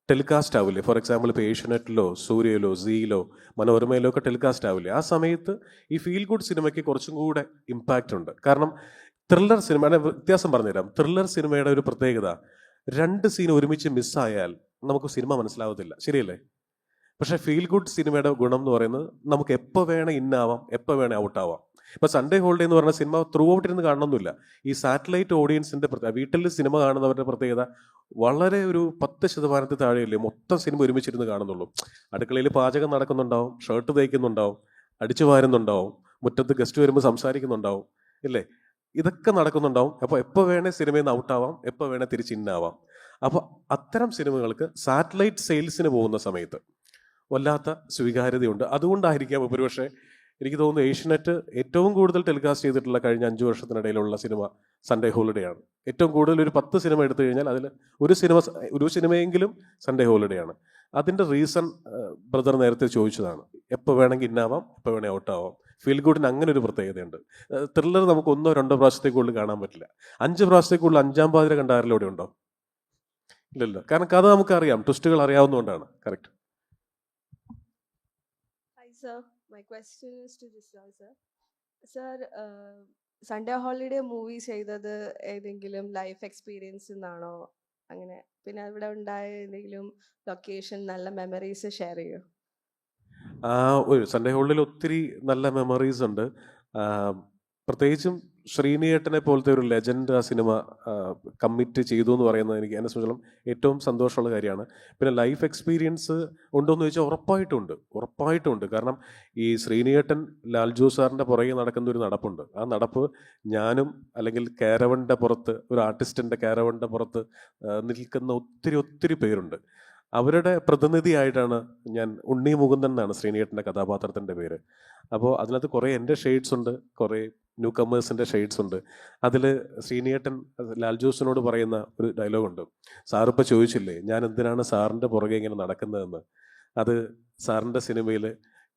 S3: ടെലികാസ്റ്റ് ആവില്ലേ, ഫോർ എക്സാമ്പിൾ ഇപ്പോൾ ഏഷ്യനെറ്റിലോ സൂര്യയിലോ സിയിലോ മനോരമയിലോ ഒക്കെ ടെലികാസ്റ്റ് ആവില്ലേ, ആ സമയത്ത് ഈ ഫീൽ ഗുഡ് സിനിമയ്ക്ക് കുറച്ചും കൂടെ ഇമ്പാക്റ്റ് ഉണ്ട്. കാരണം ത്രില്ലർ സിനിമയുടെ വ്യത്യാസം പറഞ്ഞുതരാം. ത്രില്ലർ സിനിമയുടെ ഒരു പ്രത്യേകത, 2 സീൻ ഒരുമിച്ച് മിസ്സായാൽ നമുക്ക് സിനിമ മനസ്സിലാവത്തില്ല, ശരിയല്ലേ? പക്ഷേ ഫീൽ ഗുഡ് സിനിമയുടെ ഗുണം എന്ന് പറയുന്നത് നമുക്ക് എപ്പോൾ വേണേൽ ഇന്നാവാം, എപ്പോൾ വേണേൽ ഔട്ടാവാം. ഇപ്പോൾ സൺഡേ ഹോളിഡേ എന്ന് പറഞ്ഞ സിനിമ ത്രൂ ഔട്ട് ഇരുന്ന് കാണണമെന്നില്ല. ഈ സാറ്റലൈറ്റ് ഓഡിയൻസിൻ്റെ വീട്ടിൽ സിനിമ കാണുന്നവരുടെ പ്രത്യേകത വളരെ ഒരു 10% താഴെയല്ലേ മൊത്തം സിനിമ ഒരുമിച്ചിരുന്ന് കാണുന്നുള്ളൂ. അടുക്കളയിൽ പാചകം നടക്കുന്നുണ്ടാവും, ഷർട്ട് തയ്ക്കുന്നുണ്ടാവും, അടിച്ചു വാരുന്നുണ്ടാവും, മുറ്റത്ത് ഗസ്റ്റ് വരുമ്പോൾ സംസാരിക്കുന്നുണ്ടാവും, ഇല്ലേ? ഇതൊക്കെ നടക്കുന്നുണ്ടാവും. അപ്പോൾ എപ്പോൾ വേണേൽ സിനിമയിൽ നിന്ന് ഔട്ടാവാം, എപ്പോൾ വേണേൽ തിരിച്ച് ഇന്നാവാം. അപ്പോൾ അത്തരം സിനിമകൾക്ക് സാറ്റലൈറ്റ് സെയിൽസിന് പോകുന്ന സമയത്ത് വല്ലാത്ത സ്വീകാര്യതയുണ്ട്. അതുകൊണ്ടായിരിക്കാം ഒരുപക്ഷെ എനിക്ക് തോന്നുന്നു ഏഷ്യനെറ്റ് ഏറ്റവും കൂടുതൽ ടെലികാസ്റ്റ് ചെയ്തിട്ടുള്ള കഴിഞ്ഞ 5 വർഷത്തിനിടയിലുള്ള സിനിമ സൺഡേ ഹോളിഡേ ആണ്. ഏറ്റവും കൂടുതൽ ഒരു 10 സിനിമ എടുത്തു കഴിഞ്ഞാൽ അതിൽ ഒരു സിനിമയെങ്കിലും സൺഡേ ഹോളിഡേ ആണ്. അതിൻ്റെ റീസൺ ബ്രദർ നേരത്തെ ചോദിച്ചതാണ്. എപ്പോൾ വേണമെങ്കിൽ ഇന്നാവാം, എപ്പോൾ വേണമെങ്കിൽ ഔട്ടാവാം. ഫീൽ ഗുഡിന് അങ്ങനെ ഒരു പ്രത്യേകതയുണ്ട്. ത്രില്ലർ നമുക്ക് 1-2 പ്രാവശ്യത്തേക്കുള്ളിൽ കാണാൻ പറ്റില്ല. 5 പ്രാവശ്യത്തേക്കുള്ളിൽ 5-ാം പാതിര കണ്ട ആരെങ്കിലും ഇവിടെ ഉണ്ടോ? ഇല്ലല്ലോ. കാരണം കഥ നമുക്കറിയാം, ട്വിസ്റ്റുകൾ അറിയാവുന്നതുകൊണ്ടാണ്. Correct.
S11: Sir, my question is to Jisoy sir. Sir, Sunday holiday movie ചെയ്തത് ഏതെങ്കിലും ലൈഫ് എക്സ്പീരിയൻസ് നിന്നാണോ? അങ്ങനെ പിന്നെ അവിടെ ഉണ്ടായ ഏതെങ്കിലും ലൊക്കേഷൻ നല്ല മെമ്മറീസ് ഷെയർ ചെയ്യോ?
S3: ഒരു സൺഡേ ഹോളിൽ ഒത്തിരി നല്ല മെമ്മറീസ് ഉണ്ട്. പ്രത്യേകിച്ചും ശ്രീനിയേട്ടനെ പോലത്തെ ഒരു ലെജൻഡ് ആ സിനിമ കമ്മിറ്റ് ചെയ്തു എന്ന് പറയുന്നത് എന്നെ സംബന്ധിച്ചിടത്തോളം ഏറ്റവും സന്തോഷമുള്ള കാര്യമാണ്. പിന്നെ ലൈഫ് എക്സ്പീരിയൻസ് ഉണ്ടോ എന്ന് ചോദിച്ചാൽ ഉറപ്പായിട്ടുണ്ട്. കാരണം ഈ ശ്രീനിയേട്ടൻ ലാൽജു സാറിൻ്റെ പുറകെ നടക്കുന്ന ഒരു നടപ്പുണ്ട്. ആ നടപ്പ് ഞാനും അല്ലെങ്കിൽ കാരവൻ്റെ പുറത്ത്, ഒരു ആർട്ടിസ്റ്റിൻ്റെ കാരവൻ്റെ പുറത്ത് നിൽക്കുന്ന ഒത്തിരി പേരുണ്ട്. അവരുടെ പ്രതിനിധിയായിട്ടാണ് ഞാൻ. ഉണ്ണി മുകുന്ദൻ എന്നാണ് ശ്രീനിയേട്ടൻ്റെ കഥാപാത്രത്തിൻ്റെ പേര്. അപ്പോൾ അതിനകത്ത് കുറേ എൻ്റെ ഷെയ്ഡ്സ് ഉണ്ട്, കുറേ ന്യൂ കമേഴ്സിൻ്റെ ഷെയ്ഡ്സ് ഉണ്ട്. അതിൽ ശ്രീനിയേട്ടൻ ലാൽജോസിനോട് പറയുന്ന ഒരു ഡയലോഗുണ്ട്. സാറിപ്പോൾ ചോദിച്ചില്ലേ ഞാൻ എന്തിനാണ് സാറിൻ്റെ പുറകെ ഇങ്ങനെ നടക്കുന്നതെന്ന്. അത് സാറിൻ്റെ സിനിമയിൽ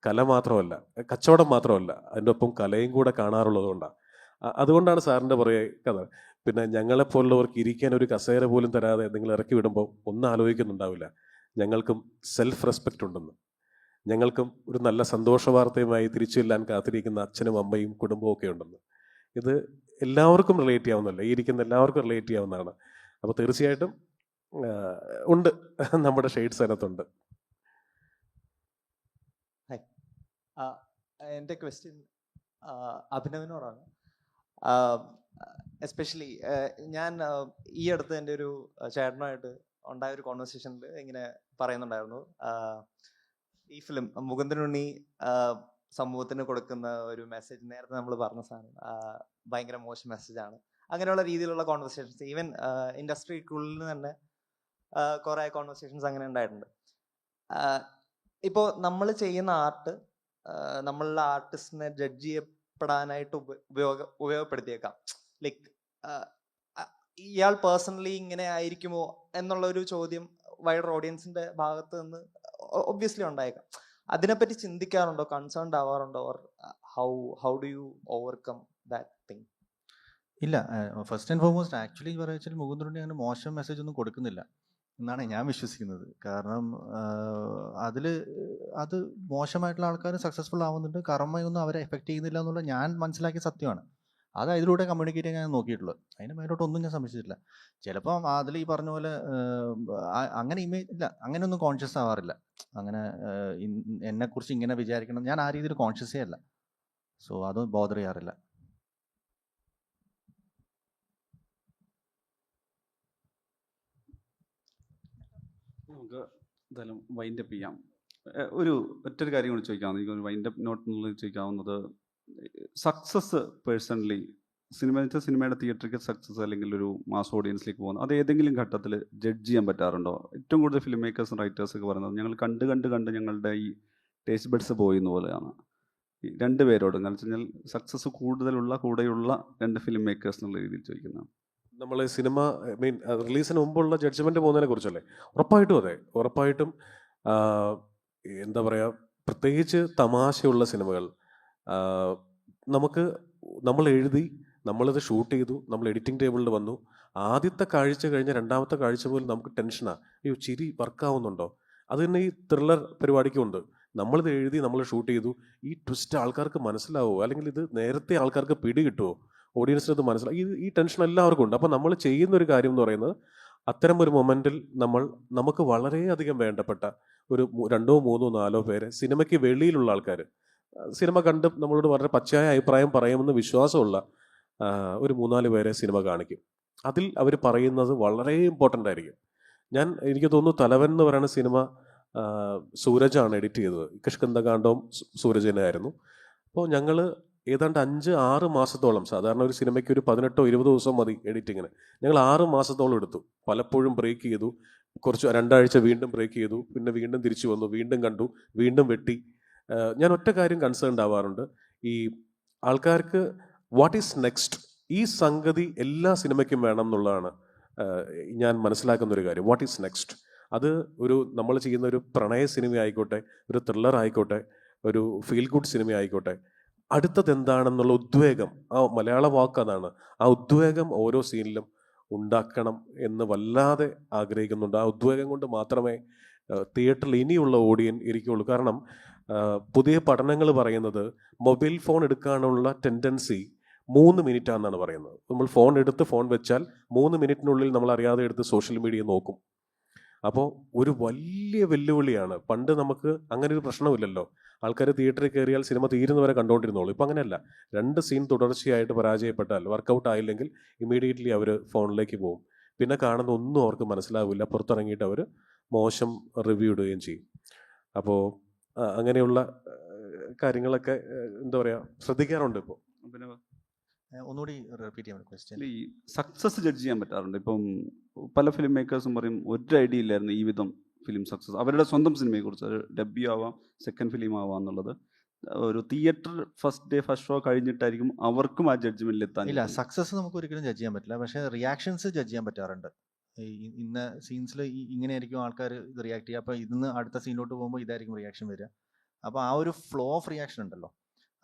S3: കല മാത്രമല്ല, കച്ചവടം മാത്രമല്ല, അതിൻ്റെ ഒപ്പം കലയും കൂടെ കാണാറുള്ളത് കൊണ്ടാണ്. അതുകൊണ്ടാണ് സാറിൻ്റെ പുറകെ കഥ. പിന്നെ ഞങ്ങളെപ്പോലുള്ളവർക്ക് ഇരിക്കാൻ ഒരു കസേര പോലും തരാതെ നിങ്ങൾ ഇറക്കി വിടുമ്പോൾ ഒന്നും ആലോചിക്കുന്നുണ്ടാവില്ല, ഞങ്ങൾക്കും സെൽഫ് റെസ്പെക്റ്റ് ഉണ്ടെന്ന്, ഞങ്ങൾക്കും ഒരു നല്ല സന്തോഷ വാർത്തയുമായി തിരിച്ചു ചെല്ലാൻ കാത്തിരിക്കുന്ന അച്ഛനും അമ്മയും കുടുംബവും ഒക്കെ ഉണ്ടെന്ന്. ഇത് എല്ലാവർക്കും റിലേറ്റ് ചെയ്യാവുന്നതല്ല, ഈ ഇരിക്കുന്ന എല്ലാവർക്കും റിലേറ്റ് ചെയ്യാവുന്നതാണ്. അപ്പോൾ തീർച്ചയായിട്ടും ഉണ്ട്, നമ്മുടെ ഷെയ്ഡ്സ് അതിനകത്തുണ്ട്.
S10: എൻ്റെ ക്വസ്റ്റ്യൻ അഭിനവിനോടാണ്. എസ്പെഷ്യലി ഞാൻ ഈ അടുത്ത് എൻ്റെ ഒരു ചേട്ടനുമായിട്ട് ഉണ്ടായ ഒരു കോൺവെർസേഷനിൽ ഇങ്ങനെ പറയുന്നുണ്ടായിരുന്നു, ഈ ഫിലിം മുകുന്ദനുണ്ണി സമൂഹത്തിന് കൊടുക്കുന്ന ഒരു മെസ്സേജ്, നേരത്തെ നമ്മൾ പറഞ്ഞ സാധനം ഭയങ്കര മോശം മെസ്സേജാണ്. അങ്ങനെയുള്ള രീതിയിലുള്ള കോൺവെർസേഷൻസ് ഈവൻ ഇൻഡസ്ട്രിക്കുള്ളിൽ തന്നെ കുറേ കോൺവെർസേഷൻസ് അങ്ങനെ ഉണ്ടായിട്ടുണ്ട്. ഇപ്പോൾ നമ്മൾ ചെയ്യുന്ന ആർട്ട് നമ്മളുടെ ആർട്ടിസ്റ്റിനെ ജഡ്ജ് ചെയ്യപ്പെടാനായിട്ട് ഉപയോഗപ്പെടുത്തിയേക്കാം. ലൈക്ക് ഇയാൾ പേഴ്സണലി ഇങ്ങനെ ആയിരിക്കുമോ എന്നുള്ള ഒരു ചോദ്യം വൈഡർ ഓഡിയൻസിന്റെ ഭാഗത്ത് നിന്ന് ഒബ്വിയസ്ലി ഉണ്ടായേക്കാം. അതിനെപ്പറ്റി ചിന്തിക്കാറുണ്ടോ, കൺസേൺഡ് ആവാറുണ്ടോ? Or how do you overcome that thing?
S4: ഇല്ല, ഫസ്റ്റ് ആൻഡ് ഫോർമോസ്റ്റ് ആക്ച്വലി പറയുക മുകുന്ദനുണ്ണി അങ്ങനെ മോശം മെസ്സേജ് ഒന്നും കൊടുക്കുന്നില്ല എന്നാണ് ഞാൻ വിശ്വസിക്കുന്നത്. കാരണം അത് മോശമായിട്ടുള്ള ആൾക്കാർ സക്സസ്ഫുൾ ആവുന്നുണ്ട്, കർമ്മയൊന്നും അവരെ എഫക്റ്റ് ചെയ്യുന്നില്ല എന്നുള്ള ഞാൻ മനസ്സിലാക്കിയ സത്യമാണ്. അത് അതിലൂടെ കമ്മ്യൂണിക്കേറ്റ് ചെയ്യാൻ ഞാൻ നോക്കിയിട്ടുള്ളത്. അതിന് മേലോട്ടൊന്നും ഞാൻ സംശയിച്ചിട്ടില്ല. ചിലപ്പം അതിൽ ഈ പറഞ്ഞ പോലെ അങ്ങനെ ഇമേജ് ഇല്ല, അങ്ങനെയൊന്നും കോൺഷ്യസ് ആവാറില്ല. അങ്ങനെ എന്നെക്കുറിച്ച് ഇങ്ങനെ വിചാരിക്കണം, ഞാൻ ആ രീതിയിൽ കോൺഷ്യസേ അല്ല. സോ അത് ബോദർ ചെയ്യാറില്ല.
S2: നമുക്ക് എന്തായാലും വൈൻഡപ്പ് ചെയ്യാം. ഒരു ഒറ്റൊരു കാര്യം കൂടി ചോദിക്കാവുന്നത്, എനിക്ക് ഒരു വൈൻഡപ്പ് നോട്ട് എന്നുള്ളത് ചോദിക്കാവുന്നത്, സക്സസ് പേഴ്സണലി സിനിമയുടെ തിയേറ്ററിക്കൽ സക്സസ് അല്ലെങ്കിൽ ഒരു മാസ് ഓഡിയൻസിലേക്ക് പോകുന്നത് അത് ഏതെങ്കിലും ഘട്ടത്തിൽ ജഡ്ജ് ചെയ്യാൻ പറ്റാറുണ്ടോ? ഏറ്റവും കൂടുതൽ ഫിലിം മേക്കേഴ്സും റൈറ്റേഴ്സൊക്കെ പറയുന്നത് ഞങ്ങൾ കണ്ട് ഞങ്ങളുടെ ഈ ടേസ്റ്റ് ബഡ്സ് പോയിന്ന പോലെയാണ്. ഈ രണ്ട് പേരോട് എന്ന് വെച്ച് കഴിഞ്ഞാൽ സക്സസ് കൂടെയുള്ള രണ്ട് ഫിലിം മേക്കേഴ്സ് എന്നുള്ള രീതിയിൽ ചോദിക്കുന്നത്.
S3: നമ്മൾ സിനിമ റിലീസിന് മുമ്പുള്ള ജഡ്ജ്മെന്റ് പോകുന്നതിനെ കുറിച്ചല്ലേ? ഉറപ്പായിട്ടും അതെ, ഉറപ്പായിട്ടും. എന്താ പറയുക, പ്രത്യേകിച്ച് തമാശയുള്ള സിനിമകൾ നമ്മൾ എഴുതി, നമ്മളിത് ഷൂട്ട് ചെയ്തു, നമ്മൾ എഡിറ്റിംഗ് ടേബിളിൽ വന്നു, ആദ്യത്തെ കാഴ്ച കഴിഞ്ഞ രണ്ടാമത്തെ കാഴ്ച പോലും നമുക്ക് ടെൻഷനാണ്. അയ്യോ ചിരി വർക്കാവുന്നുണ്ടോ? അത് തന്നെ ഈ ത്രില്ലർ പരിപാടിക്കുണ്ട്. നമ്മളിത് എഴുതി, നമ്മൾ ഷൂട്ട് ചെയ്തു, ഈ ട്വിസ്റ്റ് ആൾക്കാർക്ക് മനസ്സിലാവുമോ, അല്ലെങ്കിൽ ഇത് നേരത്തെ ആൾക്കാർക്ക് പിടികിട്ടുമോ, ഓഡിയൻസിന് ഇത് മനസ്സിലാവും, ഈ ടെൻഷൻ എല്ലാവർക്കും ഉണ്ട്. അപ്പോൾ നമ്മൾ ചെയ്യുന്നൊരു കാര്യം എന്ന് പറയുന്നത് അത്തരം ഒരു മൊമെൻറ്റിൽ നമുക്ക് വളരെയധികം വേണ്ടപ്പെട്ട ഒരു 2, 3, 4 പേര്, സിനിമയ്ക്ക് വെളിയിലുള്ള ആൾക്കാർ, സിനിമ കണ്ട് നമ്മളോട് വളരെ പച്ചയായ അഭിപ്രായം പറയുമെന്ന് വിശ്വാസമുള്ള ഒരു 3-4 പേരെ സിനിമ കാണിക്കും. അതിൽ അവർ പറയുന്നത് വളരെ ഇമ്പോർട്ടൻ്റ് ആയിരിക്കും. എനിക്ക് തോന്നുന്നു തലവൻ എന്ന് പറയുന്ന സിനിമ സൂരജാണ് എഡിറ്റ് ചെയ്തത്. കിഷ്കിന്ധകാണ്ഡവും സൂരജ് തന്നെയായിരുന്നു. അപ്പോൾ ഞങ്ങൾ ഏതാണ്ട് 5-6 മാസത്തോളം, സാധാരണ ഒരു സിനിമയ്ക്ക് ഒരു 18-20 ദിവസം മതി എഡിറ്റിങ്ങിന്, ഞങ്ങൾ 6 മാസത്തോളം എടുത്തു. പലപ്പോഴും ബ്രേക്ക് ചെയ്തു, കുറച്ച് 2 ആഴ്ച വീണ്ടും ബ്രേക്ക് ചെയ്തു, പിന്നെ വീണ്ടും തിരിച്ചു വന്നു, വീണ്ടും കണ്ടു, വീണ്ടും വെട്ടി. ഞാൻ ഒറ്റ കാര്യം കൺസേൺഡ് ആവാറുണ്ട്, ഈ ആൾക്കാർക്ക് വാട്ട് ഈസ് നെക്സ്റ്റ്, ഈ സംഗതി എല്ലാ സിനിമയ്ക്കും വേണം എന്നുള്ളതാണ് ഞാൻ മനസ്സിലാക്കുന്നൊരു കാര്യം. വാട്ട് ഈസ് നെക്സ്റ്റ്, അത് നമ്മൾ ചെയ്യുന്ന ഒരു പ്രണയ സിനിമ ആയിക്കോട്ടെ, ഒരു ത്രില്ലർ ആയിക്കോട്ടെ, ഒരു ഫീൽ ഗുഡ് സിനിമ ആയിക്കോട്ടെ, അടുത്തത് എന്താണെന്നുള്ള ഉദ്വേഗം, ആ മലയാള വാക്ക് അതാണ്, ആ ഉദ്വേഗം ഓരോ സീനിലും ഉണ്ടാക്കണം എന്ന് വല്ലാതെ ആഗ്രഹിക്കുന്നുണ്ട്. ആ ഉദ്വേഗം കൊണ്ട് മാത്രമേ തിയേറ്ററിൽ ഇനിയുള്ള ഓഡിയൻ ഇരിക്കുകയുള്ളൂ. കാരണം പുതിയ പഠനങ്ങൾ പറയുന്നത് മൊബൈൽ ഫോൺ എടുക്കാനുള്ള ടെൻഡൻസി 3 മിനിറ്റാണെന്നാണ് പറയുന്നത്. നമ്മൾ ഫോൺ വെച്ചാൽ 3 മിനിറ്റിനുള്ളിൽ നമ്മൾ അറിയാതെ എടുത്ത് സോഷ്യൽ മീഡിയ നോക്കും. അപ്പോൾ ഒരു വലിയ വെല്ലുവിളിയാണ്. പണ്ട് നമുക്ക് അങ്ങനെ ഒരു പ്രശ്നമില്ലല്ലോ, ആൾക്കാർ തിയേറ്ററിൽ കയറിയാൽ സിനിമ തീരുന്നവരെ കണ്ടുകൊണ്ടിരുന്നോളൂ. ഇപ്പം അങ്ങനെയല്ല, 2 സീൻ തുടർച്ചയായിട്ട് പരാജയപ്പെട്ടാൽ, വർക്കൗട്ട് ആയില്ലെങ്കിൽ ഇമ്മീഡിയറ്റ്ലി അവർ ഫോണിലേക്ക് പോകും. പിന്നെ കാണുന്ന ഒന്നും അവർക്ക് മനസ്സിലാവില്ല, പുറത്തിറങ്ങിയിട്ട് അവർ മോശം റിവ്യൂ ഇടുകയും ചെയ്യും. അപ്പോൾ അങ്ങനെയുള്ള കാര്യങ്ങളൊക്കെ എന്താ പറയുക, ശ്രദ്ധിക്കാറുണ്ട് ഇപ്പോൾ.
S2: പിന്നെ
S4: ഒന്നുകൂടി റിപ്പീറ്റ് ചെയ്യാൻ ക്വസ്റ്റ്യൻ.
S2: ഈ സക്സസ് ജഡ്ജ് ചെയ്യാൻ പറ്റാറുണ്ട്. ഇപ്പം പല ഫിലിം മേക്കേഴ്സും പറയും ഒരു ഐഡിയ ഇല്ലായിരുന്നു ഈ വിധം ഫിലിം സക്സസ്, അവരുടെ സ്വന്തം സിനിമയെക്കുറിച്ച്, അത് ഡെബ്യൂ ആവാം, സെക്കൻഡ് ഫിലിം ആവാം എന്നുള്ളത് ഒരു തിയേറ്റർ ഫസ്റ്റ് ഷോ കഴിഞ്ഞിട്ടായിരിക്കും അവർക്കും ആ ജഡ്ജ്മെന്റിൽ എത്താൻ.
S4: ഇല്ല, സക്സസ് നമുക്ക് ഒരിക്കലും ജഡ്ജ് ചെയ്യാൻ പറ്റില്ല, പക്ഷേ റിയാക്ഷൻസ് ജഡ്ജ് ചെയ്യാൻ പറ്റാറുണ്ട്. ഇന്ന സീൻസിൽ ഇങ്ങനെയായിരിക്കും ആൾക്കാർ ഇത് റിയാക്ട് ചെയ്യുക, അപ്പോൾ ഇന്ന് അടുത്ത സീനിലോട്ട് പോകുമ്പോൾ ഇതായിരിക്കും റിയാക്ഷൻ വരിക. അപ്പോൾ ആ ഒരു ഫ്ലോ ഓഫ് റിയാക്ഷൻ ഉണ്ടല്ലോ,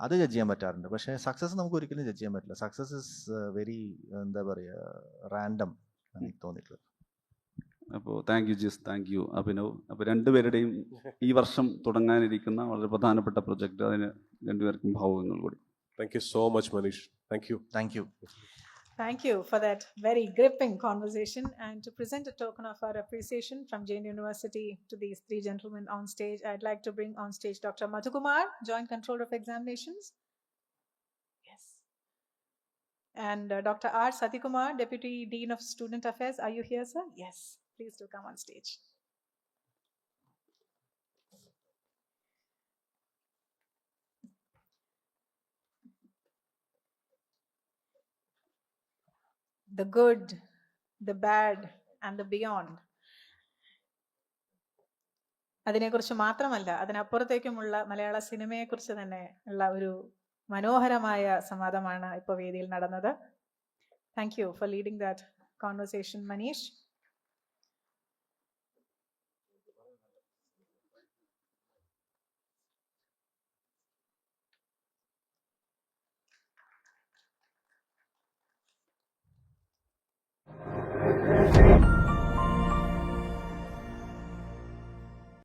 S4: അത് ജഡ്ജ് ചെയ്യാൻ പറ്റാറുണ്ട്. പക്ഷേ സക്സസ് നമുക്ക് ഒരിക്കലും ജഡ്ജ് ചെയ്യാൻ പറ്റില്ല. സക്സസ് ഇസ് വെരി എന്താ പറയുക, റാൻഡം എനിക്ക് തോന്നിയിട്ടുള്ളത്.
S2: അപ്പോൾ thank you Jis, thank you Abhinav. അപ്പോൾ രണ്ടുപേരുടെയും ഈ വർഷം തുടങ്ങാനിരിക്കുന്ന വളരെ പ്രധാനപ്പെട്ട പ്രൊജക്റ്റ്, അതിന് രണ്ടുപേർക്കും ഭാവുകങ്ങൾ കൂടി.
S3: Thank you so much Manish. Thank you.
S4: Thank you.
S1: Thank you for that very gripping conversation. And to present a token of our appreciation from Jain University to these 3 gentlemen on stage, I'd like to bring on stage Dr. Madhukumar, Joint Controller of Examinations. Yes. And Dr. R. Satikumar, Deputy Dean of Student Affairs. Are you here, sir? Yes. Please do come on stage. The good, the bad and the beyond. അതിനെക്കുറിച്ച് മാത്രമല്ല, അതിനപ്പുറത്തേക്കുമുള്ള മലയാള സിനിമയെക്കുറിച്ച് തന്നെ ഉള്ള ഒരു മനോഹരമായ സംവാദമാണ് ഇപ്പോൾ വേദിയിൽ നടന്നത്. Thank you for leading that conversation, Manish.